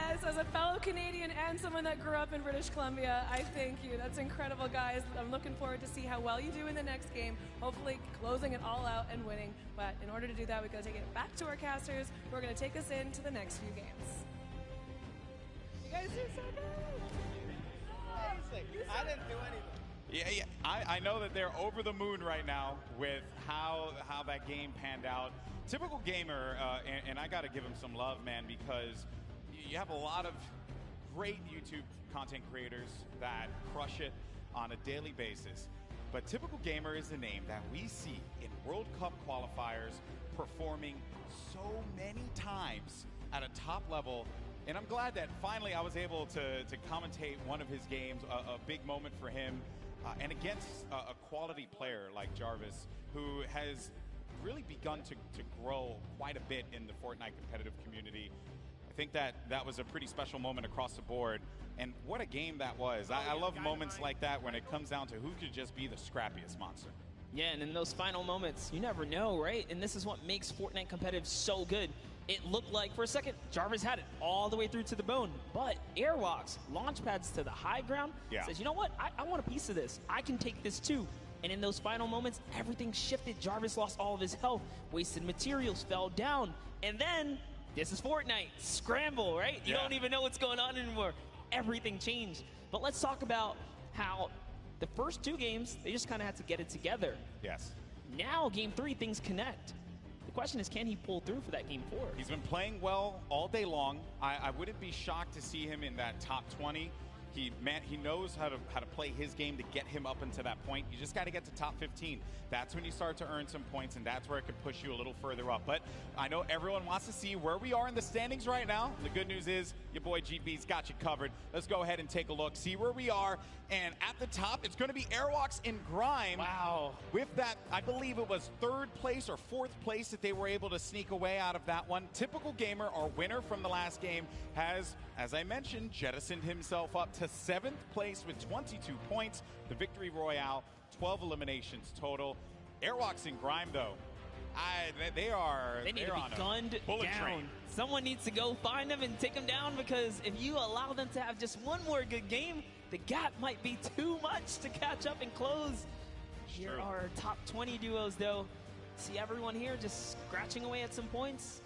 Yes, as a fellow Canadian and someone that grew up in British Columbia, I thank you. That's incredible, guys. I'm looking forward to see how well you do in the next game, hopefully closing it all out and winning. But in order to do that, we've got to take it back to our casters, who are going to take us into the next few games. You guys do so good. I didn't do anything. Yeah. I know that they're over the moon right now with how that game panned out. Typical Gamer, and I got to give him some love, man, because you have a lot of great YouTube content creators that crush it on a daily basis. But Typical Gamer is a name that we see in World Cup qualifiers performing so many times at a top level. And I'm glad that finally I was able to commentate one of his games, a big moment for him, and against a quality player like Jarvis, who has really begun to grow quite a bit in the Fortnite competitive community. I think that was a pretty special moment across the board, and what a game that was. I love moments like that when it comes down to who could just be the scrappiest monster. Yeah, and in those final moments, you never know, right? And this is what makes Fortnite competitive so good. It looked like, for a second, Jarvis had it all the way through to the bone, but Airwalks, launch pads to the high ground, says, you know what? I want a piece of this. I can take this too. And in those final moments, everything shifted. Jarvis lost all of his health, wasted materials, fell down, and then this is Fortnite. Scramble, right? You don't even know what's going on anymore. Everything changed. But let's talk about how the first 2 games, they just kind of had to get it together. Yes. Now, game 3, things connect. The question is, can he pull through for that game 4? He's been playing well all day long. I wouldn't be shocked to see him in that top 20. He knows how to play his game to get him up into that point. You just got to get to top 15. That's when you start to earn some points, and that's where it could push you a little further up. But I know everyone wants to see where we are in the standings right now. The good news is your boy GB's got you covered. Let's go ahead and take a look, see where we are. And at the top, it's going to be Airwalks and Grime. Wow. With that, I believe it was 3rd place or 4th place that they were able to sneak away out of that one. Typical Gamer, our winner from the last game, has, as I mentioned, jettisoned himself up to 7th place with 22 points. The Victory Royale, 12 eliminations total. Airwalks and Grime, though, they need to on be a gunned bullet down. train. Someone needs to go find them and take them down, because if you allow them to have just one more good game, the gap might be too much to catch up and close. Here are our top 20 duos, though. See everyone here just scratching away at some points.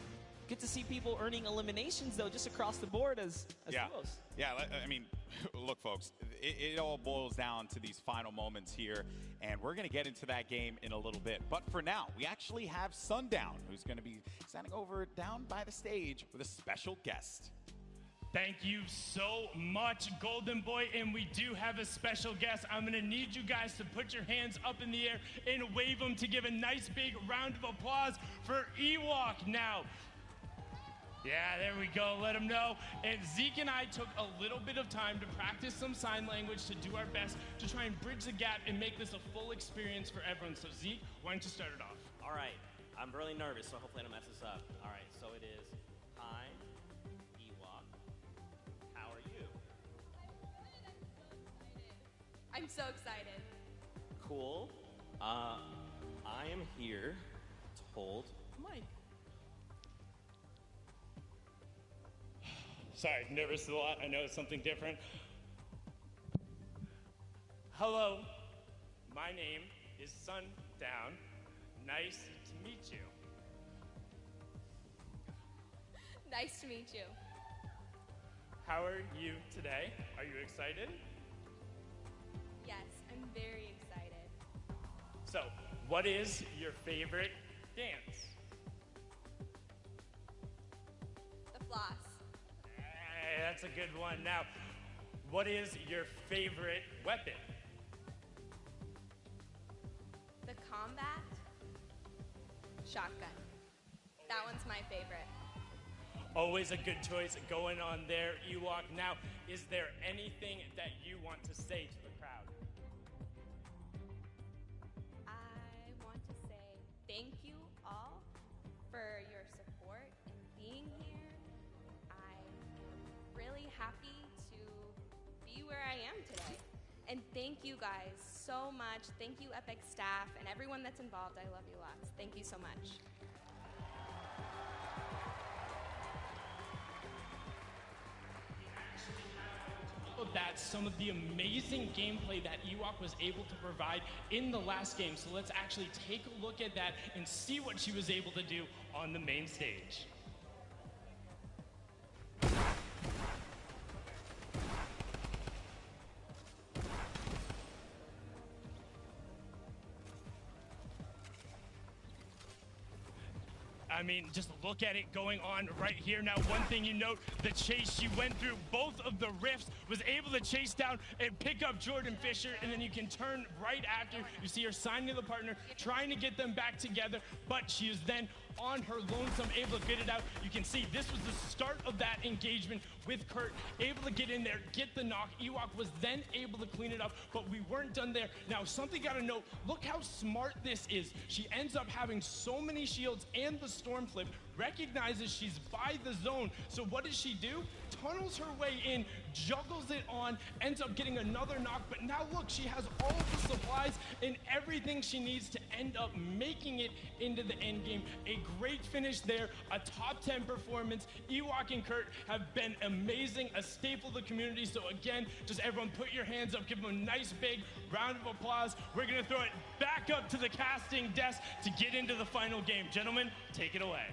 Good to see people earning eliminations, though, just across the board as duos. Yeah, I mean, look, folks, it all boils down to these final moments here, and we're going to get into that game in a little bit. But for now, we actually have Sundown, who's going to be standing over down by the stage with a special guest. Thank you so much, Golden Boy, and we do have a special guest. I'm gonna need you guys to put your hands up in the air and wave them to give a nice big round of applause for Ewok now. Yeah, there we go, let them know. And Zeke and I took a little bit of time to practice some sign language to do our best to try and bridge the gap and make this a full experience for everyone. So Zeke, why don't you start it off? All right, I'm really nervous, so hopefully I don't mess this up. All right, so it is, hi, Ewok, how are you? I'm so excited. Cool. I am here to hold Mike. Sorry, nervous a lot. I know it's something different. Hello, my name is Sundown. Nice to meet you. Nice to meet you. How are you today? Are you excited? Yes, I'm very excited. So, what is your favorite dance? The floss. Hey, that's a good one. Now, what is your favorite weapon? The combat shotgun. That one's my favorite. Always a good choice going on there, Ewok. Now, is there anything that you want to say to the crowd? I want to say thank you all for your support and being here. I'm really happy to be where I am today. And thank you guys so much. Thank you, Epic staff, and everyone that's involved. I love you lots. Thank you so much. That's some of the amazing gameplay that Ewok was able to provide in the last game. So let's actually take a look at that and see what she was able to do on the main stage. I mean, just look at it going on right here. Now, one thing you note, the chase she went through, both of the rifts, was able to chase down and pick up Jordan Fisher, and then you can turn right after. You see her signing to the partner, trying to get them back together, but she is then on her lonesome, able to get it out. You can see this was the start of that engagement with Kurt, able to get in there, get the knock. Ewok was then able to clean it up, but we weren't done there. Now, something gotta note, look how smart this is. She ends up having so many shields and the storm flip, recognizes she's by the zone. So what does she do? Tunnels her way in, juggles it on, ends up getting another knock, but now look, she has all of the supplies and everything she needs to end up making it into the end game. A great finish there, a top 10 performance. Ewok and Kurt have been amazing, a staple of the community. So again, just everyone put your hands up, give them a nice big round of applause. We're gonna throw it back up to the casting desk to get into the final game. Gentlemen, take it away.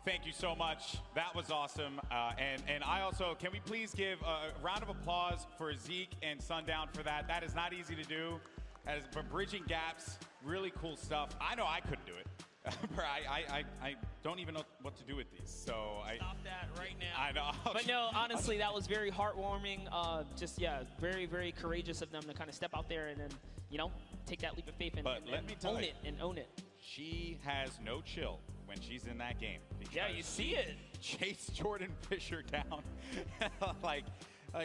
Thank you so much. That was awesome. And I also, can we please give a round of applause for Zeke and Sundown for that? That is not easy to do. As for bridging gaps, really cool stuff. I know I couldn't do it. I don't even know what to do with these, so Stop that right now. I know. But no, honestly, that was very heartwarming. Just, yeah, very, very courageous of them to kind of step out there and then, you know, take that leap of faith and, own it. She has no chill when she's in that game. Yeah, you see it. Chase Jordan Fisher down like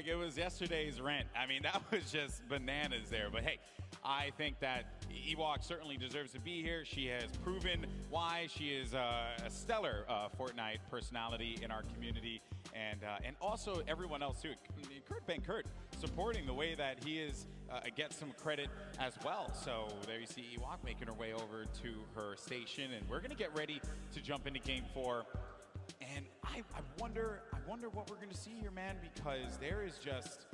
it was yesterday's rent. I mean, that was just bananas there. But hey, I think that Ewok certainly deserves to be here. She has proven why she is a stellar Fortnite personality in our community, and also everyone else too. Kurt Benkert supporting the way that he is gets some credit as well. So there you see Ewok making her way over to her station, and we're gonna get ready to jump into Game 4. And I wonder what we're gonna see here, man, because there is just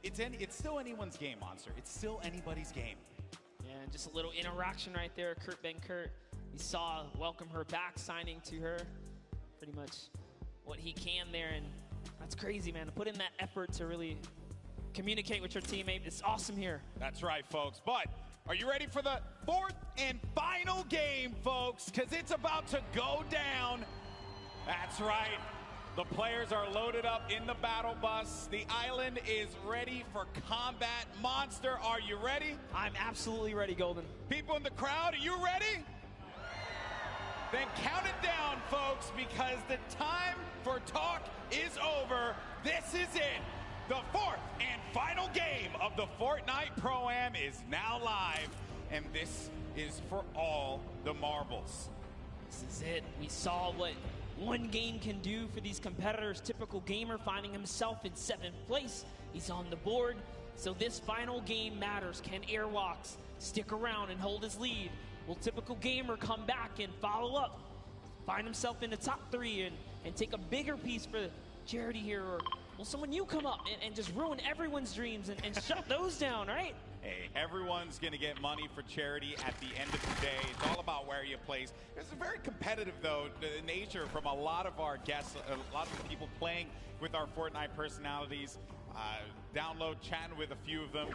it's still anyone's game, Monster. It's still anybody's game. Yeah, and just a little interaction right there. Kurt Benkert, we saw welcome her back, signing to her pretty much what he can there, and that's crazy, man. To put in that effort to really communicate with your teammate, it's awesome here. That's right, folks. But are you ready for the fourth and final game, folks? Because it's about to go down. That's right. The players are loaded up in the battle bus. The island is ready for combat. Monster, are you ready? I'm absolutely ready, Golden. People in the crowd, are you ready? Then count it down, folks, because the time for talk is over. This is it. The fourth and final game of the Fortnite Pro-Am is now live, and this is for all the marbles. This is it. We saw what one game can do for these competitors. Typical Gamer finding himself in 7th place. He's on the board. So this final game matters. Can Airwalks stick around and hold his lead? Will Typical Gamer come back and follow up? Find himself in the top 3 and take a bigger piece for Charity here? Or will someone new come up and just ruin everyone's dreams and shut those down, right? Hey, everyone's going to get money for charity at the end of the day. It's all about where you place. It's a very competitive, though, nature from a lot of our guests, a lot of the people playing with our Fortnite personalities. Download, chatting with a few of them,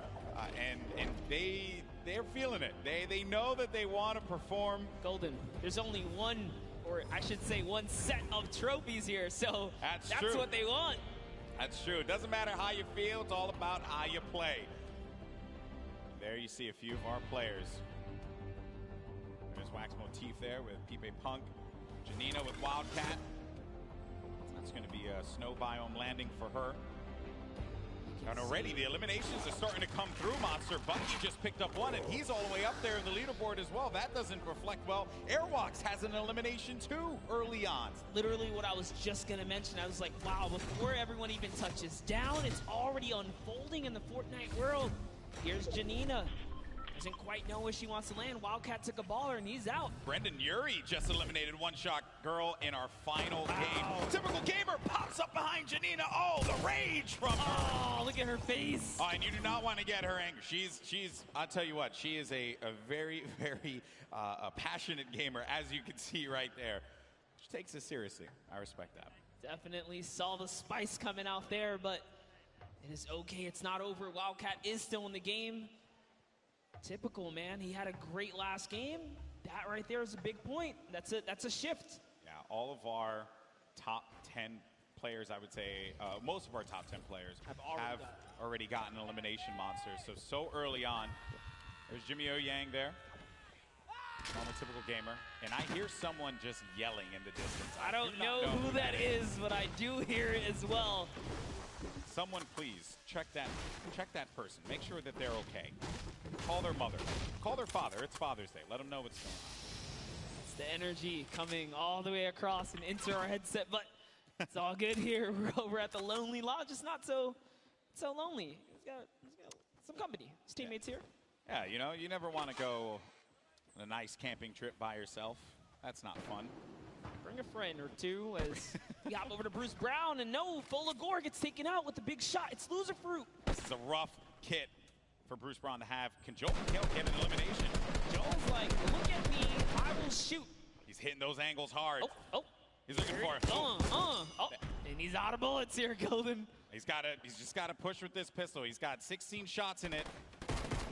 and they're feeling it. They know that they want to perform. Golden, there's only one, or I should say one set of trophies here, so that's true. What they want. That's true. It doesn't matter how you feel. It's all about how you play. There you see a few of our players. There's Wax Motif there with Pipe Punk. Janina with Wildcat. That's going to be a snow biome landing for her. And already the eliminations are starting to come through, Monster. Bucky just picked up one, and he's all the way up there in the leaderboard as well. That doesn't reflect well. Airwalks has an elimination too early on. Literally what I was just going to mention. I was like, wow, before everyone even touches down, it's already unfolding in the Fortnite world. Here's Janina. Doesn't quite know where she wants to land. Wildcat took a baller, and he's out. Brendan Urie just eliminated One Shot Girl in our final game. Typical Gamer pops up behind Janina. Oh, the rage from her. Oh, look at her face. Oh, and you do not want to get her angry. She's I'll tell you what, she is a very, very passionate gamer, as you can see right there. She takes it seriously. I respect that. Definitely saw the spice coming out there, but it is okay. It's not over. Wildcat is still in the game. Typical, man. He had a great last game. That right there is a big point. That's a shift. Yeah, all of our top 10 players, I would say, most of our top 10 players have already gotten elimination monsters. So early on. There's Jimmy O Yang there. On the Typical Gamer. And I hear someone just yelling in the distance. I don't know who that is, but I do hear it as well. Someone please check that person. Make sure that they're okay. Call their mother. Call their father. It's Father's Day. Let them know what's going on. It's the energy coming all the way across and into our headset, but it's all good here. We're over at the Lonely Lodge. It's not so lonely. He's got some company. His teammates here. Yeah, you know, you never want to go on a nice camping trip by yourself. That's not fun. Bring a friend or two as we hop over to Bruce Brown, and no, Folagore gets taken out with the big shot. It's Loser Fruit. This is a rough kit for Bruce Brown to have. Can Joel get an elimination? Joel's like, look at me, I will shoot. He's hitting those angles hard. Oh. He's looking for it. And he's out of bullets here, Golden. He's just got to push with this pistol. He's got 16 shots in it.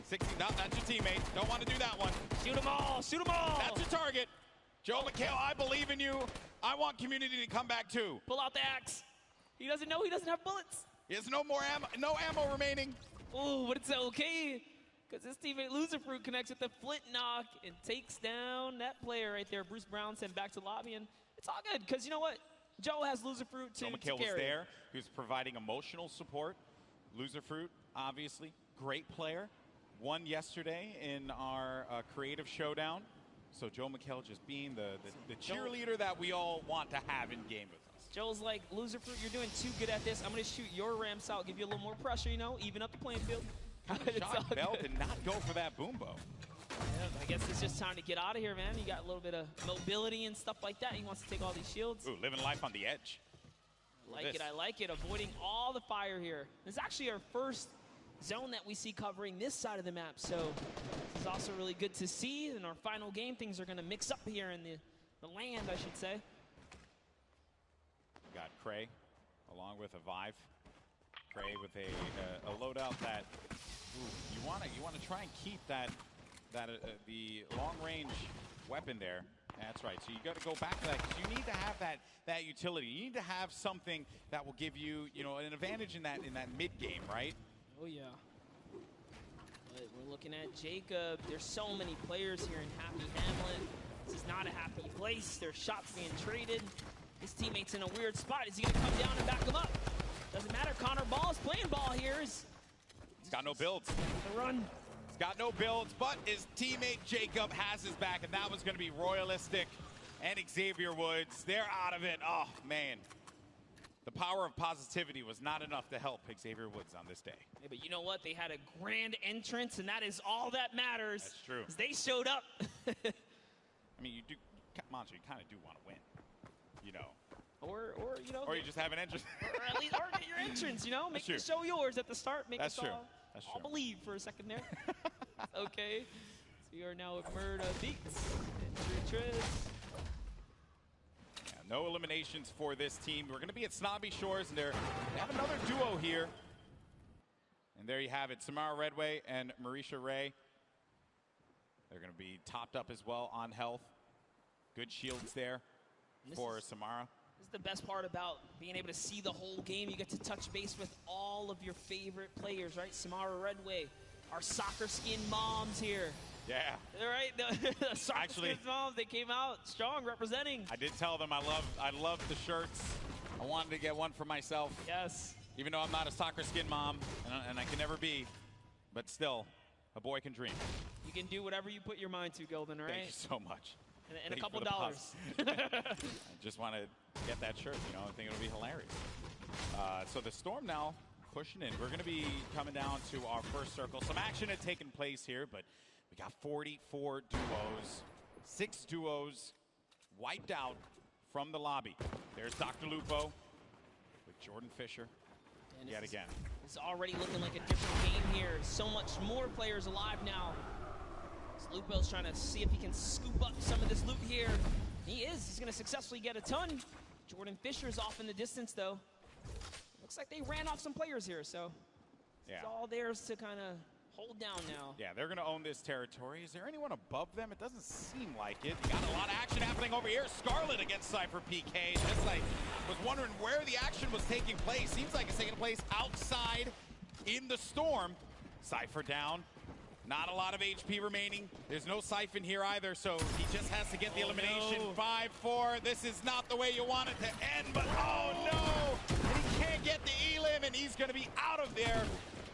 16, no, that's your teammate. Don't want to do that one. Shoot them all, shoot them all. That's your target. Joe McHale, I believe in you. I want community to come back too. Pull out the axe. He doesn't know he doesn't have bullets. He has no more ammo, no ammo remaining. Oh, but it's okay, because his teammate Loserfruit connects with the flint knock and takes down that player right there. Bruce Brown sent back to lobby, and it's all good, because you know what? Joe has Loserfruit to Joe McHale was carry. there. He was providing emotional support. Loserfruit, obviously, great player. Won yesterday in our creative showdown. So Joe McHale just being the cheerleader that we all want to have in game with us. Joe's like, Loserfruit, you're doing too good at this. I'm going to shoot your ramps out, give you a little more pressure, you know, even up the playing field. Shot Bell did not go for that boom bow. Yeah, I guess it's just time to get out of here, man. You got a little bit of mobility and stuff like that. He wants to take all these shields. Ooh, living life on the edge. I like it. Avoiding all the fire here. This is actually our first zone that we see covering this side of the map, so this is also really good to see. In our final game, things are going to mix up here in the land, I should say. Got Cray along with a Vive. Cray with a loadout that you want to try and keep the long range weapon there. That's right. So you got to go back to that, because you need to have that utility. You need to have something that will give you an advantage in that mid game, right? Oh yeah. But we're looking at Jacob. There's so many players here in Happy Hamlet. This is not a happy place. There's shots being traded. His teammate's in a weird spot. Is he gonna come down and back him up? Doesn't matter. Connor Ball is playing ball here. He's got no builds. The run. He's got no builds, but his teammate Jacob has his back, and that was going to be Royalistic and Xavier Woods. They're out of it. Oh, man. The power of positivity was not enough to help Xavier Woods on this day. Yeah, but you know what? They had a grand entrance, and that is all that matters. That's true. They showed up. I mean, you do, Monster, you kind of do want to win, Or Or you just have an entrance. or at least get your entrance, Make the show yours at the start. Make us all believe for a second there. Okay. So we are now with Murda Beats and Triz. Yeah, no eliminations for this team. We're going to be at Snobby Shores, and they have another duo here. And there you have it, Samara Redway and Marisha Ray. They're going to be topped up as well on health. Good shields there for Samara. This is the best part about being able to see the whole game. You get to touch base with all of your favorite players, right? Samara Redway, our soccer skin moms here. Yeah. All right, the soccer skin moms, they came out strong representing. I did tell them I love the shirts. I wanted to get one for myself. Yes. Even though I'm not a soccer skin mom, and I can never be, but still, a boy can dream. You can do whatever you put your mind to, Golden, all right? Thank you so much. And a couple dollars. I just want to get that shirt, I think it'll be hilarious. So the Storm now pushing in. We're going to be coming down to our first circle. Some action had taken place here, but we got 44 duos. 6 duos wiped out from the lobby. There's Dr. Lupo with Jordan Fisher yet again. It's already looking like a different game here. So much more players alive now. Lupo's trying to see if he can scoop up some of this loot here. He is. He's going to successfully get a ton. Jordan Fisher's off in the distance, though. Looks like they ran off some players here, so it's all theirs to kind of hold down now. Yeah, they're going to own this territory. Is there anyone above them? It doesn't seem like it. You got a lot of action happening over here. Scarlet against Cypher PK. Just was wondering where the action was taking place. Seems like it's taking place outside in the Storm. Cypher down. Not a lot of HP remaining. There's no Siphon here either, so he just has to get the elimination. 5-4. This is not the way you want it to end, but oh no! And he can't get the elim, and he's going to be out of there.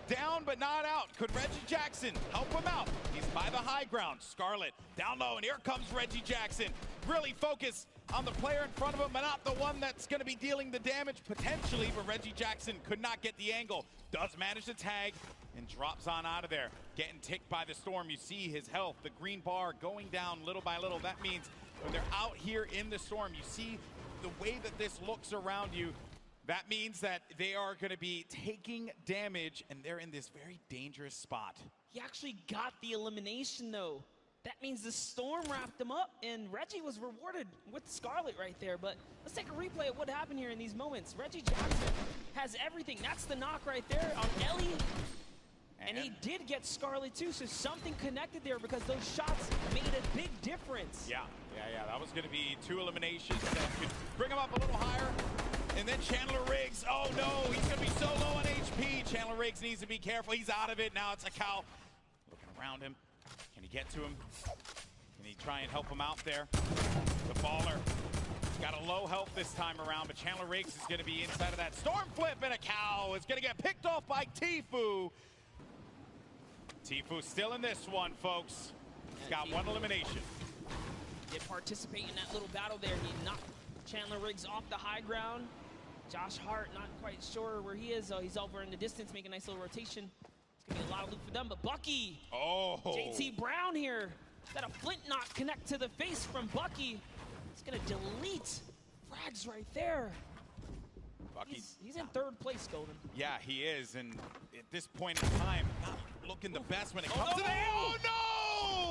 Down but not out. Could Reggie Jackson help him out? He's by the high ground. Scarlet down low, and here comes Reggie Jackson. Really focused on the player in front of him, but not the one that's going to be dealing the damage potentially, but Reggie Jackson could not get the angle. Does manage to tag and drops on out of there. Getting ticked by the Storm. You see his health, the green bar going down little by little. That means when they're out here in the Storm, you see the way that this looks around you. That means that they are going to be taking damage, and they're in this very dangerous spot. He actually got the elimination, though. That means the Storm wrapped him up, and Reggie was rewarded with Scarlet right there. But let's take a replay of what happened here in these moments. Reggie Jackson has everything. That's the knock right there on Ellie. And he did get Scarlet too, so something connected there because those shots made a big difference. Yeah. That was going to be 2 eliminations that could bring him up a little higher. And then Chandler Riggs, oh no, he's going to be so low on HP. Chandler Riggs needs to be careful. He's out of it. Now it's a cow looking around him. Can he get to him? Can he try and help him out there? The baller got a low health this time around, but Chandler Riggs is going to be inside of that storm flip, and a cow is going to get picked off by Tfue. Tfue still in this one, folks. He's got one elimination. Did participate in that little battle there. He knocked Chandler Riggs off the high ground. Josh Hart not quite sure where he is. He's over in the distance, making a nice little rotation. It's going to be a lot of loot for them, but Bucky. Oh. JT Brown here. Got a flint knock connect to the face from Bucky. He's going to delete frags right there. Bucky's he's in 3rd place, Golden. Yeah, he is, and at this point in time, not looking the best when it comes to that. Oh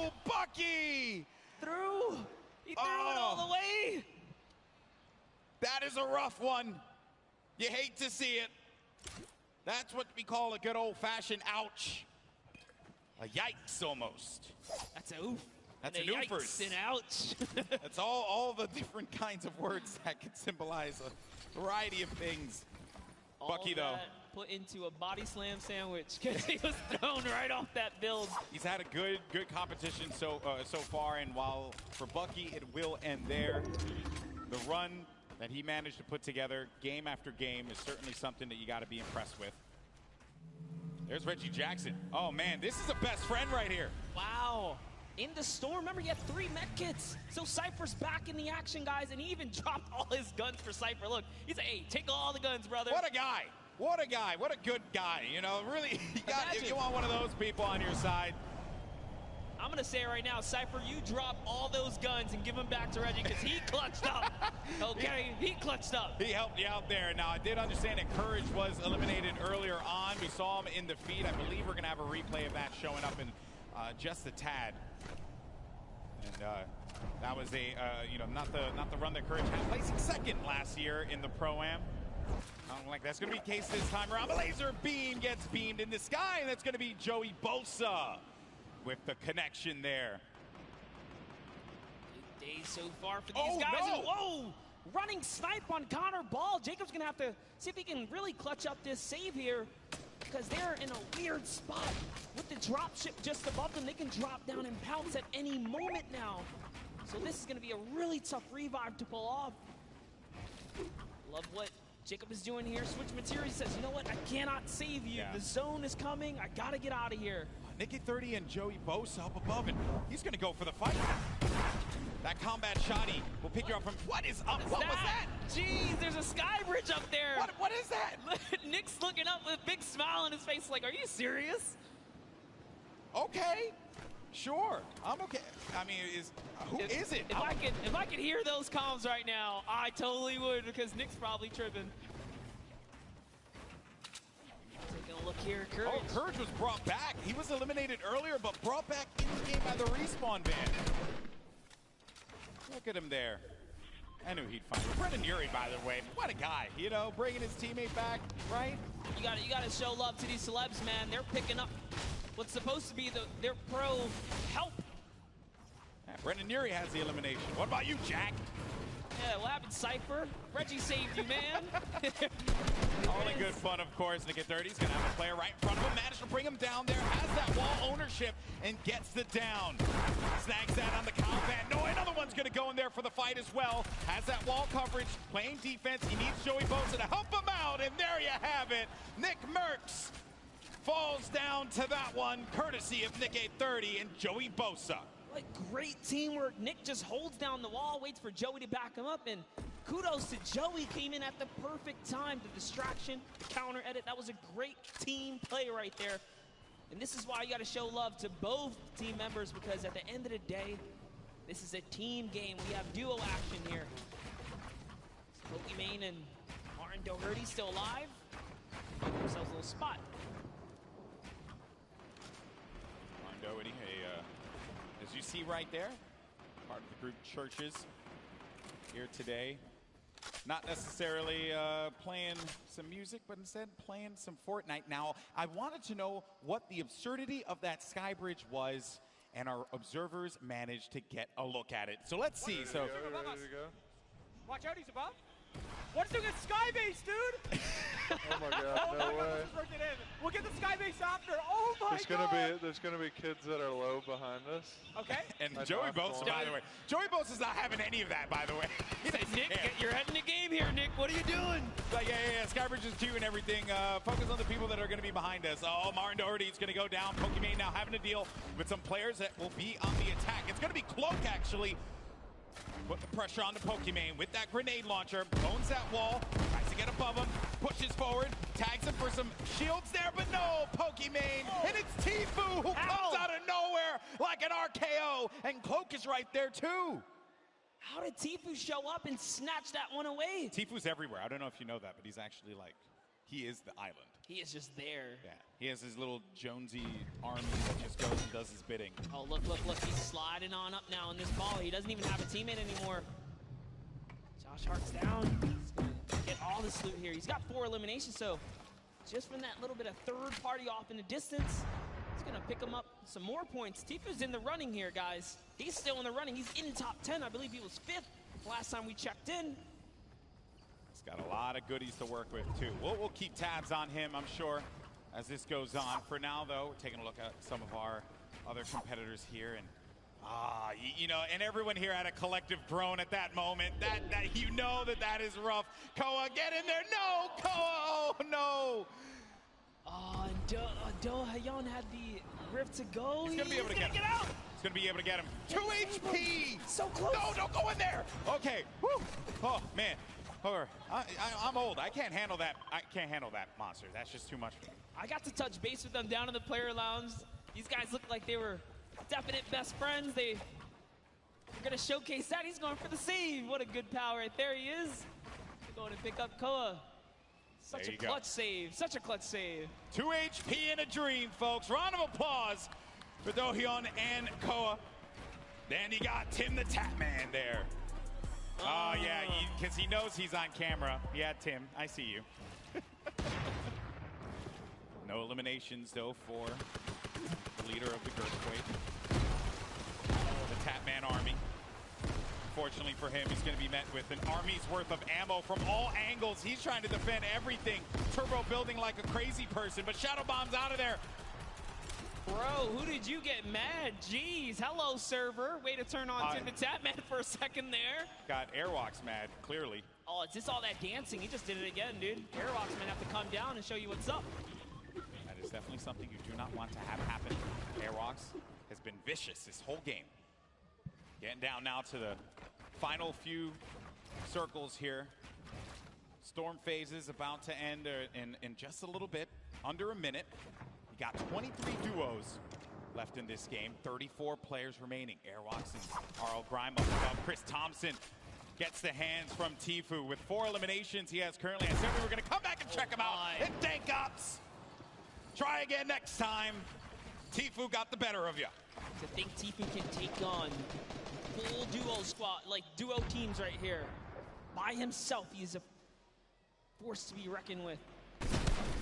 no! Bucky! He threw it all the way. That is a rough one. You hate to see it. That's what we call a good old-fashioned ouch. A yikes almost. That's a oof. That's and an yikes oofers. and ouch. That's all the different kinds of words that can symbolize a variety of things. Bucky, though. Put into a body slam sandwich because he was thrown right off that build. He's had a good competition so far, and while for Bucky it will end there, the run that he managed to put together game after game is certainly something that you got to be impressed with. There's Reggie Jackson. Oh man, this is a best friend right here. Wow. In the storm, remember he had 3 medkits. So Cypher's back in the action, guys, and he even dropped all his guns for Cypher. Look, he's like, hey, take all the guns, brother. What a guy. What a guy. What a good guy. You know, really, you want one of those people on your side. I'm going to say it right now, Cypher, you drop all those guns and give them back to Reggie because he clutched up. Okay, he clutched up. He helped you out there. Now, I did understand that Courage was eliminated earlier on. We saw him in the feed. I believe we're going to have a replay of that showing up in just a tad. And that was not the run that Courage had, placing 2nd last year in the Pro-Am. I don't think that's going to be the case this time around. The laser beam gets beamed in the sky, and that's going to be Joey Bosa with the connection there. Good day so far for these guys. No. And whoa! Running snipe on Connor Ball. Jacob's going to have to see if he can really clutch up this save here because they're in a weird spot. With the drop ship just above them, they can drop down and pounce at any moment now. So this is going to be a really tough revive to pull off. Love what Jacob is doing here. Switch materials, says, you know what? I cannot save you. Yeah. The zone is coming. I got to get out of here. Nicky 30 and Joey Bosa up above, and he's going to go for the fight. That combat shotty will pick you up from... What is up? What was that? Jeez, there's a sky bridge up there. What is that? Nick's looking up with a big smile on his face like, are you serious? Okay. Sure. I'm okay. I mean, who is it? If I could hear those comms right now, I totally would because Nick's probably tripping. Taking a look here, Courage. Oh, Courage was brought back. He was eliminated earlier, but brought back in the game by the respawn band. Look at him there. I knew he'd find it. Brendan Urie, by the way, what a guy. You know, bringing his teammate back, right? You got to show love to these celebs, man. They're picking up what's supposed to be their pro help. Yeah, Brendan Urie has the elimination. What about you, Jack? Yeah, what happened, Cypher? Reggie saved you, man. Only good fun, of course. Nicky 30's going to have a player right in front of him. Managed to bring him down there. Has that wall ownership and gets the down. Snags that on the cow van. No, another one's going to go in there for the fight as well. Has that wall coverage. Playing defense. He needs Joey Bosa to help him out. And there you have it. Nick Merckx falls down to that one, courtesy of Nicky 30 and Joey Bosa. What great teamwork. Nick just holds down the wall, waits for Joey to back him up, and kudos to Joey, came in at the perfect time. The distraction, the counter edit, that was a great team play right there. And this is why you got to show love to both team members, because at the end of the day, this is a team game. We have duo action here. Pokimane and Martin Doherty still alive. Give themselves a little spot. Martin Doherty, as you see right there, part of the group Churches here today. Not necessarily playing some music, but instead playing some Fortnite. Now, I wanted to know what the absurdity of that sky bridge was, and our observers managed to get a look at it. So let's see. So, Watch out, he's above. What's doing a sky base, dude? Oh my god, no way. We'll get the sky base after. Oh my god. There's gonna be kids that are low behind us. Okay. And Joey Boats, by the way. Joey Boats is not having any of that, by the way. Nick, you're heading the game here, Nick. What are you doing? But yeah. Skybridge is 2 and everything. Focus on the people that are going to be behind us. Oh, Martin Doherty is going to go down. Pokimane now having to deal with some players that will be on the attack. It's going to be Cloak, actually. Put the pressure on the Pokimane with that grenade launcher. Owns that wall. Tries to get above him. Pushes forward. Tags him for some shields there, but no, Pokimane. And it's Tfue who comes out of nowhere like an RKO. And Cloak is right there, too. How did Tfue show up and snatch that one away? Tfue's everywhere. I don't know if you know that, but he's actually like, he is the island. He is just there. Yeah, he has his little Jonesy army that just goes and does his bidding. Oh, look. He's sliding on up now in this ball. He doesn't even have a teammate anymore. Josh Hart's down. He's going to get all this loot here. He's got 4 eliminations, so just from that little bit of third party off in the distance, he's going to pick him up some more points. Tfue's in the running here, guys. He's still in the running. He's in top 10. I believe he was 5th last time we checked in. He's got a lot of goodies to work with, too. We'll keep tabs on him, I'm sure, as this goes on. For now, though, we're taking a look at some of our other competitors here. And, and everyone here had a collective groan at that moment. That you know that is rough. Koa, get in there. No, Koa. Oh, no. Oh, and Do-Hyeon had the rift to go. He's going to be able to get out. He's going to be able to get him. 2 HP. So close. No, don't go in there. Okay. Woo. Oh, man. I'm old. I can't handle that. I can't handle that monster. That's just too much for me. I got to touch base with them down in the player lounge. These guys look like they were definite best friends. They're going to showcase that. He's going for the save. What a good pal right there he is. They're going to pick up Koa. Such a clutch save. Such a clutch save. 2 HP in a dream, folks. Round of applause for Do-Hyeon and Koa. Then you got Tim the Tatman there. Oh, yeah, because he knows he's on camera. Yeah, Tim, I see you. No eliminations, though, for the leader of the Girthquake. The Tatman army. Fortunately for him, he's going to be met with an army's worth of ammo from all angles. He's trying to defend everything. Turbo building like a crazy person, but Shadow Bomb's out of there. Bro, who did you get mad? Jeez, hello, server. Way to turn on Tim the Tatman for a second there. Got Airwalks mad, clearly. Oh, it's just all that dancing. He just did it again, dude. Airwalks might have to come down and show you what's up. That is definitely something you do not want to have happen. Airwalks has been vicious this whole game. Getting down now to the final few circles here. Storm phase is about to end in just a little bit, under a minute. You got 23 duos left in this game, 34 players remaining. Airwalks and Arl Grime up above. Chris Thompson gets the hands from Tfue. With 4 eliminations he has currently. I said we were going to come back and check him out. And Dank Ops. Try again next time. Tfue got the better of you. To think Tfue can take on full duo squad, like duo teams right here. By himself, he's a force to be reckoned with.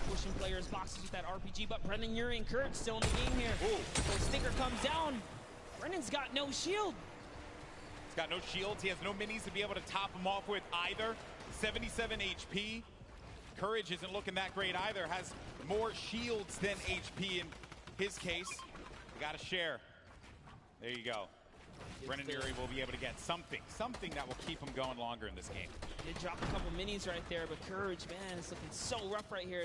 Pushing players' boxes with that RPG, but Brendan Urie and Courage still in the game here. So Stinker comes down. Brendan's got no shield. He's got no shields. He has no minis to be able to top him off with either. 77 HP. Courage isn't looking that great either. Has more shields than HP in his case. We got to share. There you go. Brendan Urie will be able to get something that will keep him going longer in this game. He did drop a couple minis right there, but Courage, man, it's looking so rough right here.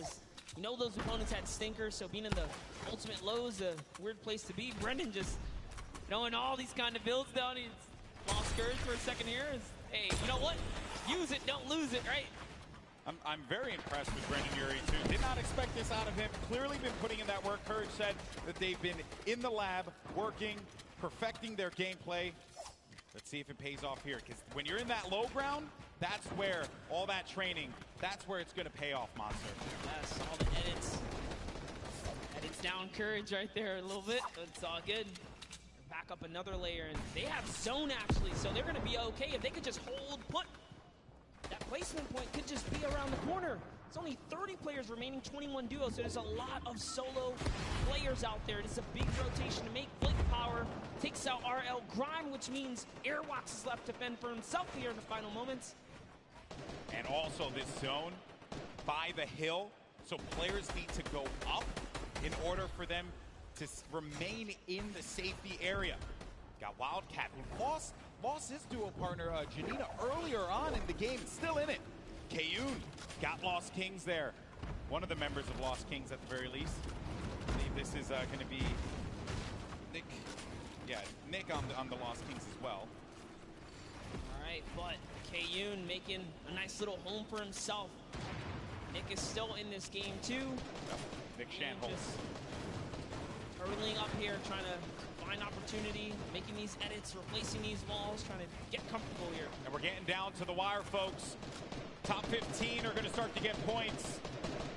You know those opponents had stinkers, so being in the ultimate low is a weird place to be. Brendan just knowing all these kind of builds down. He's lost Courage for a second here. Hey, you know what? Use it, don't lose it, right? I'm very impressed with Brendan Urie, too. Did not expect this out of him. Clearly been putting in that work. Courage said that they've been in the lab, working, perfecting their gameplay. Let's see if it pays off here, because when you're in that low ground, that's where all that training, that's where it's going to pay off, Monster. Yes, all the edits. Edits down Courage right there a little bit. It's all good. Back up another layer, and they have zone, actually, so they're going to be okay. If they could just hold, put that placement point could just be around the corner. It's only 30 players remaining, 21 duos, so there's a lot of solo players out there. It's a big rotation to make. Blink Power takes out RL Grime, which means Airwalks is left to fend for himself here in the final moments. And also this zone by the hill, so players need to go up in order for them to remain in the safety area. Got Wildcat, who lost his duo partner, Janina, earlier on in the game, still in it. Kayun got Lost Kings there. One of the members of Lost Kings at the very least. I believe this is going to be Nick. Yeah, Nick on the Lost Kings as well. All right, but Kayun making a nice little home for himself. Nick is still in this game too. Yep. Nick Shanholz hurtling up here, trying to find opportunity, making these edits, replacing these walls, trying to get comfortable here. And we're getting down to the wire, folks. Top 15 are going to start to get points.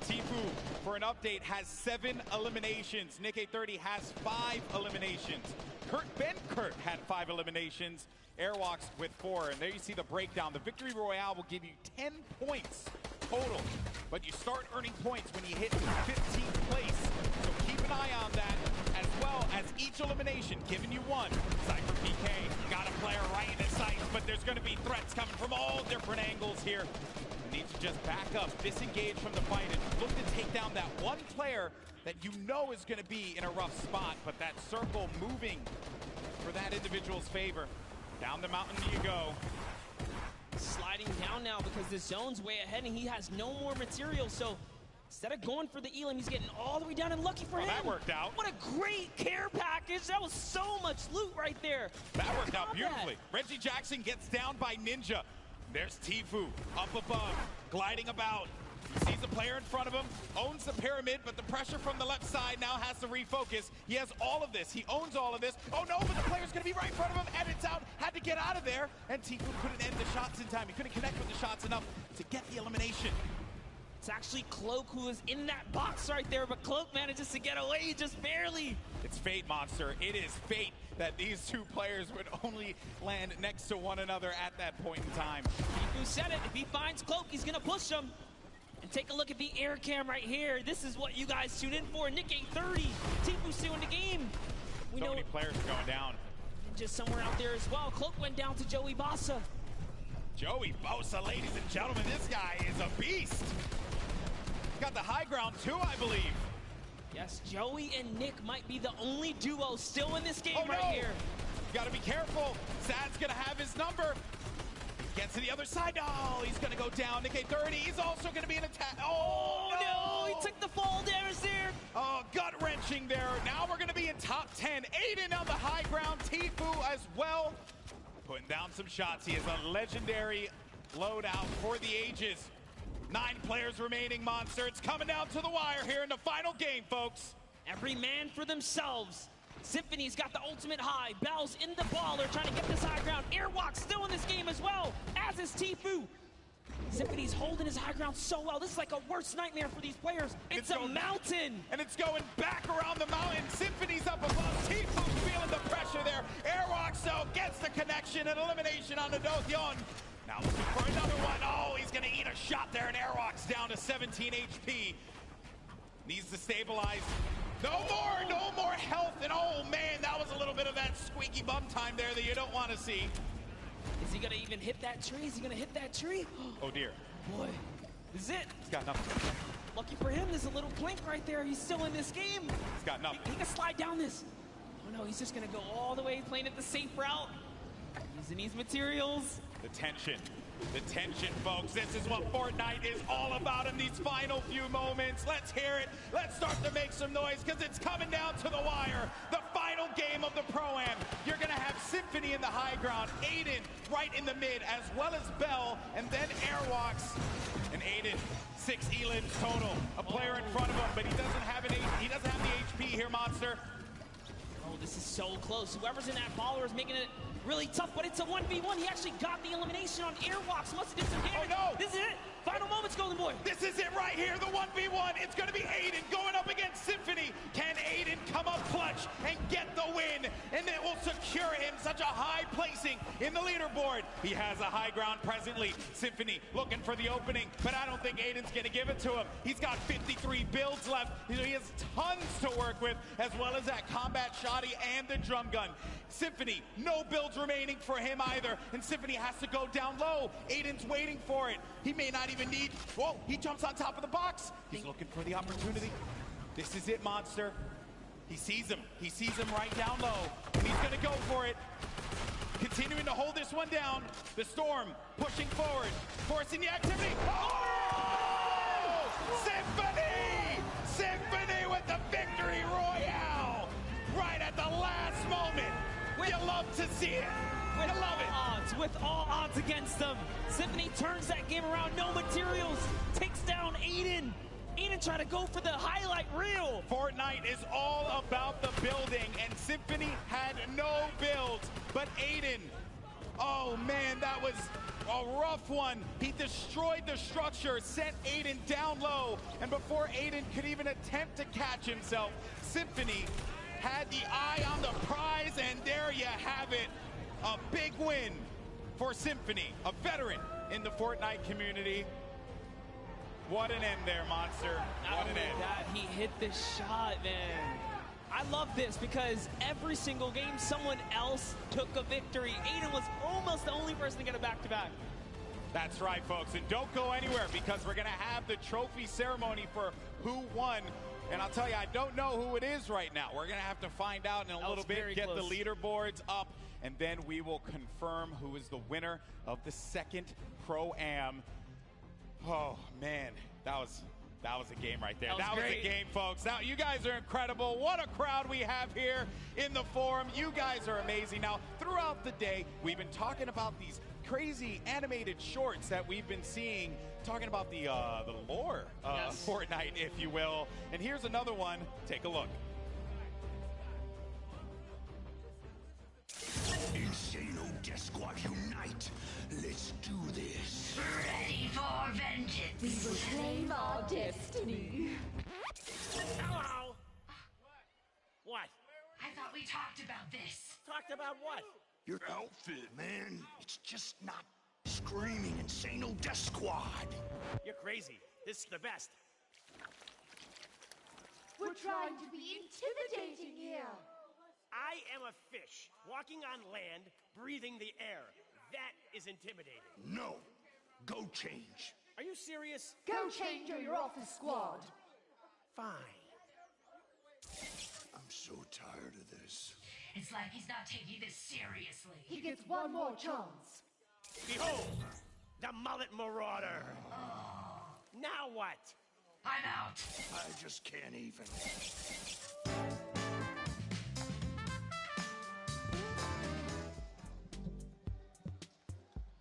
Tfue, for an update, has 7 eliminations. Nick 830 has 5 eliminations. Ben Kurt had 5 eliminations. Airwalks with 4. And there you see the breakdown. The Victory Royale will give you 10 points total. But you start earning points when you hit 15th place. So keep an eye on that, as well as each elimination giving you 1. Cypher PK got a player right in his sights, but there's going to be threats coming from all different angles here. You need to just back up, disengage from the fight, and look to take down that one player that you know is going to be in a rough spot, but that circle moving for that individual's favor. Down the mountain you go. Sliding down now because the zone's way ahead and he has no more material, so instead of going for the Elim, he's getting all the way down, and lucky for him. That worked out. What a great care package. That was so much loot right there. That worked out beautifully. Reggie Jackson gets down by Ninja. There's Tfue up above, gliding about. He sees a player in front of him, owns the pyramid, but the pressure from the left side now has to refocus. He has all of this. He owns all of this. Oh no, but the player's going to be right in front of him, and it's out. Had to get out of there, and Tfue couldn't end the shots in time. He couldn't connect with the shots enough to get the elimination. It's actually Cloak who is in that box right there, but Cloak manages to get away just barely. It's fate, Monster. It is fate that these two players would only land next to one another at that point in time. Tfue said it. If he finds Cloak, he's going to push him. And take a look at the air cam right here. This is what you guys tune in for. Nick 830, Tfue still in the game. We know many players are going down. Just somewhere out there as well. Cloak went down to Joey Bossa. Joey Bossa, ladies and gentlemen, this guy is a beast. Got the high ground too, I believe. Yes, Joey and Nick might be the only duo still in this game right here. You gotta be careful. Sad's gonna have his number. Gets to the other side. Oh, he's going to go down. Nick 830, he's also going to be an attack. Oh, no! He took the fall damage there. Oh, gut-wrenching there. Now we're going to be in top 10. Aiden on the high ground. Tfue as well. Putting down some shots. He has a legendary loadout for the ages. 9 players remaining, Monster. It's coming down to the wire here in the final game, folks. Every man for themselves. Symphony's got the ultimate high. Bell's in the ball. They're trying to get this high ground. Airwalk still in this game as well, as is Tfue. Symphony's holding his high ground so well. This is like a worst nightmare for these players. It's a mountain. And it's going back around the mountain. Symphony's up above. Tfue's feeling the pressure there. Airwalk so gets the connection and elimination on the Dothyon. Now looking for another one. Oh, he's going to eat a shot there, and Airwalk's down to 17 HP. Needs to stabilize. No more health, and oh man, that was a little bit of that squeaky bum time there that you don't want to see. Is he gonna even hit that tree? Is he gonna hit that tree? Oh dear. Boy, this is it. He's got nothing. Lucky for him, there's a little blink right there. He's still in this game. He's got nothing. He can slide down this. Oh no, he's just gonna go all the way, playing it the safe route. Using these materials. The tension, folks. This is what Fortnite is all about in these final few moments. Let's hear it. Let's start to make some noise because it's coming down to the wire. The final game of the Pro-Am. You're going to have Symphony in the high ground, Aiden right in the mid, as well as Bell, and then Airwalks. And Aiden, 6 elims total. A player in front of him, but he doesn't have the HP here, Monster. Oh, this is so close. Whoever's in that baller is making it really tough, but it's a 1v1. He actually got the elimination on Airwalks. Must have did some damage. Oh no! This is it. Final moments, Golden Boy. This is it right here, the 1v1. It's going to be Aiden going up against Symphony. Can Aiden come up clutch and get the win? And it will secure him such a high placing in the leaderboard. He has a high ground presently. Symphony looking for the opening, but I don't think Aiden's going to give it to him. He's got 53 builds left. He has tons to work with, as well as that combat shoddy and the drum gun. Symphony, no builds remaining for him either, and Symphony has to go down low. Aiden's waiting for it. He may not even need, whoa, he jumps on top of the box. He's looking for the opportunity. This is it, Monster. He sees him right down low, and he's gonna go for it. Continuing to hold this one down. The Storm pushing forward, forcing the activity. Oh! Symphony! Symphony with the victory royale! Right at the last moment. You love to see it. You love it. With all odds against them, Symphony turns that game around. No materials, takes down Aiden. Aiden trying to go for the highlight reel. Fortnite is all about the building, and Symphony had no builds, but Aiden, oh man, that was a rough one. He destroyed the structure, sent Aiden down low, and before Aiden could even attempt to catch himself, Symphony had the eye on the prize, and there you have it. A big win for Symphony, a veteran in the Fortnite community. What an end there, Monster. What an end. That he hit this shot, man. I love this because every single game someone else took a victory. Aiden was almost the only person to get a back-to-back. That's right, folks, and don't go anywhere because we're going to have the trophy ceremony for who won. And I'll tell you, I don't know who it is right now. We're going to have to find out in a little bit, get the leaderboards up, and then we will confirm who is the winner of the second Pro-Am. Oh, man, that was a game right there. That was a game, folks. Now, you guys are incredible. What a crowd we have here in the forum. You guys are amazing. Now, throughout the day, we've been talking about these crazy animated shorts that we've been seeing, talking about the lore of Fortnite, if you will. And here's another one. Take a look. Insano Death Squad unite. Let's do this. Ready for vengeance. We will claim our destiny. Hello. What? I thought we talked about this. Talked about what? Your outfit, man. It's just not screaming Insano Death Squad. You're crazy. This is the best. We're trying to be intimidating here. I am a fish, walking on land, breathing the air. That is intimidating. No. Go change. Are you serious? Go change or you're off the squad. Fine. I'm so tired of this. It's like he's not taking this seriously. He gets one more chance. Behold, the Mullet Marauder. Now what? I'm out. I just can't even.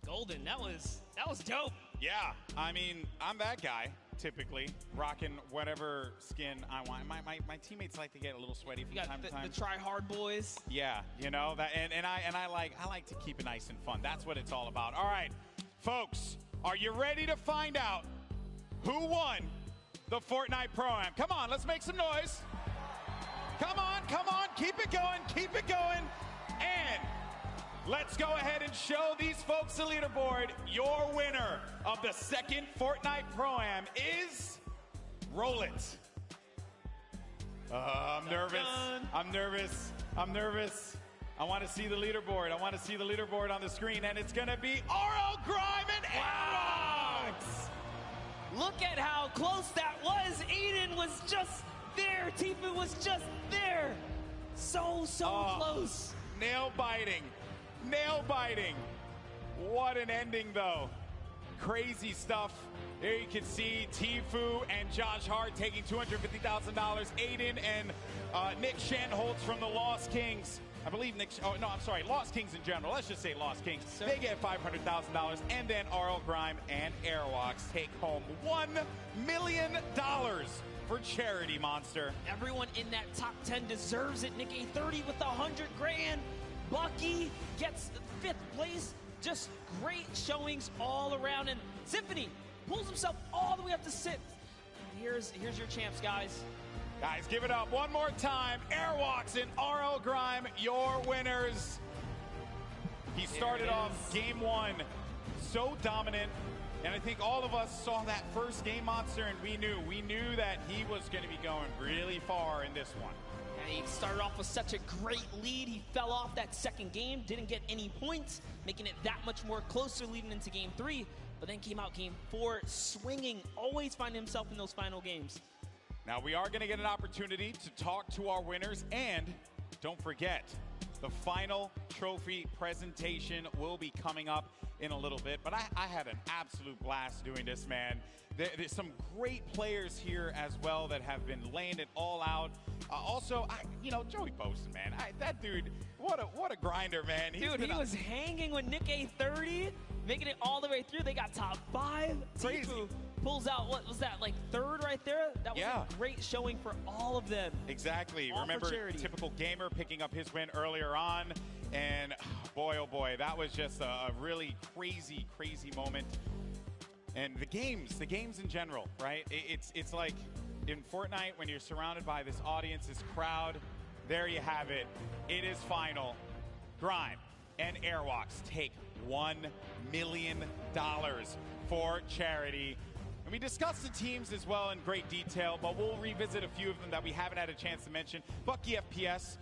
Golden, that was dope. Yeah, I mean, I'm that guy, typically, rocking whatever skin I want. My teammates like to get a little sweaty from time to time. The try-hard boys. Yeah, you know, that, and I like to keep it nice and fun. That's what it's all about. All right, folks, are you ready to find out who won the Fortnite Pro-Am? Come on, let's make some noise. Come on, keep it going, and let's go ahead and show these folks the leaderboard. Your winner of the second Fortnite Pro-Am is... Roll it. I'm nervous. I want to see the leaderboard. On the screen, and it's going to be RL Grime and Airbox. Look at how close that was. Aiden was just there. Tifu was just there. So close. Nail biting. What an ending, though. Crazy stuff. There you can see Tifu and Josh Hart taking $250,000. Aiden and Nick Shanholtz from the Lost Kings. I believe Lost Kings in general. Let's just say Lost Kings. Sir. They get $500,000. And then RL Grime and Airwalks take home $1 million for charity, Monster. Everyone in that top 10 deserves it. Nick A30 with $100,000. Bucky gets 5th place. Just great showings all around. And Symphony, pulls himself all the way up to 6th. Here's your champs, guys. Guys, give it up one more time. Airwalks and RL Grime, your winners. He started off game 1 so dominant, and I think all of us saw that first game, Monster, and we knew that he was going to be going really far in this one. And he started off with such a great lead. He fell off that second game, didn't get any points, making it that much more closer leading into game 3, but then came out game 4 swinging, always finding himself in those final games. Now we are going to get an opportunity to talk to our winners, and don't forget, the final trophy presentation will be coming up in a little bit, but I had an absolute blast doing this, man. There's some great players here as well that have been laying it all out. Also, Joey Bosun, man, that dude, what a grinder, man. Dude, he was hanging with Nick A30, making it all the way through. They got top 5. Crazy. Tifu pulls out, what was that, like 3rd right there? That was a great showing for all of them. Exactly. All Remember, Typical Gamer picking up his win earlier on, and boy, oh boy, that was just a really crazy, crazy moment. And the games in general, right? It's like in Fortnite when you're surrounded by this audience, this crowd. There you have it. It is final. Grime and Airwalks take $1 million for charity. And we discussed the teams as well in great detail, but we'll revisit a few of them that we haven't had a chance to mention. Bucky FPS,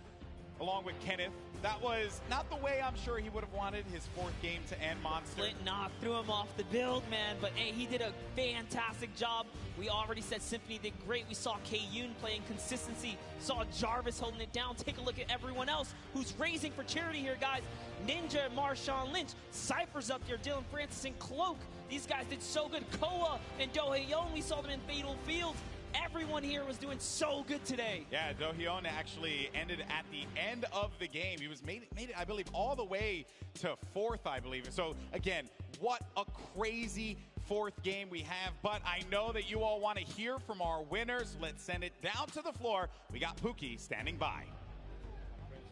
along with Kenneth. That was not the way I'm sure he would have wanted his 4th game to end, Monster. Flint knocked threw him off the build, man, but hey, he did a fantastic job. We already said Symphony did great. We saw K-Yoon playing consistency, saw Jarvis holding it down. Take a look at everyone else who's raising for charity here, guys. Ninja and Marshawn Lynch, Cypher's up there, Dylan Francis and Cloak. These guys did so good. Koa and Dohaeon, we saw them in Fatal Fields. Everyone here was doing so good today. Yeah, Dohyeon actually ended at the end of the game. He was made it, I believe, all the way to 4th, I believe. So again, what a crazy 4th game we have. But I know that you all want to hear from our winners. Let's send it down to the floor. We got Pookie standing by.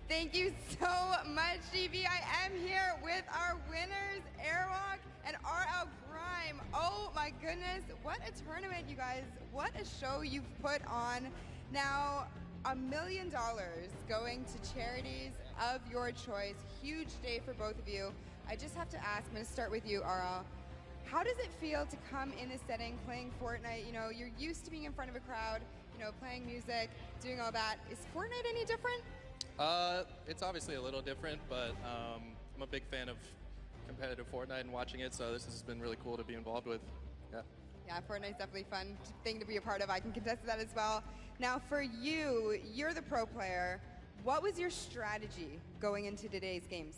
Thank you so much, GB. I am here with our winners, Airwalk and RL Grime. Oh my goodness, what a tournament, you guys. What a show you've put on. Now, $1 million going to charities of your choice. Huge day for both of you. I just have to ask, I'm gonna start with you, RL. How does it feel to come in a setting playing Fortnite? You know, you're used to being in front of a crowd, you know, playing music, doing all that. Is Fortnite any different? It's obviously a little different, but I'm a big fan of competitive Fortnite and watching it, so this has been really cool to be involved with. Yeah, Fortnite's definitely a fun thing to be a part of. I can contest that as well. Now, for you, you're the pro player. What was your strategy going into today's games?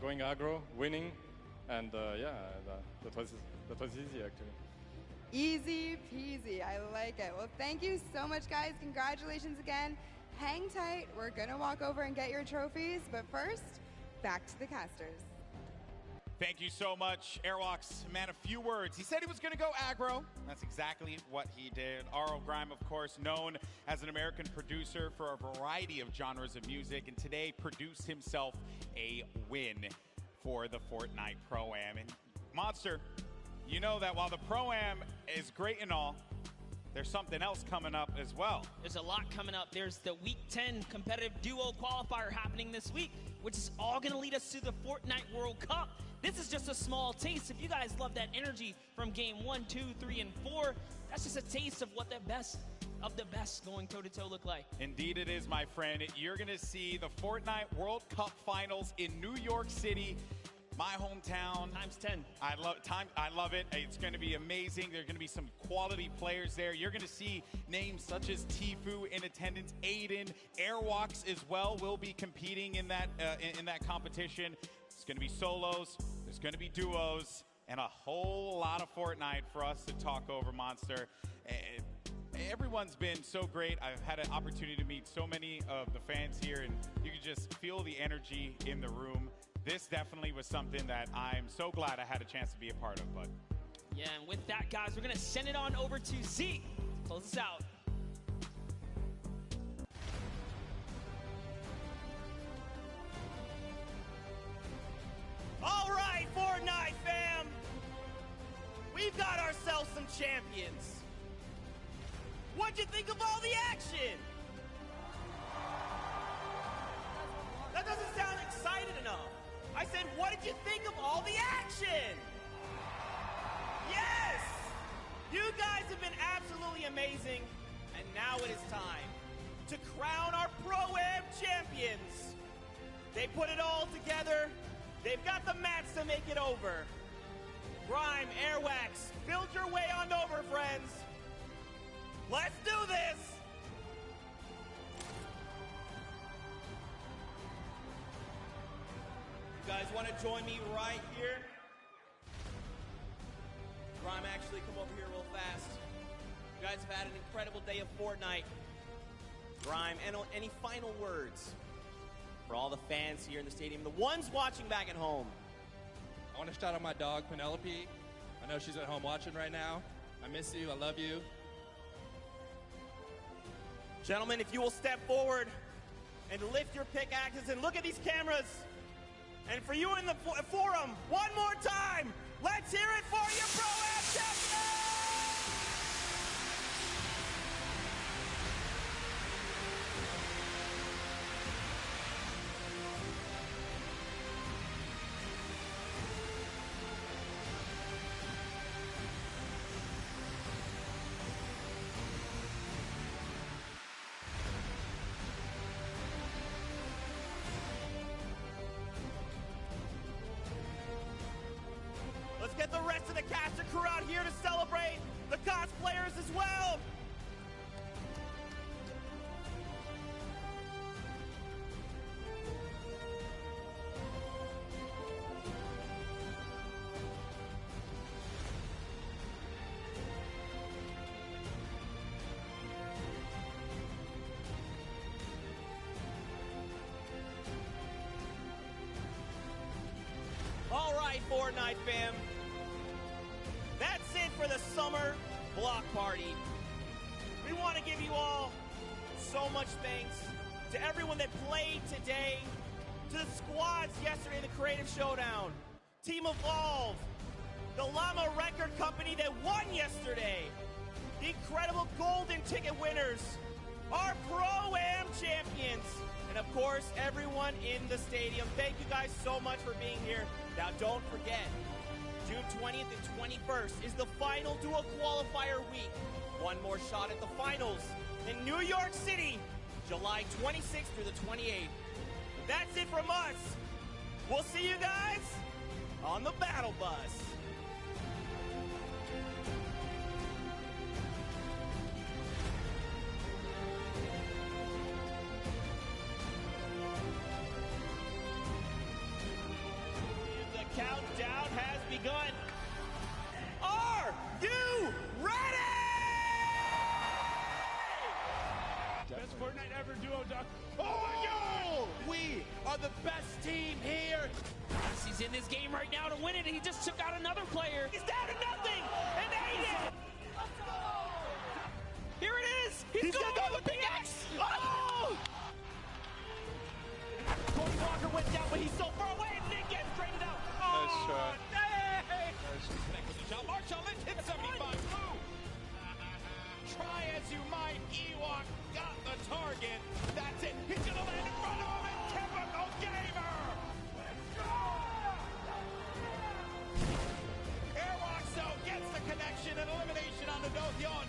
Going aggro, winning, and that was easy actually. Easy peasy. I like it. Well, thank you so much, guys. Congratulations again. Hang tight. We're going to walk over and get your trophies. But first, back to the casters. Thank you so much, Airwalks. Man, a few words. He said he was going to go aggro. That's exactly what he did. RL Grime, of course, known as an American producer for a variety of genres of music, and today produced himself a win for the Fortnite Pro-Am. And Monster, you know that while the Pro-Am is great and all, there's something else coming up as well. There's a lot coming up. There's the Week 10 competitive duo qualifier happening this week, which is all going to lead us to the Fortnite World Cup. This is just a small taste. If you guys love that energy from game 1, 2, 3, and 4, that's just a taste of what the best of the best going toe-to-toe look like. Indeed it is, my friend. You're going to see the Fortnite World Cup Finals in New York City, my hometown. Times 10. I love it. It's going to be amazing. There are going to be some quality players there. You're going to see names such as Tfue in attendance, Aiden, Airwalks as well will be competing in that competition. It's going to be solos. There's going to be duos, and a whole lot of Fortnite for us to talk over, Monster. Everyone's been so great. I've had an opportunity to meet so many of the fans here, and you can just feel the energy in the room. This definitely was something that I'm so glad I had a chance to be a part of, bud. Yeah, and with that, guys, we're going to send it on over to Zeke to close us out. All right, Fortnite fam. We champions. What'd you think of all the action? That doesn't sound excited enough. I said, what did you think of all the action? Yes! You guys have been absolutely amazing, and now it is time to crown our Pro-Am champions. They put it all together. They've got the mats to make it over. Grime, Airwax, build your way on over, friends. Let's do this! You guys want to join me right here? Grime, actually come over here real fast. You guys have had an incredible day of Fortnite. Grime, any final words for all the fans here in the stadium, the ones watching back at home? I want to shout out my dog, Penelope. I know she's at home watching right now. I miss you. I love you. Gentlemen, if you will step forward and lift your pickaxes and look at these cameras. And for you in the forum, one more time, let's hear it for your Pro-Am champion! Let's get the rest of the cast and crew out here to celebrate the cosplayers as well. All right, Fortnite fam. That's it for the summer block party. We want to give you all so much thanks to everyone that played today, to the squads yesterday in the Creative Showdown, Team Evolve, the Llama Record Company that won yesterday, the incredible golden ticket winners, our Pro-Am champions, and of course, everyone in the stadium. Thank you guys so much for being here. Now, don't forget, June 20th and 21st is the final duo qualifier week. One more shot at the finals in New York City, July 26th through the 28th. That's it from us. We'll see you guys on the battle bus. The countdown has begun. Are you ready? Best Fortnite ever duo, Doc. Oh my God! We are the best team here. He's in this game right now to win it, and he just took out another player. He's down to nothing, and ate it. Here it is. He's going gonna for the pickaxe. Oh! Cody Walker went down, but he's so far away, and Nick gets traded out. Nice shot. Hey! Connect with the shot. Marshall, let's hit 75 blue. Try as you might, Ewok got the target. That's it. He's gonna land in front of him, and Typical Gamer. Airwalk so gets the connection and elimination on the Dothion.